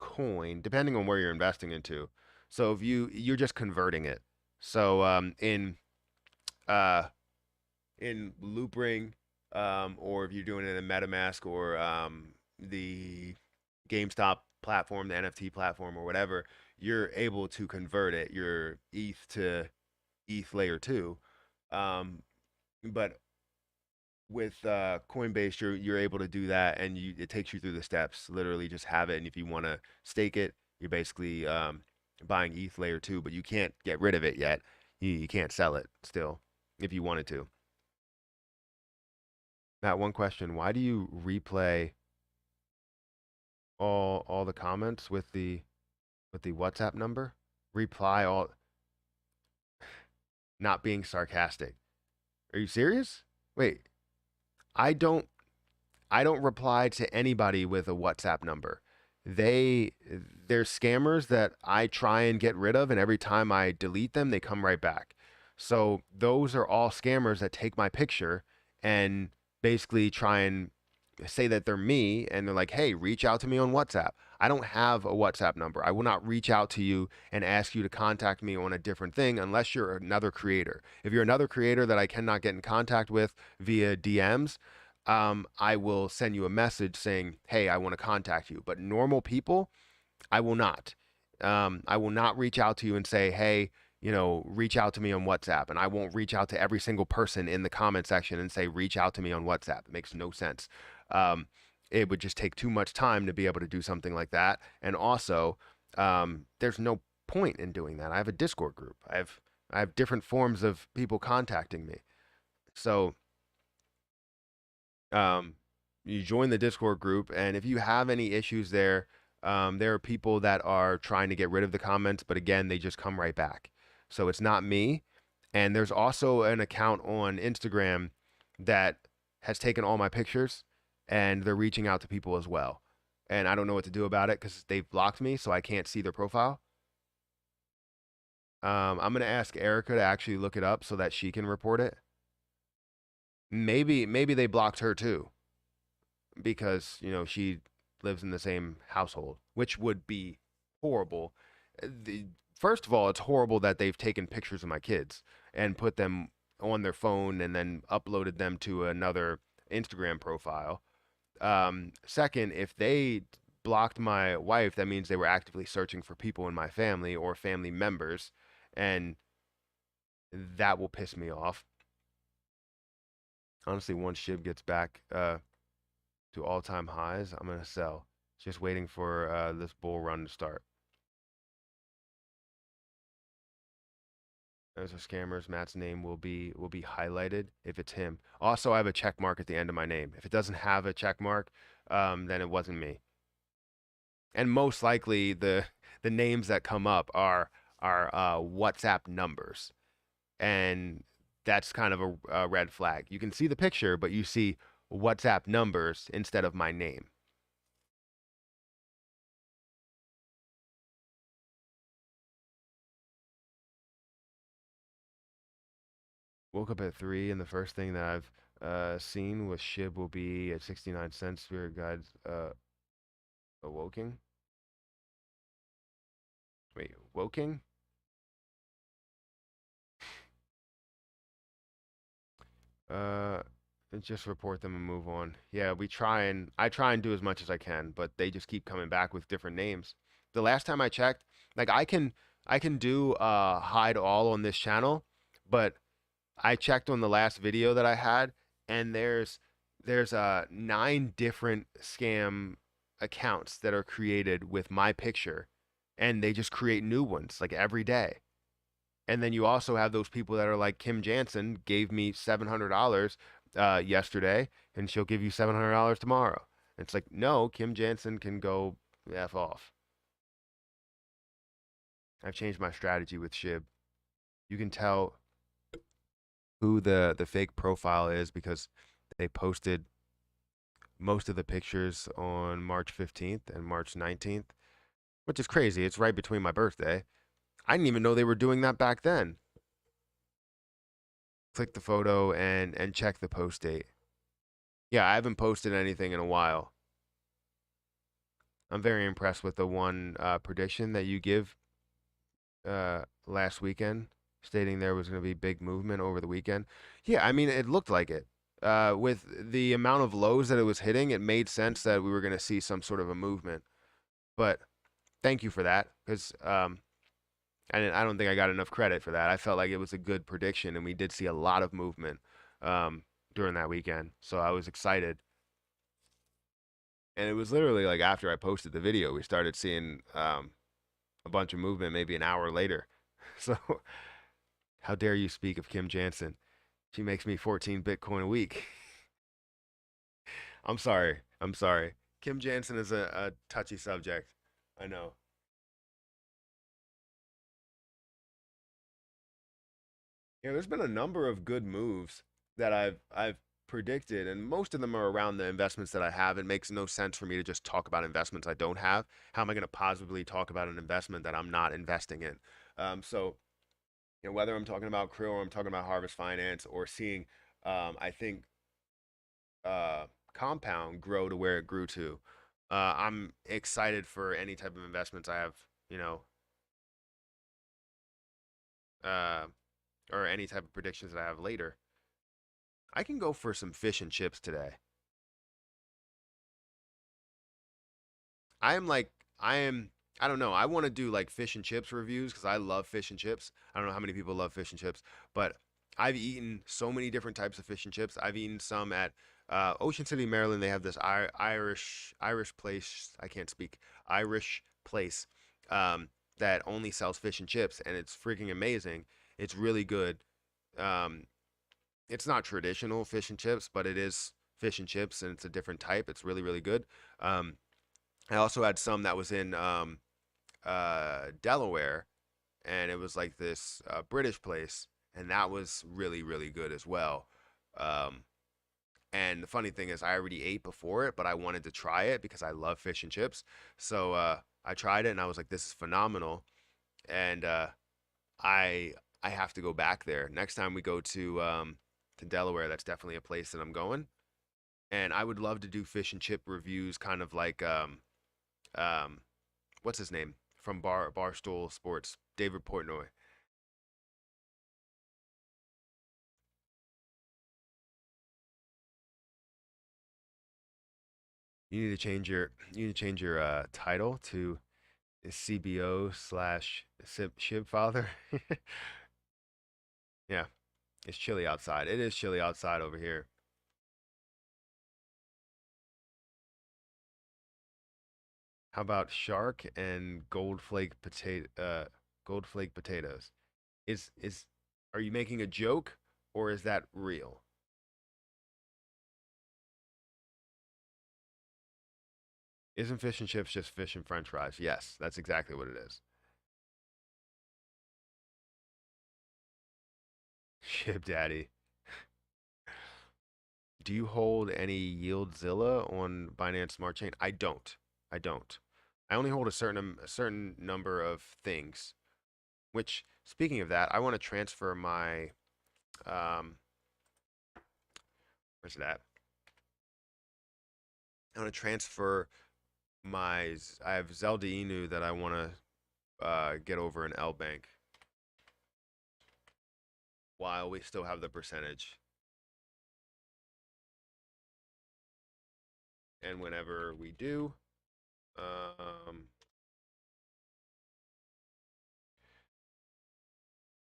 coin, depending on where you're investing into. So if you're just converting it. So uh in Loopring, or if you're doing it in MetaMask or the GameStop platform, the NFT platform, or whatever, you're able to convert it, your ETH to ETH layer two. Um, but with Coinbase, you're able to do that, and it takes you through the steps. Literally, just have it, and if you want to stake it, you're basically buying ETH layer two, but you can't get rid of it yet. you can't sell it still if you wanted to. Matt, one question: why do you replay all the comments with the WhatsApp number? Reply all, not being sarcastic. Are you serious? Wait, I don't I don't reply to anybody with a WhatsApp number. They they're scammers that I try and get rid of, and every time I delete them, they come right back. So those are all scammers that take my picture and basically try and say that they're me, and they're like, "Hey, reach out to me on WhatsApp." I don't have a WhatsApp number. I will not reach out to you and ask you to contact me on a different thing unless you're another creator. If you're another creator that I cannot get in contact with via DMs, I will send you a message saying, "Hey, I want to contact you." But normal people, I will not. I will not reach out to you and say, "Hey, reach out to me on WhatsApp." And I won't reach out to every single person in the comment section and say, "Reach out to me on WhatsApp." It makes no sense. Um, it would just take too much time to be able to do something like that. And also, there's no point in doing that. I have a Discord group. I have different forms of people contacting me. So um, you join the Discord group, and if you have any issues there, there are people that are trying to get rid of the comments, but again, they just come right back. So it's not me. And there's also an account on Instagram that has taken all my pictures, and they're reaching out to people as well. And I don't know what to do about it because they've blocked me, so I can't see their profile. I'm gonna ask Erica to actually look it up so that she can report it. Maybe they blocked her too, because she lives in the same household, which would be horrible. First of all, it's horrible that they've taken pictures of my kids and put them on their phone and then uploaded them to another Instagram profile. Second, if they blocked my wife, that means they were actively searching for people in my family or family members, and that will piss me off. Honestly, once Shib gets back to all-time highs, I'm gonna sell. Just waiting for this bull run to start. Those are scammers. Matt's name will be highlighted if it's him. Also, I have a check mark at the end of my name. If it doesn't have a check mark, then it wasn't me. And most likely, the names that come up are WhatsApp numbers, and that's kind of a red flag. You can see the picture, but you see WhatsApp numbers instead of my name. Woke up at 3, and the first thing that I've seen was Shib will be at 69 cents. Spirit guides awoking. Wait, woking? Uh, just report them and move on. Yeah, I try and do as much as I can, but they just keep coming back with different names. The last time I checked, like I can do hide all on this channel, but I checked on the last video that I had, and there's 9 different scam accounts that are created with my picture, and they just create new ones like every day. And then you also have those people that are like Kim Jansen gave me $700 yesterday, and she'll give you $700 tomorrow. It's like, no, Kim Jansen can go f off. I've changed my strategy with Shib. You can tell who the fake profile is because they posted most of the pictures on March 15th and March 19th, which is crazy. It's right between my birthday. I didn't even know they were doing that back then. Click the photo and check the post date. Yeah, I haven't posted anything in a while. I'm very impressed with the one prediction that you give last weekend, stating there was going to be big movement over the weekend. Yeah, I mean, it looked like it. With the amount of lows that it was hitting, it made sense that we were going to see some sort of a movement. But thank you for that, because I don't think I got enough credit for that. I felt like it was a good prediction, and we did see a lot of movement um, during that weekend. So I was excited. And it was literally like after I posted the video, we started seeing a bunch of movement maybe an hour later. So How dare you speak of Kim Jansen? She makes me 14 Bitcoin a week. I'm sorry. I'm sorry. Kim Jansen is a touchy subject. I know. Yeah, there's been a number of good moves that I've predicted, and most of them are around the investments that I have. It makes no sense for me to just talk about investments I don't have. How am I going to positively talk about an investment that I'm not investing in? So, whether I'm talking about Krill or I'm talking about Harvest Finance or seeing, I think uh, Compound grow to where it grew to. I'm excited for any type of investments I have, you know, uh, or any type of predictions that I have later. I can go for some fish and chips today. I am like, I am, I don't know. I want to do like fish and chips reviews because I love fish and chips. I don't know how many people love fish and chips, but I've eaten so many different types of fish and chips. I've eaten some at Ocean City, Maryland. They have this Irish place. I can't speak Irish place that only sells fish and chips, and it's freaking amazing. It's really good. Um, it's not traditional fish and chips, but it is fish and chips, and it's a different type. It's really really good. Um, I also had some that was in Delaware, and it was like this British place, and that was really really good as well. Um, and the funny thing is, I already ate before it, but I wanted to try it because I love fish and chips. So I tried it, and I was like, "This is phenomenal." And I I have to go back there next time we go to Delaware. That's definitely a place that I'm going, and I would love to do fish and chip reviews, kind of like um, what's his name from Barstool Sports, David Portnoy. You need to change your title to CBO slash Shib Father. Yeah, it's chilly outside. It is chilly outside over here. How about shark and gold flake potatoes? Is are you making a joke or is that real? Isn't fish and chips just fish and french fries? Yes, that's exactly what it is. Shib Daddy. Do you hold any Yieldzilla on Binance Smart Chain? I don't. I don't. I only hold a certain number of things. Which, speaking of that, I want to transfer my where's that? I want to transfer I have Zelda Inu that I want to get over in L Bank while we still have the percentage. And whenever we do,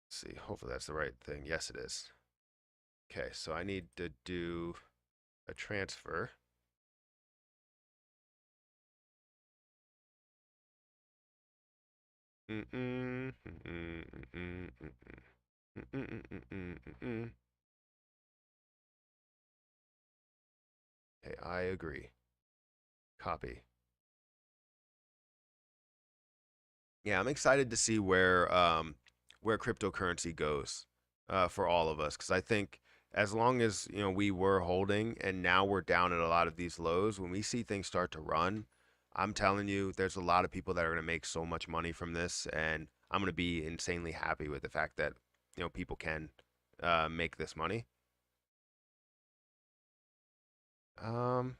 let's see. Hopefully that's the right thing. Yes, it is. Okay, so I need to do a transfer. Mm-mm, mm-mm, mm-mm, mm-mm, mm-mm, mm-mm, mm-mm. Okay, I agree. Copy. Yeah, I'm excited to see where cryptocurrency goes for all of us because I think as long as we were holding and now we're down at a lot of these lows, when we see things start to run, I'm telling you, there's a lot of people that are going to make so much money from this, and I'm going to be insanely happy with the fact that people can make this money. Um,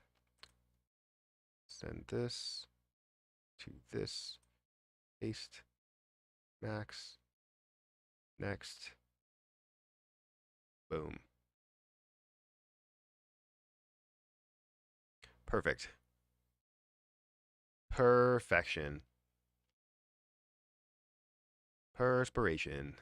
Send this to this, paste, max, next, boom, perfect. Perfection. Perspiration.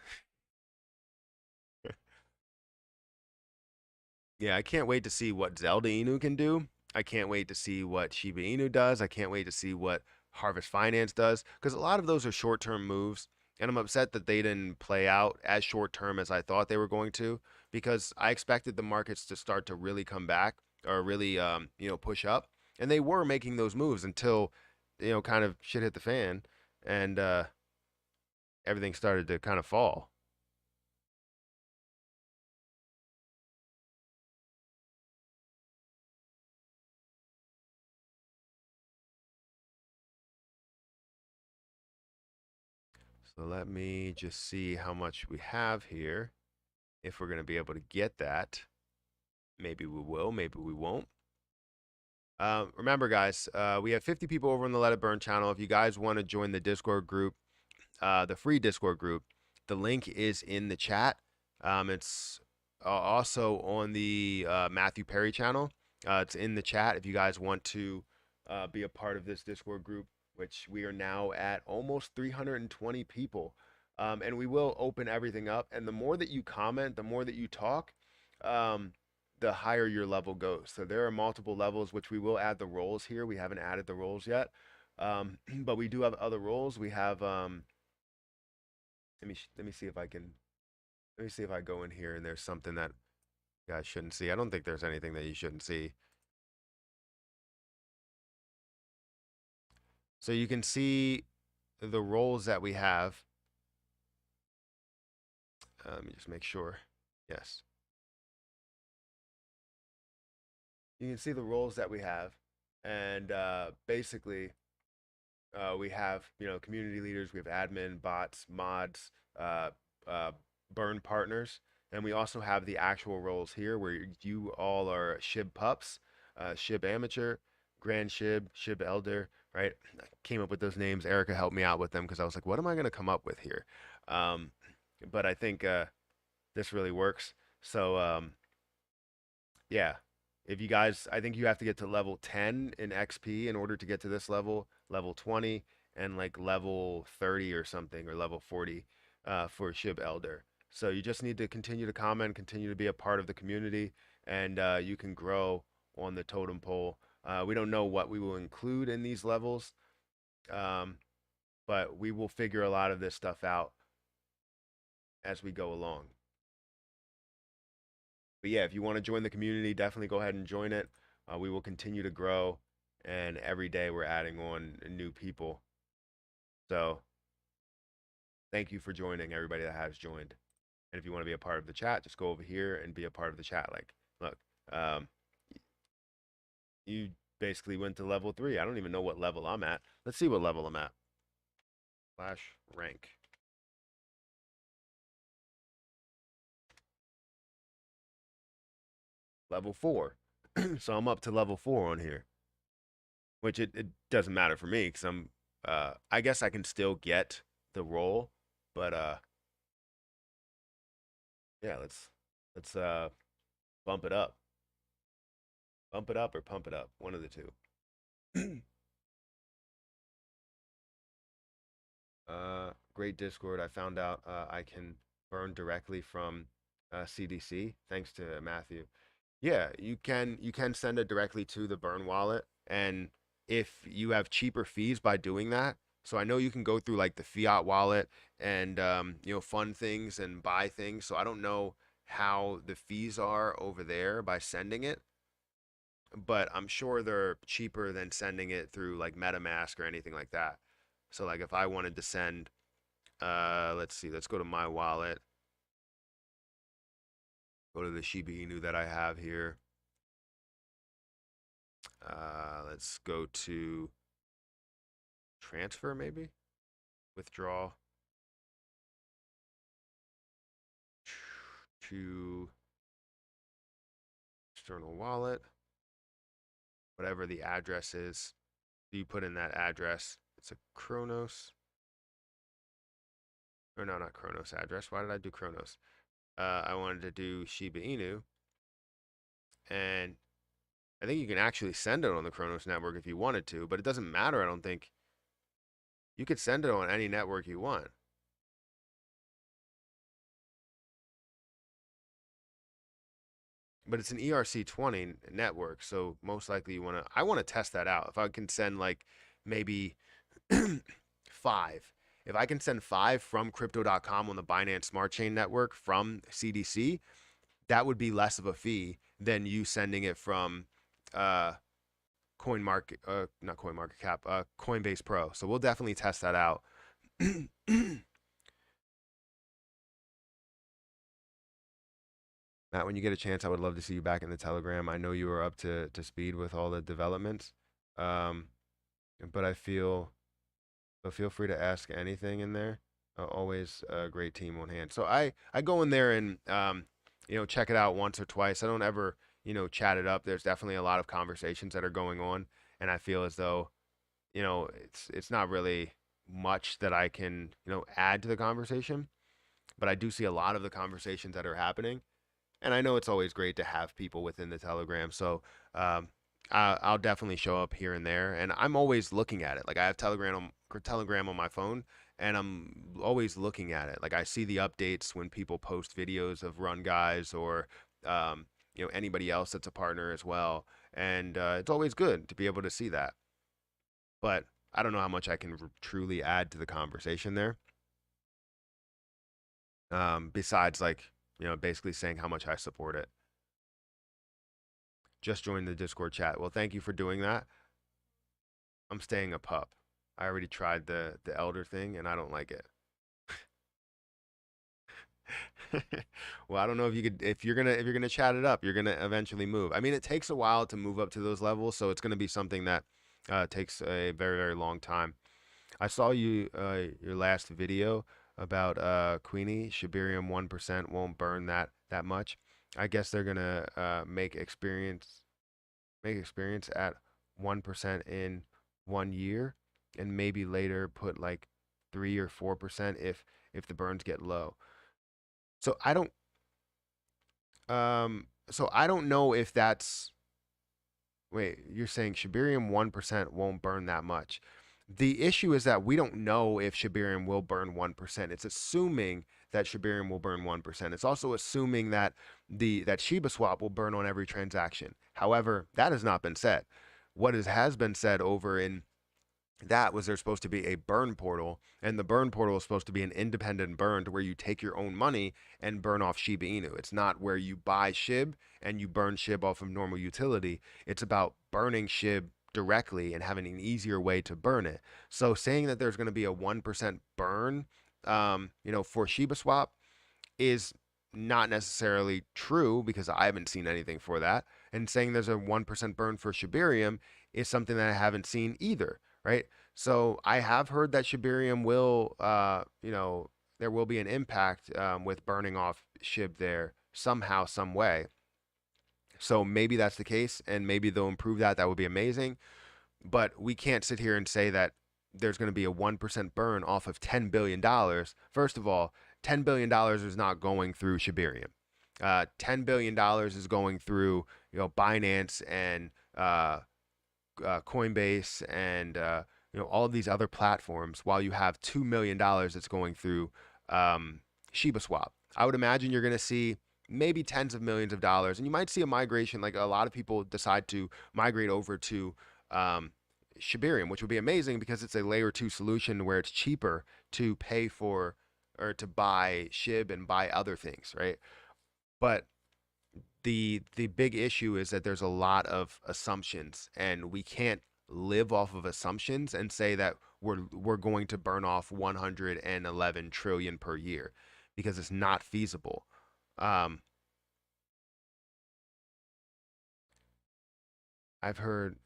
Yeah, I can't wait to see what Zelda Inu can do. I can't wait to see what Shiba Inu does. I can't wait to see what Harvest Finance does because a lot of those are short-term moves. And I'm upset that they didn't play out as short term as I thought they were going to, because I expected the markets to start to really come back or really, push up. And they were making those moves until, kind of shit hit the fan and everything started to kind of fall. So let me just see how much we have here. If we're going to be able to get that, maybe we will, maybe we won't. Remember, guys, we have 50 people over on the Let It Burn channel. If you guys want to join the Discord group, the free Discord group, the link is in the chat. It's also on the Matthew Perry channel. It's in the chat if you guys want to be a part of this Discord group, which we are now at almost 320 people. And we will open everything up. And the more that you comment, the more that you talk, um, the higher your level goes. So there are multiple levels, which we will add the roles here. We haven't added the roles yet, but we do have other roles. We have let me see if I can let me see if I go in here and there's something that you guys shouldn't see. I don't think there's anything that you shouldn't see. So you can see the roles that we have. Let me just make sure. Yes. You can see the roles that we have. And basically, we have, community leaders, we have admin, bots, mods, uh, uh, burn partners, and we also have the actual roles here where you all are Shib pups, Shib amateur, Grand Shib, Shib elder, right? I came up with those names. Erica helped me out with them because I was like, what am I going to come up with here? Um, but I think this really works. So yeah. If you guys, I think you have to get to level 10 in XP in order to get to this level 20, and like level 30 or something, or level 40 for Shib Elder. So you just need to continue to comment, continue to be a part of the community, and you can grow on the totem pole. We don't know what we will include in these levels, um, but we will figure a lot of this stuff out as we go along. But yeah, if you want to join the community, definitely go ahead and join it. We will continue to grow, and every day we're adding on new people. So thank you for joining, everybody that has joined. And if you want to be a part of the chat, just go over here and be a part of the chat. Like, look, um, you basically went to level 3. I don't even know what level I'm at. Let's see what level I'm at. Slash rank. Level 4. So I'm up to level 4 on here, which it doesn't matter for me because I guess I can still get the role, but yeah, let's bump it up. Bump it up or pump it up, one of the two. Great Discord. I found out I can burn directly from CDC thanks to Matthew. Yeah, you can send it directly to the burn wallet, and if you have cheaper fees by doing that, so I know you can go through like the fiat wallet and fund things and buy things. So I don't know how the fees are over there by sending it, but I'm sure they're cheaper than sending it through like MetaMask or anything like that. So like if I wanted to send, let's see, let's go to my wallet, go to the Shiba Inu that I have here. Let's go to transfer, maybe withdraw to external wallet, whatever the address is. You put in that address. It's a Kronos. Or no, not Kronos address. Why did I do Kronos? I wanted to do Shiba Inu. And I think you can actually send it on the Kronos network if you wanted to, but it doesn't matter, I don't think. You could send it on any network you want. But it's an ERC20 network, so most likely I want to test that out. If I can send like maybe 5, If I can send 5 from crypto.com on the Binance Smart Chain network from CDC, that would be less of a fee than you sending it from uh, not Coin Market Cap, Coinbase Pro. So we'll definitely test that out. Matt, when you get a chance, I would love to see you back in the Telegram. I know you are up to speed with all the developments, um, but feel free to ask anything in there. Always a great team on hand. So I go in there and check it out once or twice. I don't ever chat it up. There's definitely a lot of conversations that are going on, and I feel as though it's not really much that I can add to the conversation, but I do see a lot of the conversations that are happening. And I know it's always great to have people within the Telegram. So um, I'll definitely show up here and there, and I'm always looking at it. Like I have Telegram on my phone, and I'm always looking at it. Like I see the updates when people post videos of run guys or anybody else that's a partner as well, and it's always good to be able to see that. But I don't know how much I can truly add to the conversation there. Besides, like, basically saying how much I support it. Just joined the Discord chat. Well, thank you for doing that. I'm staying a pup. I already tried the elder thing and I don't like it. Well, I don't know if you could if you're gonna chat it up, you're gonna eventually move. I mean, it takes a while to move up to those levels, so it's gonna be something that takes a very, very long time. I saw your last video about Queenie. Shibarium 1% won't burn that much. I guess they're gonna make experience at 1% in 1 year, and maybe later put like 3 or 4% if the burns get low. So I don't know if that's wait, you're saying Shibarium 1% won't burn that much. The issue is that we don't know if Shibarium will burn 1%. It's assuming that Shibarium will burn 1%. It's also assuming that that Shiba swap will burn on every transaction. However, that has not been said. What has been said over in that was there's supposed to be a burn portal, and the burn portal is supposed to be an independent burn to where you take your own money and burn off Shiba Inu. It's not where you buy SHIB and you burn SHIB off of normal utility. It's about burning SHIB directly and having an easier way to burn it. So saying that there's going to be a 1% burn, for Shiba Swap is not necessarily true because I haven't seen anything for that. And saying there's a 1% burn for Shibarium is something that I haven't seen either, right? So I have heard that Shibarium will, there will be an impact with burning off SHIB there somehow, some way. So maybe that's the case, and maybe they'll improve that. That would be amazing. But we can't sit here and say that there's going to be a 1% burn off of $10 billion. First of all, $10 billion is not going through Shibarium. $10 billion is going through Binance and Coinbase and all of these other platforms, while you have $2 million that's going through Shiba Swap. I would imagine you're going to see maybe tens of millions of dollars, and you might see a migration. Like a lot of people decide to migrate over to Shibarium, which would be amazing because it's a layer 2 solution where it's cheaper to pay for or to buy SHIB and buy other things, right? But the big issue is that there's a lot of assumptions, and we can't live off of assumptions and say that we're going to burn off 111 trillion per year because it's not feasible. Um, I've heard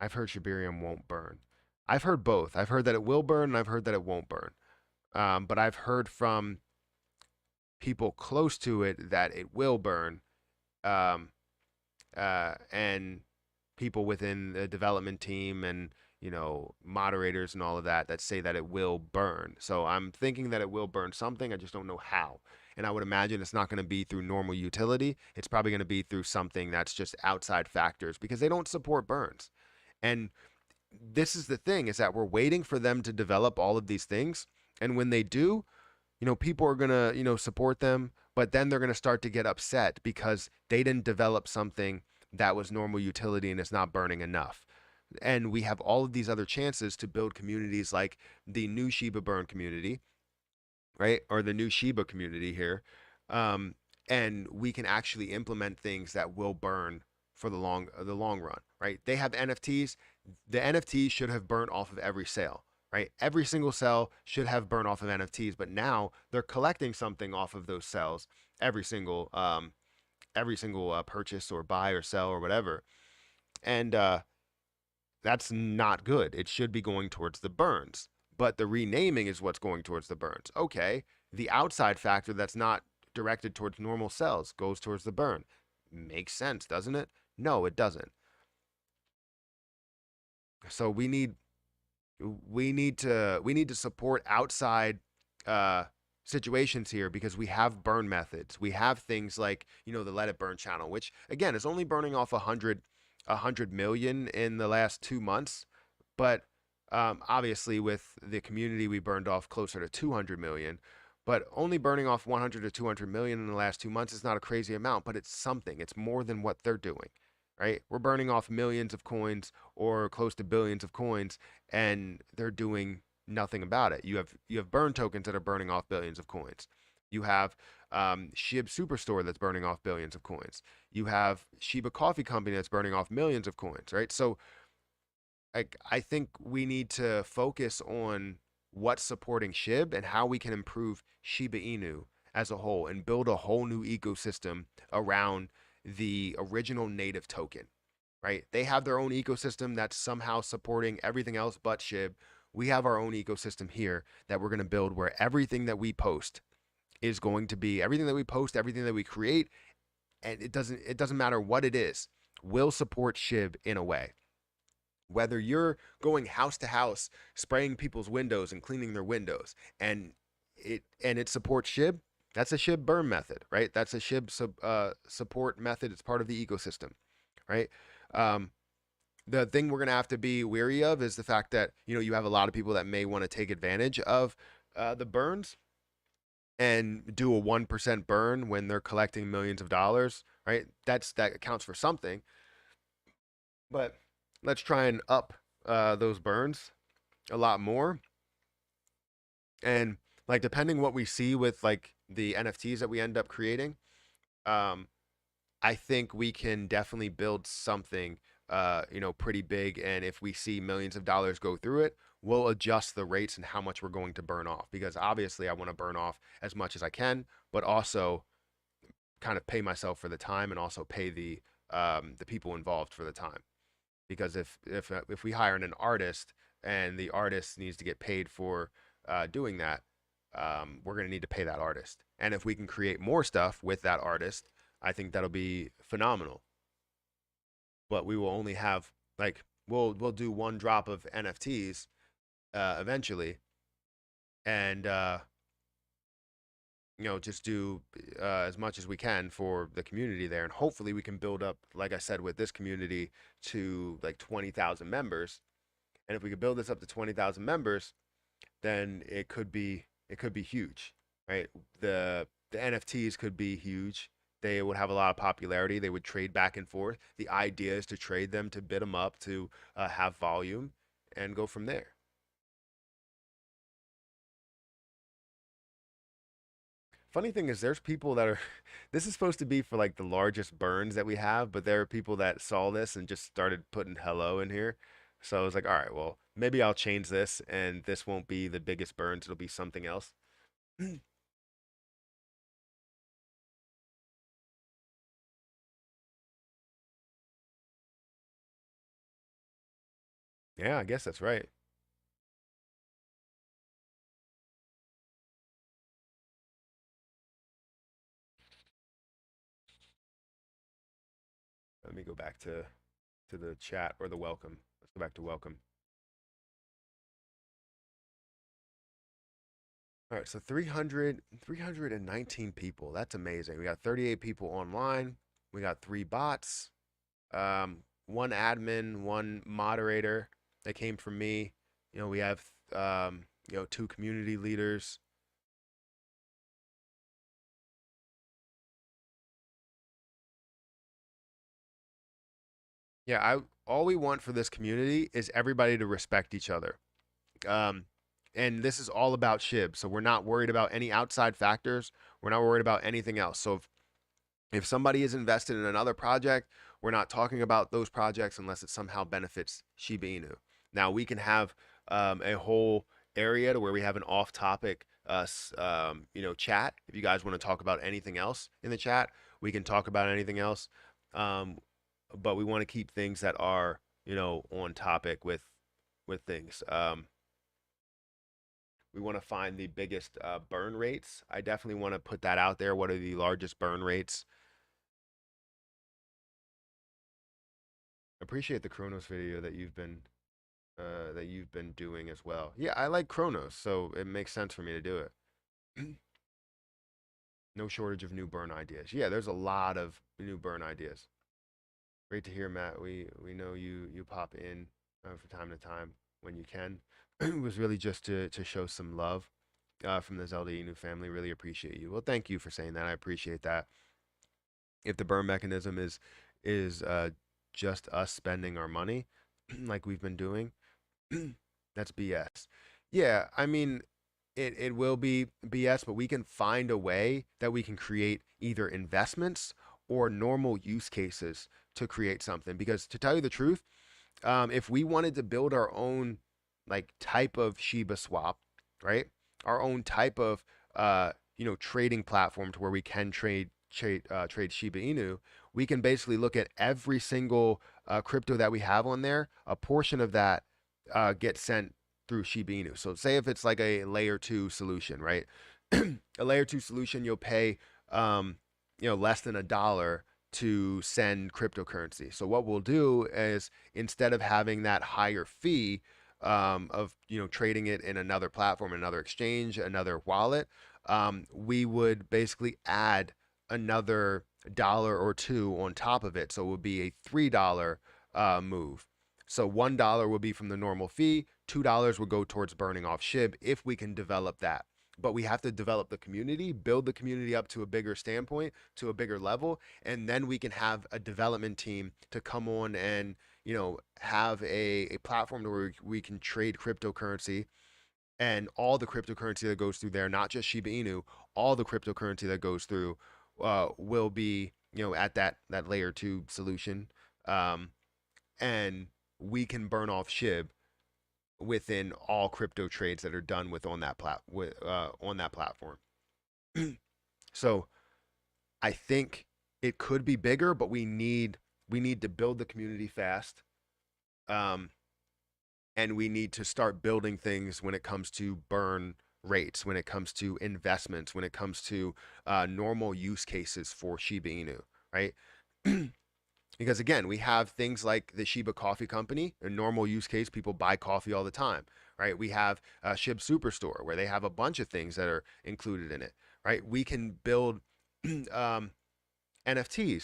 Shibarium won't burn. I've heard both. I've heard that it will burn, and I've heard that it won't burn. But I've heard from people close to it that it will burn, um, and people within the development team and moderators and all of that say that it will burn. So I'm thinking that it will burn something. I just don't know how. And I would imagine it's not going to be through normal utility. It's probably going to be through something that's just outside factors because they don't support burns. And this is the thing, is that we're waiting for them to develop all of these things. And when they do, people are going to, support them, but then they're going to start to get upset because they didn't develop something that was normal utility and it's not burning enough. And we have all of these other chances to build communities like the new Shiba Burn community, right? Or the new Shiba community here. Um, and we can actually implement things that will burn for the long run, right? They have NFTs. The NFTs should have burnt off of every sale, right? Every single sale should have burned off of NFTs, but now they're collecting something off of those sales every single purchase or buy or sell or whatever. And that's not good. It should be going towards the burns, but the renaming is what's going towards the burns. Okay, the outside factor that's not directed towards normal cells goes towards the burn. Makes sense, doesn't it? No, it doesn't. So we need to support outside uh situations here because we have burn methods. We have things like, the Let It Burn channel, which again is only burning off a hundred million in the last 2 months. But obviously with the community we burned off closer to 200 million. But only burning off 100 to 200 million in the last 2 months is not a crazy amount, but it's something. It's more than what they're doing, right? We're burning off millions of coins or close to billions of coins, and they're doing nothing about it. You have burn tokens that are burning off billions of coins. You have Shib Superstore that's burning off billions of coins. You have Shiba Coffee Company that's burning off millions of coins, right? So I think we need to focus on what's supporting SHIB and how we can improve Shiba Inu as a whole and build a whole new ecosystem around the original native token, right? They have their own ecosystem that's somehow supporting everything else but SHIB. We have our own ecosystem here that we're going to build where everything that we post is going to be everything that we post, everything that we create, and it doesn't matter what it is, will support SHIB in a way. Whether you're going house to house spraying people's windows and cleaning their windows, and it supports SHIB, that's a SHIB burn method, right? That's a SHIB support method. It's part of the ecosystem, right? um, the thing we're going to have to be weary of is the fact that you have a lot of people that may want to take advantage of the burns and do a 1% burn when they're collecting millions of dollars, right? That accounts for something. But let's try and up those burns a lot more. And like depending what we see with like the NFTs that we end up creating, um, I think we can definitely build something pretty big. And if we see millions of dollars go through it, we'll adjust the rates and how much we're going to burn off. Because obviously I want to burn off as much as I can, but also kind of pay myself for the time and also pay the people involved for the time. Because if we hire an artist and the artist needs to get paid for doing that, we're going to need to pay that artist. And if we can create more stuff with that artist, I think that'll be phenomenal. But we will only have like we'll do one drop of NFTs eventually, and just do as much as we can for the community there, and hopefully we can build up, like I said, with this community to like 20,000 members. And if we could build this up to 20,000 members, then it could be huge, right? The NFTs could be huge. They would have a lot of popularity. They would trade back and forth. The idea is to trade them, to bid them up, to have volume, and go from there. Funny thing is, there's people that are. This is supposed to be for like the largest burns that we have, but there are people that saw this and just started putting hello in here. So I was like, all right, well, maybe I'll change this, and this won't be the biggest burns. It'll be something else. Yeah, I guess that's right. Let me go back to the chat or the welcome. Let's go back to welcome. All right, so 319 people. That's amazing. We got 38 people online. We got three bots, one admin, one moderator that came from me. We have two community leaders. Yeah, all we want for this community is everybody to respect each other. Um, and this is all about SHIB. So we're not worried about any outside factors. We're not worried about anything else. So if somebody is invested in another project, we're not talking about those projects unless it somehow benefits Shiba Inu. Now we can have a whole area to where we have an off-topic, chat. If you guys want to talk about anything else in the chat, we can talk about anything else. Um, but we want to keep things that are, on topic with things. We want to find the biggest burn rates. I definitely want to put that out there. What are the largest burn rates? Appreciate the Chronos video that you've been doing as well. Yeah, I like Chronos, so it makes sense for me to do it. No shortage of new burn ideas. Yeah, there's a lot of new burn ideas. Great to hear, Matt. We know you pop in from time to time when you can. It was really just to show some love from the Zelda Inu family. Really appreciate you. Well, thank you for saying that. I appreciate that. If the burn mechanism is just us spending our money like we've been doing, that's BS. Yeah, I mean, it will be BS, but we can find a way that we can create either investments or normal use cases to create something. Because to tell you the truth, if we wanted to build our own like type of Shiba swap, right? Our own type of trading platform to where we can trade Shiba Inu, we can basically look at every single crypto that we have on there. A portion of that gets sent through Shiba Inu. So say if it's like a layer two solution, right? A layer two solution, you'll pay less than $1 to send cryptocurrency. So what we'll do is instead of having that higher fee of trading it in another platform, another exchange, another wallet, we would basically add another dollar or two on top of it. So it would be a $3 move. So $1 will be from the normal fee, $2 will go towards burning off SHIB if we can develop that. But we have to develop the community, build the community up to a bigger standpoint, to a bigger level, and then we can have a development team to come on and have a platform where we can trade cryptocurrency, and all the cryptocurrency that goes through there, not just Shiba Inu, all the cryptocurrency that goes through will be at that layer two solution, and we can burn off SHIB within all crypto trades that are done with on that platform. So I think it could be bigger, but we need to build the community fast. Um, and we need to start building things when it comes to burn rates, when it comes to investments, when it comes to normal use cases for Shiba Inu, right? Because again, we have things like the Shiba Coffee Company, a normal use case. People buy coffee all the time, right? We have Shib Superstore, where they have a bunch of things that are included in it, right? We can build NFTs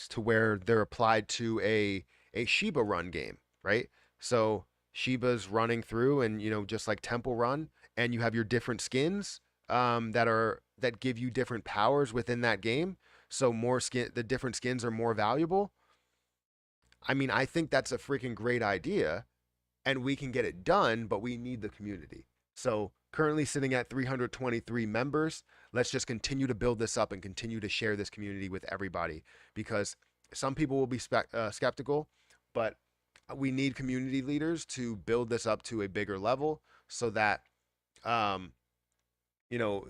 to where they're applied to a Shiba Run game, right? So Shiba's running through, and just like Temple Run, and you have your different skins that give you different powers within that game. So the different skins are more valuable. I mean, I think that's a freaking great idea, and we can get it done, but we need the community. So currently sitting at 323 members. Let's just continue to build this up and continue to share this community with everybody, because some people will be skeptical, but we need community leaders to build this up to a bigger level so that um,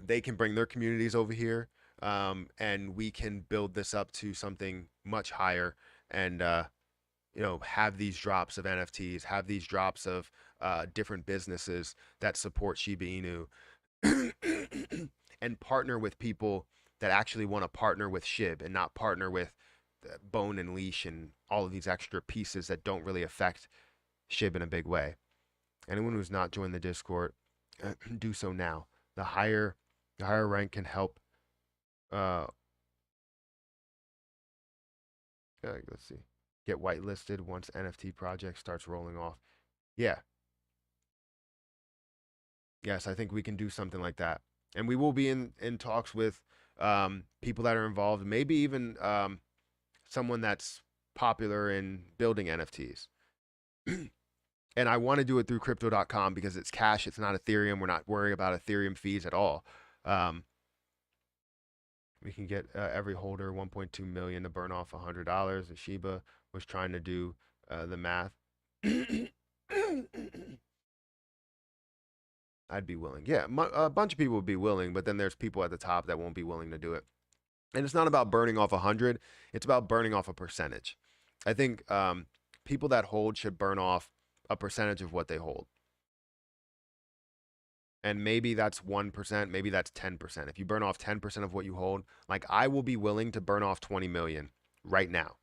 they can bring their communities over here, and we can build this up to something much higher, and have these drops of NFTs, have these drops of different businesses that support Shiba Inu, and partner with people that actually want to partner with SHIB and not partner with Bone and Leash and all of these extra pieces that don't really affect SHIB in a big way. Anyone who's not joined the Discord, do so now. The higher rank can help. Uh, let's see. Get whitelisted once NFT project starts rolling off. Yeah. Yes, I think we can do something like that. And we will be in talks with people that are involved, maybe even someone that's popular in building NFTs. And I want to do it through crypto.com because it's cash, it's not Ethereum. We're not worrying about Ethereum fees at all. Um, we can get every holder 1.2 million to burn off $100. The Shiba was trying to do the math. I'd be willing. Yeah, a bunch of people would be willing, but then there's people at the top that won't be willing to do it. And it's not about burning off 100, it's about burning off a percentage. I think people that hold should burn off a percentage of what they hold. And maybe that's 1%, maybe that's 10%. If you burn off 10% of what you hold, like I will be willing to burn off 20 million right now.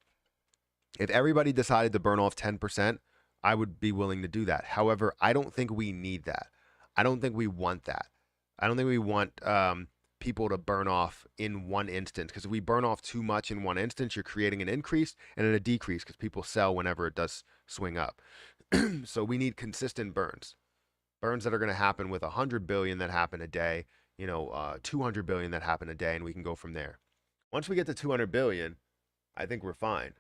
If everybody decided to burn off 10%, I would be willing to do that. However, I don't think we need that. I don't think we want that. I don't think we want people to burn off in one instance, because if we burn off too much in one instance, you're creating an increase and then a decrease because people sell whenever it does swing up. So we need consistent burns that are going to happen with 100 billion that happen a day, 200 billion that happen a day, and we can go from there. Once we get to 200 billion, I think we're fine.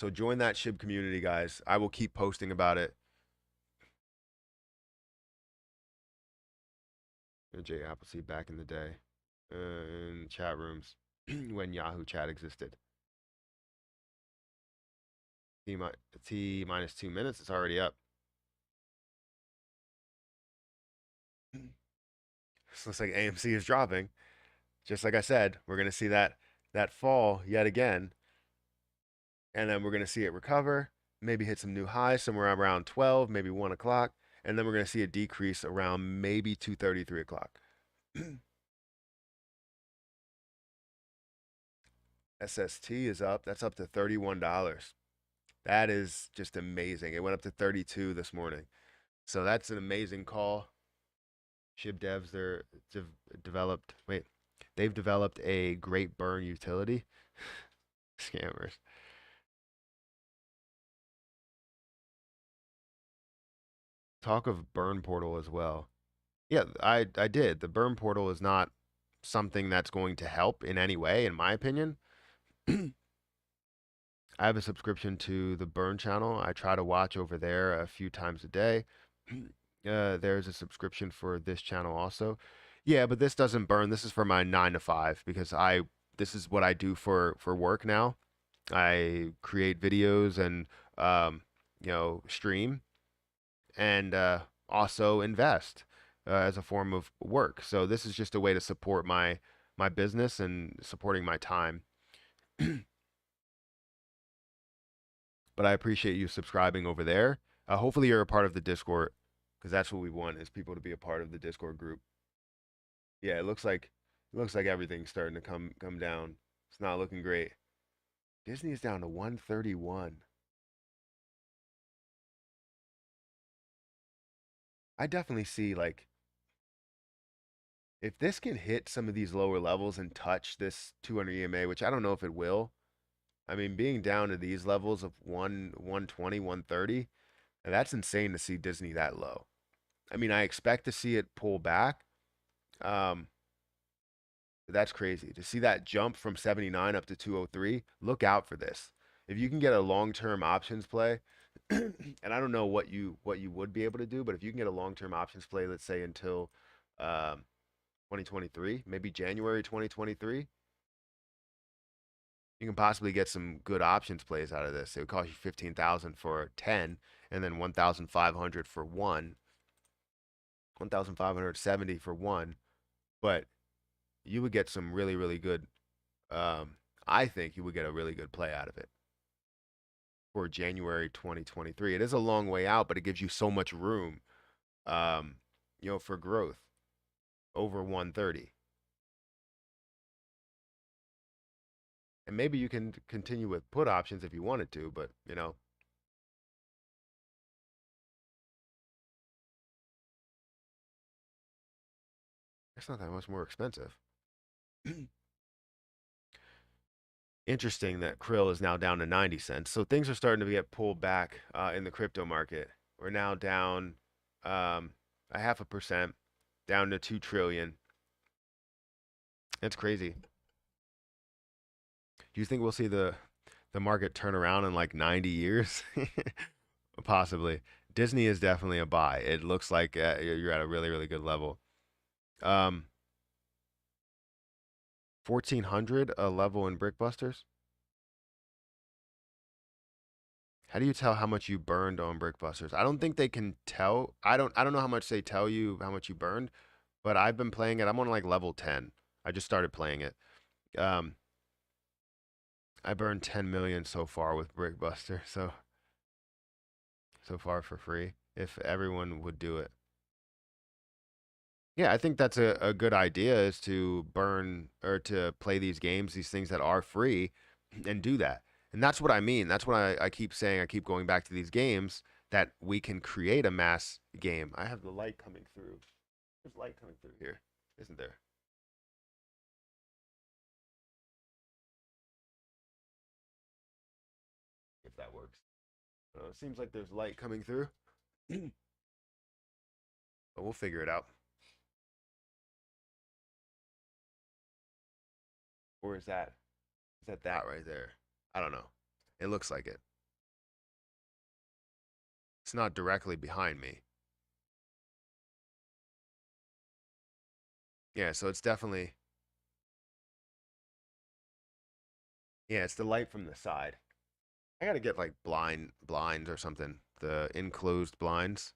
So join that SHIB community, guys. I will keep posting about it. Jay Appleseed back in the day in chat rooms when Yahoo Chat existed. T minus 2 minutes. It's already up. This looks like AMC is dropping. Just like I said, we're going to see that fall yet again. And then we're going to see it recover, maybe hit some new highs somewhere around 12, maybe 1 o'clock. And then we're going to see a decrease around maybe 2:30, 3 o'clock. SST is up. That's up to $31. That is just amazing. It went up to 32 this morning. So that's an amazing call. SHIB devs, they've developed a great burn utility. Scammers. Talk of burn portal as well. Yeah, I did. The burn portal is not something that's going to help in any way, in my opinion. I have a subscription to the burn channel. I try to watch over there a few times a day. There's a subscription for this channel also. Yeah, but this doesn't burn. This is for my 9 to 5 because this is what I do for work now. I create videos and stream and also invest as a form of work. So this is just a way to support my business and supporting my time. But I appreciate you subscribing over there. Hopefully you're a part of the Discord, because that's what we want, is people to be a part of the Discord group. Yeah, it looks like everything's starting to come down. It's not looking great. Disney is down to 131. I definitely see, like, if this can hit some of these lower levels and touch this 200 EMA, which I don't know if it will. I mean, being down to these levels of 120, 130, that's insane to see Disney that low. I mean, I expect to see it pull back. Um, that's crazy. To see that jump from 79 up to 203, look out for this. If you can get a long-term options play, and I don't know what you would be able to do, but if you can get a long-term options play, let's say until 2023, maybe January 2023, you can possibly get some good options plays out of this. It would cost you 15,000 for 10, and then 1,500 for one, 1,570 for one. But you would get some really, really good. I think you would get a really good play out of it for January 2023. It is a long way out, but it gives you so much room, um, for growth over 130. And maybe you can continue with put options if you wanted to, but it's not that much more expensive. Interesting that Krill is now down to 90 cents. So things are starting to get pulled back in the crypto market. We're now down a 0.5%. down to 2 trillion. That's crazy. Do you think we'll see the market turn around in like 90 years? Possibly. Disney is definitely a buy. It looks like you're at a really, really good level. Um, 1400 a level in Brickbusters. How do you tell how much you burned on Brickbusters? I don't think they can tell. I don't know how much they tell you how much you burned, but I've been playing it. I'm on like level 10. I just started playing it. Um, I burned 10 million so far with Brickbuster, so far for free. If everyone would do it. Yeah, I think that's a good idea is to burn or to play these games, these things that are free, and do that. And that's what I mean. That's what I keep saying. I keep going back to these games that we can create a mass game. I have the light coming through. There's light coming through here, isn't there? If that works. It seems like there's light coming through, but we'll figure it out. Or is that right there? I don't know. It looks like it. It's not directly behind me. Yeah, so it's definitely yeah, it's the light from the side. I gotta get like blinds or something. The enclosed blinds.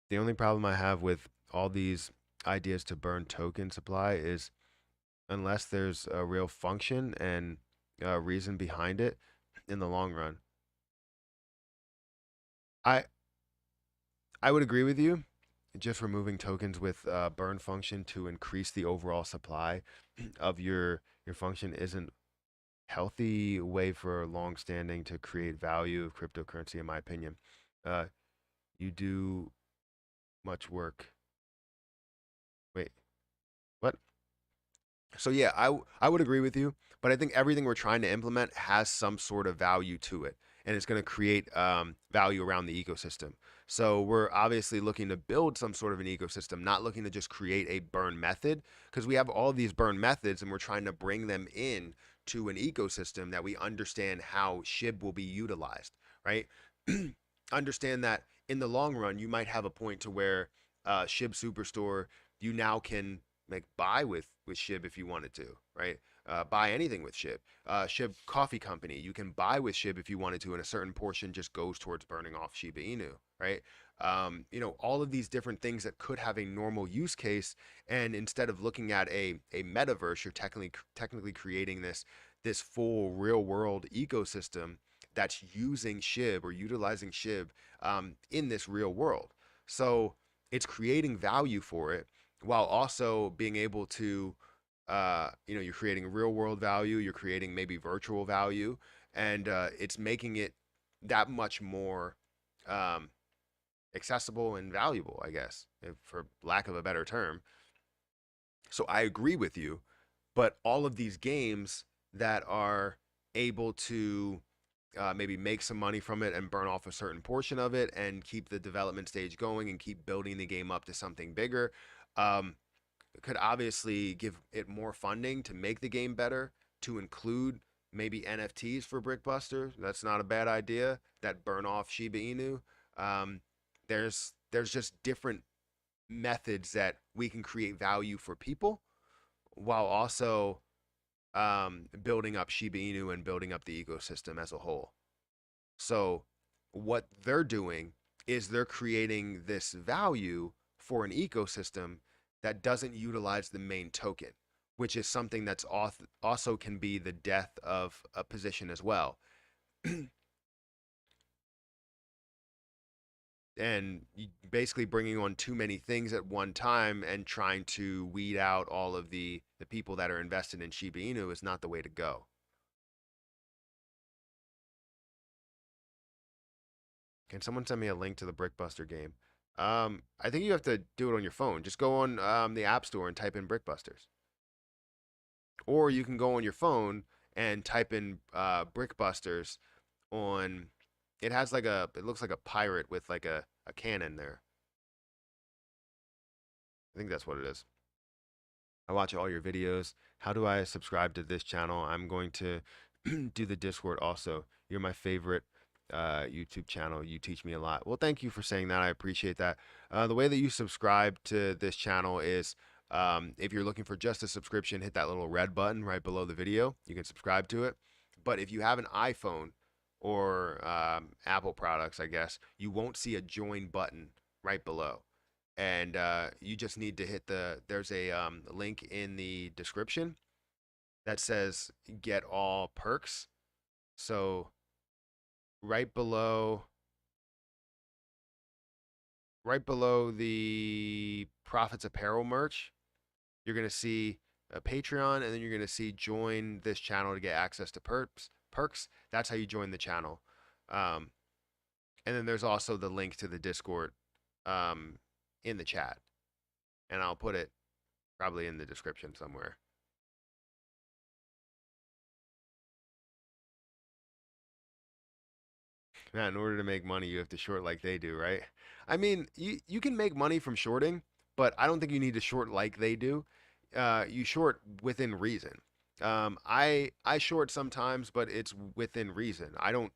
The only problem I have with all these ideas to burn token supply is unless there's a real function and a reason behind it in the long run. I I would agree with you. Just removing tokens with burn function to increase the overall supply of your function isn't healthy way for long standing to create value of cryptocurrency, in my opinion. Uh, you do much work. Wait, what? So yeah, I would agree with you, but I think everything we're trying to implement has some sort of value to it, and it's going to create value around the ecosystem. So we're obviously looking to build some sort of an ecosystem, not looking to just create a burn method, because we have all these burn methods, and we're trying to bring them in to an ecosystem that we understand how SHIB will be utilized, right? Understand that in the long run, you might have a point to where SHIB Superstore, you now can like buy with SHIB if you wanted to, right? Buy anything with SHIB. SHIB Coffee Company, you can buy with SHIB if you wanted to, and a certain portion just goes towards burning off Shiba Inu, right? All of these different things that could have a normal use case, and instead of looking at a metaverse, you're technically creating this full real world ecosystem that's using SHIB or utilizing SHIB in this real world. So it's creating value for it while also being able to you're creating real world value, you're creating maybe virtual value, and it's making it that much more um, accessible and valuable, I guess, for lack of a better term. So I agree with you, but all of these games that are able to maybe make some money from it and burn off a certain portion of it and keep the development stage going and keep building the game up to something bigger. Um, could obviously give it more funding to make the game better, to include maybe NFTs for Brickbuster. That's not a bad idea. That burn off Shiba Inu. Um, there's just different methods that we can create value for people while also building up Shiba Inu and building up the ecosystem as a whole. So what they're doing is they're creating this value for an ecosystem that doesn't utilize the main token, which is something that's also can be the death of a position as well. And basically bringing on too many things at one time and trying to weed out all of the people that are invested in Shiba Inu is not the way to go. Can someone send me a link to the Brickbuster game? I think you have to do it on your phone. Just go on the App Store and type in Brickbusters. Or you can go on your phone and type in Brickbusters on It has like it looks like a pirate with like a cannon there. I think that's what it is. I watch all your videos. How do I subscribe to this channel? I'm going to do the Discord also. You're my favorite YouTube channel. You teach me a lot. Well, thank you for saying that. I appreciate that. The way that you subscribe to this channel is if you're looking for just a subscription, hit that little red button right below the video. You can subscribe to it. But if you have an iPhone or Apple products, I guess, you won't see a join button right below, and you just need to hit there's a link in the description that says get all perks. So right below right below the Profits Apparel merch, you're going to see a Patreon, and then you're going to see join this channel to get access to perks. That's how you join the channel. um, and then there's also the link to the Discord um, in the chat, and I'll put it probably in the description somewhere. Yeah, in order to make money, you have to short like they do, right? I mean, you can make money from shorting, but I don't think you need to short like they do. You short within reason. I short sometimes, but it's within reason. I don't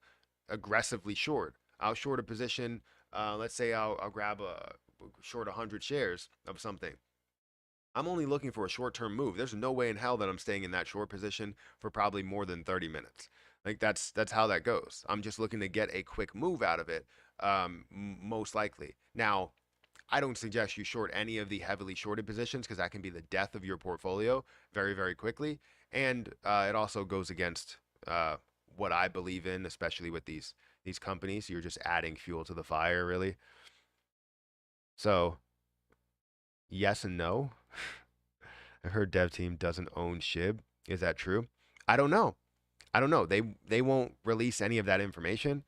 aggressively short. I'll short a position. Let's say I'll grab a short 100 shares of something. I'm only looking for a short-term move. There's no way in hell that I'm staying in that short position for probably more than 30 minutes. Like that's how that goes. I'm just looking to get a quick move out of it, most likely. Now, I don't suggest you short any of the heavily shorted positions because that can be the death of your portfolio very, very quickly. And it also goes against what I believe in, especially with these companies. You're just adding fuel to the fire, really. So yes and no. I heard dev team doesn't own Shib. Is that true? I don't know. I don't know. They won't release any of that information,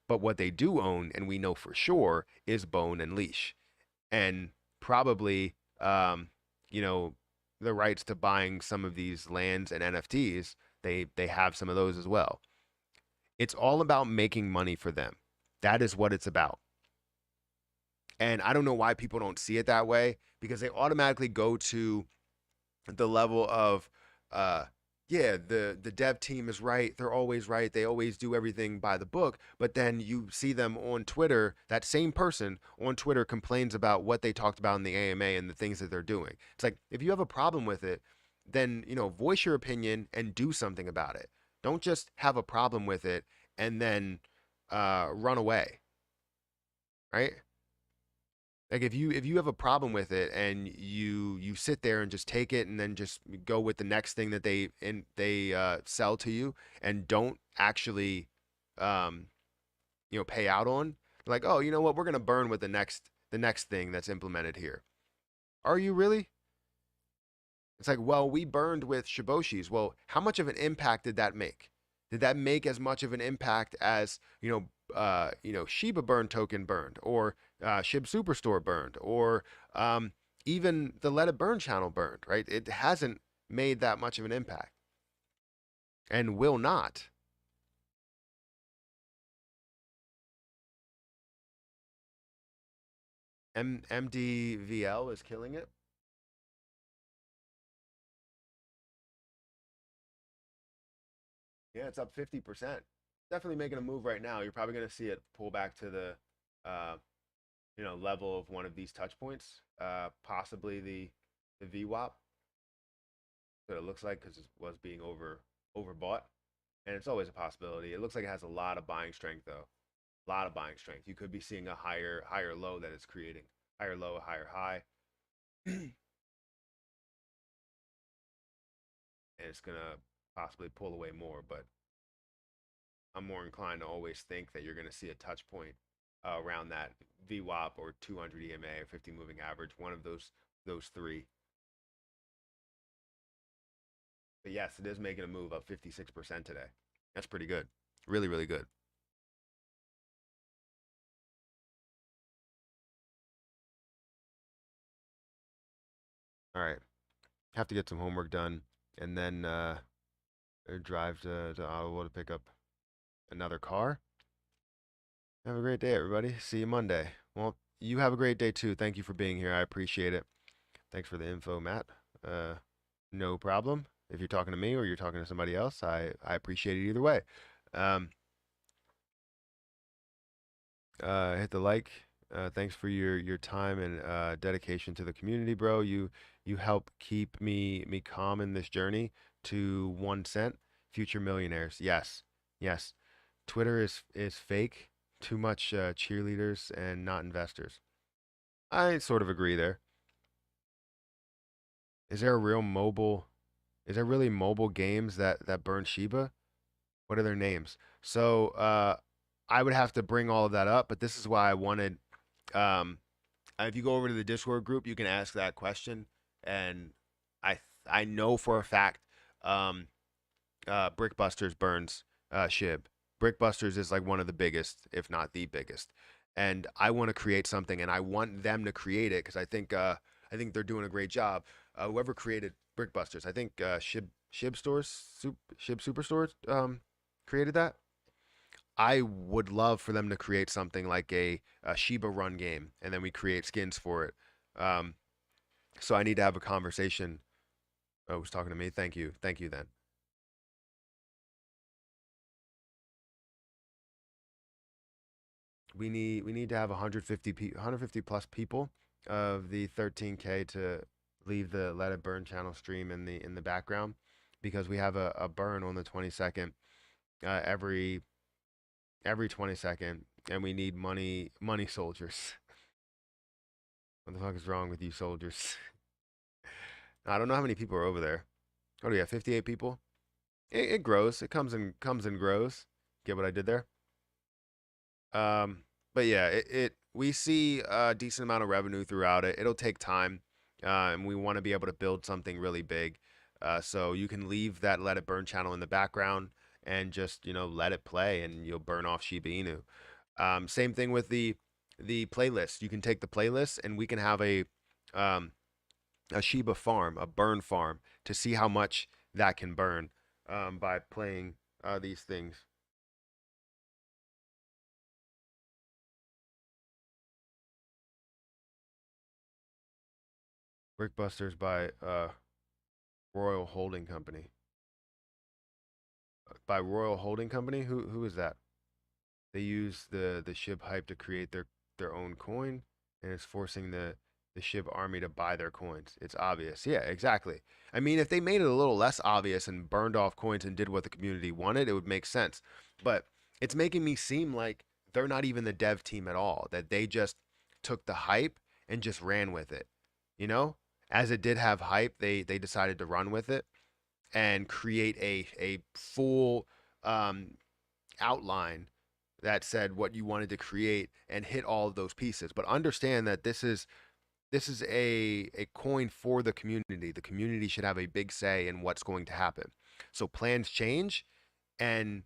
but what they do own, and we know for sure, is Bone and Leash, and probably you know, the rights to buying some of these lands and NFTs. They have some of those as well. It's all about making money for them. That is what it's about. And I don't know why people don't see it that way because they automatically go to the level of yeah, the dev team is right, they're always right, they always do everything by the book, but then you see them on Twitter, that same person on Twitter complains about what they talked about in the AMA and the things that they're doing. It's like if you have a problem with it, then voice your opinion and do something about it. Don't just have a problem with it and then run away, right? Like if you have a problem with it and you sit there and just take it and then just go with the next thing that they sell to you and don't actually um pay out on, like, oh, you know what, we're gonna burn with the next thing that's implemented here. Are you really? It's like, well, we burned with Shiboshis. Well, how much of an impact did that make? Did that make as much of an impact as Shiba Burn token burned, or Shib Superstore burned, or even the Let It Burn channel burned? Right? It hasn't made that much of an impact, and will not. MDVL is killing it. Yeah, it's up 50%. Definitely making a move right now. You're probably going to see it pull back to the uh, level of one of these touch points, possibly the VWAP. That it looks like because it was being overbought, and it's always a possibility. It looks like it has a lot of buying strength though, a lot of buying strength. You could be seeing a higher low that it's creating, higher low, higher high, and it's gonna possibly pull away more. But I'm more inclined to always think that you're gonna see a touch point around that VWAP or 200 EMA or 50 moving average, one of those three. But yes, it is making a move up 56% today. That's pretty good. Really, really good. All right. Have to get some homework done and then drive to Ottawa to pick up another car. Have a great day, everybody. See you Monday. Well, you have a great day too. Thank you for being here. I appreciate it. Thanks for the info, Matt. Uh, no problem. If you're talking to me or you're talking to somebody else, I appreciate it either way. Um, hit the like. Thanks for your time and dedication to the community, bro. You help keep me calm in this journey to 1 cent. Future millionaires. Yes, yes. Twitter is fake. Too much cheerleaders and not investors. I sort of agree there. Is there a real mobile? Is there really mobile games that burn Shiba? What are their names? So I would have to bring all of that up, but this is why I wanted. Um, if you go over to the Discord group, you can ask that question, and I know for a fact, um, Brickbusters burns Shib. Brickbusters is like one of the biggest, if not the biggest, and I want to create something, and I want them to create it because I think they're doing a great job. Whoever created Brickbusters, I think Shib Stores, Shib Superstores, created that. I would love for them to create something like a Shiba Run game, and then we create skins for it. Um, so I need to have a conversation. Oh, who's talking to me? Thank you. Thank you then. We need to have 150 plus people of the 13K to leave the Let It Burn channel stream in the background because we have a burn on the 22nd every 22nd, and we need money soldiers. What the fuck is wrong with you soldiers? I don't know how many people are over there. Oh, do we have 58 people? It grows. It comes and grows. Get what I did there? Um, but yeah, we see a decent amount of revenue throughout it. It'll take time, and we want to be able to build something really big. So you can leave that Let It Burn channel in the background and just let it play, and you'll burn off Shiba Inu. Same thing with the playlist. You can take the playlist, and we can have um, a Shiba farm, a burn farm, to see how much that can burn by playing these things. Brickbusters by Royal Holding Company. By Royal Holding Company? Who is that? They use the SHIB hype to create their own coin, and it's forcing the SHIB army to buy their coins. It's obvious. Yeah, exactly. I mean, if they made it a little less obvious and burned off coins and did what the community wanted, it would make sense. But it's making me seem like they're not even the dev team at all, that they just took the hype and just ran with it. You know? As it did have hype, they decided to run with it and create a full um, outline that said what you wanted to create and hit all of those pieces. But understand that this is a coin for the community. The community should have a big say in what's going to happen. So plans change, and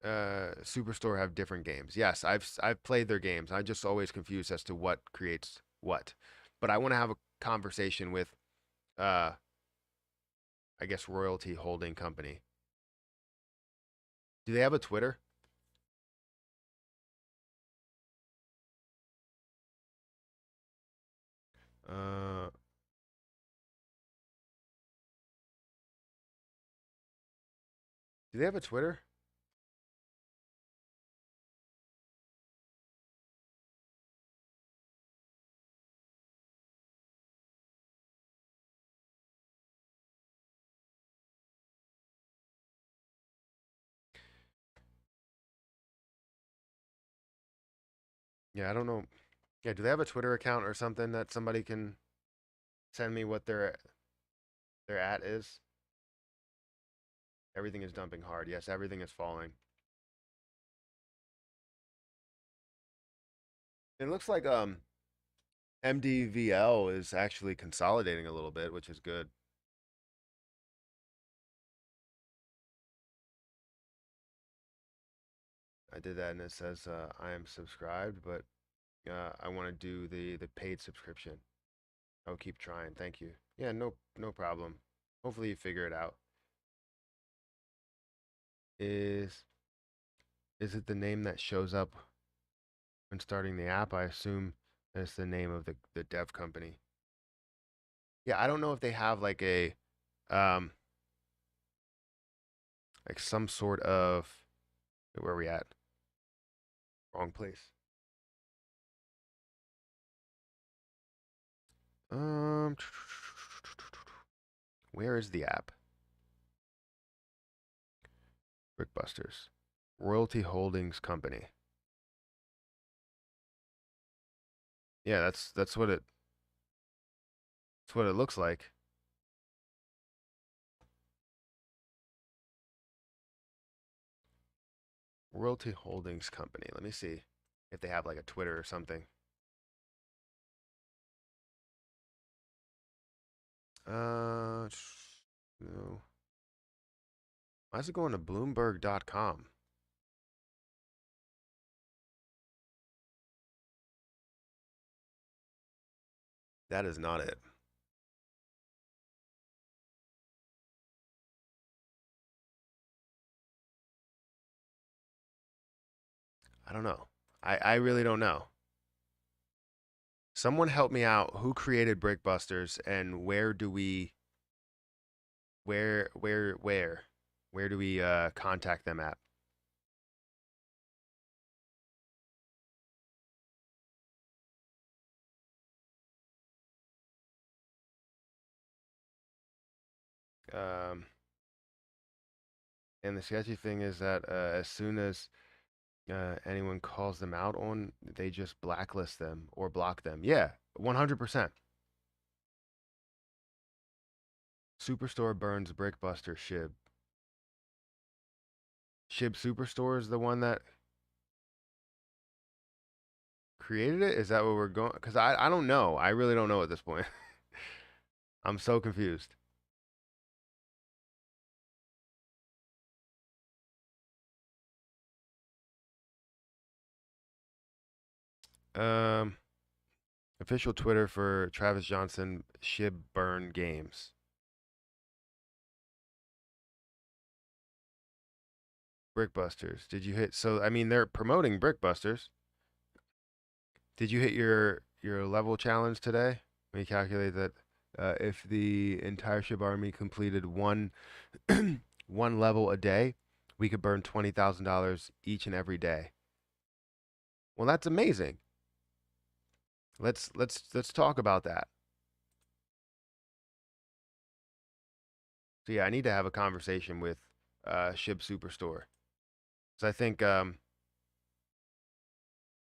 Superstore have different games. Yes, I've played their games. I just always confused as to what creates what. But I want to have a conversation with uh I guess Royalty Holding Company. Do they have a Twitter? Uh, do they have a Twitter? Yeah, I don't know. Yeah, do they have a Twitter account or something that somebody can send me what their at is? Everything is dumping hard. Yes, everything is falling. It looks like MDVL is actually consolidating a little bit, which is good. I did that and it says I am subscribed, but I want to do the paid subscription. I'll keep trying. Thank you. Yeah, no problem. Hopefully you figure it out. Is Is it the name that shows up when starting the app? I assume that's the name of the dev company. Yeah, I don't know if they have um like some sort of where are we at? Wrong place. Um, where is the app? Brickbusters. Royalty Holdings Company. Yeah, that's what it looks like. Royalty Holdings Company. Let me see if they have like a Twitter or something. Uh, no. Why is it going to Bloomberg.com? That is not it. I don't know. I really don't know. Someone help me out. Who created Brickbusters and where do we contact them at? Um, and the sketchy thing is that as soon as anyone calls them out on, they just blacklist them or block them. Yeah, 100%. Superstore burns Brickbuster Shib. Shib Superstore is the one that created it? Is that what we're going? Because I don't know. I really don't know at this point. I'm so confused. Um, Official Twitter for Travis Johnson Shib Burn Games. Brickbusters. Did you hit? So I mean, they're promoting Brickbusters. Did you hit your level challenge today? We calculate that if the entire Shib army completed one one level a day, we could burn $20,000 each and every day. Well, that's amazing. Let's talk about that. So yeah, I need to have a conversation with Shib Superstore. So I think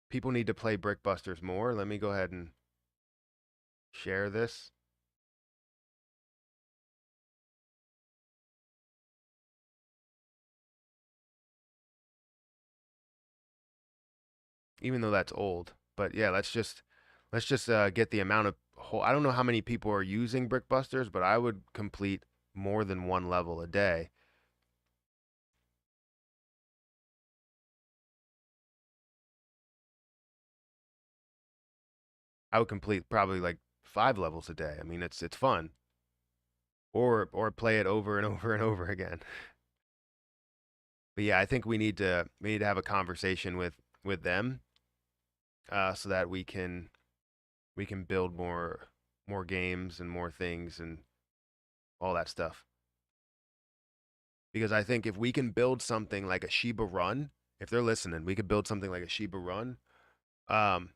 people need to play Brickbusters more. Let me go ahead and share this. Even though that's old. But yeah, let's just get the amount of whole. I don't know how many people are using Brickbusters, but I would complete more than one level a day. I would complete probably like 5 levels a day. I mean, it's fun. Or play it over and over and over again. But yeah, I think we need to have a conversation with them so that we can build more games and more things and all that stuff. Because I think if we can build something like a Shiba Run, if they're listening, we could build something like a Shiba Run. Um,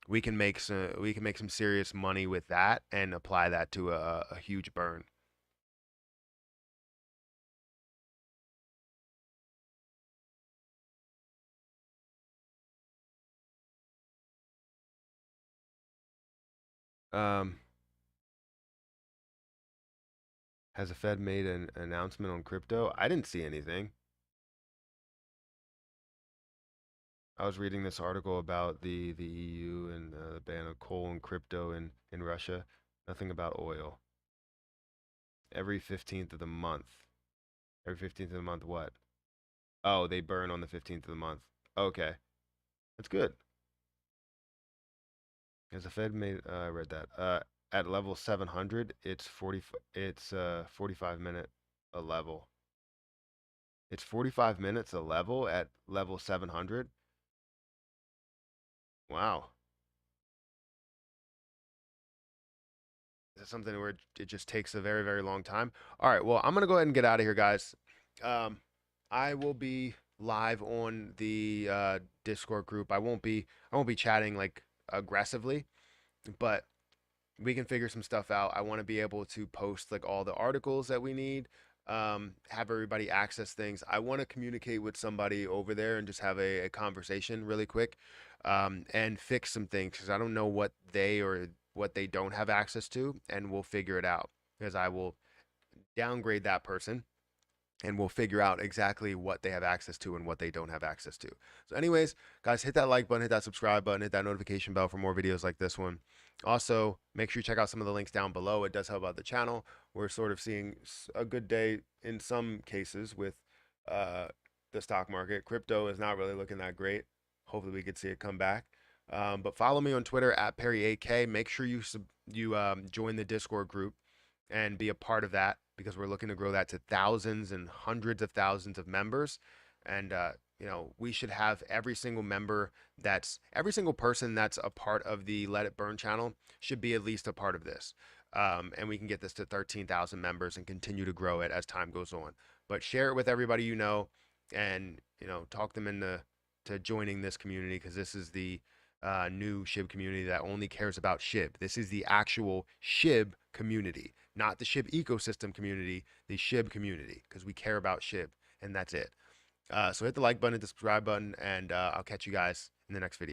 we can make some serious money with that and apply that to a huge burn. Um, has the Fed made an announcement on crypto? I didn't see anything. I was reading this article about the EU and the ban of coal and crypto in Russia. Nothing about oil. Every 15th of the month. Every 15th of the month, what? Oh, they burn on the 15th of the month. Okay, that's good. Has the Fed made? I read that. At level 700, it's 45 minute a level. It's 45 minutes a level at level 700. Wow. Is that something where it just takes a very, very long time? All right, well, I'm gonna go ahead and get out of here, guys. Um, I will be live on the Discord group. I won't be chatting like aggressively, but we can figure some stuff out. I want to be able to post like all the articles that we need, have everybody access things. I want to communicate with somebody over there and just have a conversation really quick, and fix some things because I don't know what they or what they don't have access to, and we'll figure it out because I will downgrade that person and we'll figure out exactly what they have access to and what they don't have access to. So, anyways, guys, hit that like button, hit that subscribe button, hit that notification bell for more videos like this one. Also, make sure you check out some of the links down below. It does help out the channel. We're sort of seeing a good day in some cases with uh, the stock market. Crypto is not really looking that great. Hopefully, we could see it come back. But follow me on Twitter at Perry8K. Make sure you join the Discord group and be a part of that because we're looking to grow that to thousands and hundreds of thousands of members. And, we should have every single member every single person that's a part of the Let It Burn channel should be at least a part of this. And we can get this to 13,000 members and continue to grow it as time goes on. But share it with everybody you know and, talk them into joining this community because this is the new SHIB community that only cares about SHIB. This is the actual SHIB community, not the SHIB ecosystem community, the SHIB community, because we care about SHIB, and that's it. So hit the like button, hit the subscribe button, and I'll catch you guys in the next video.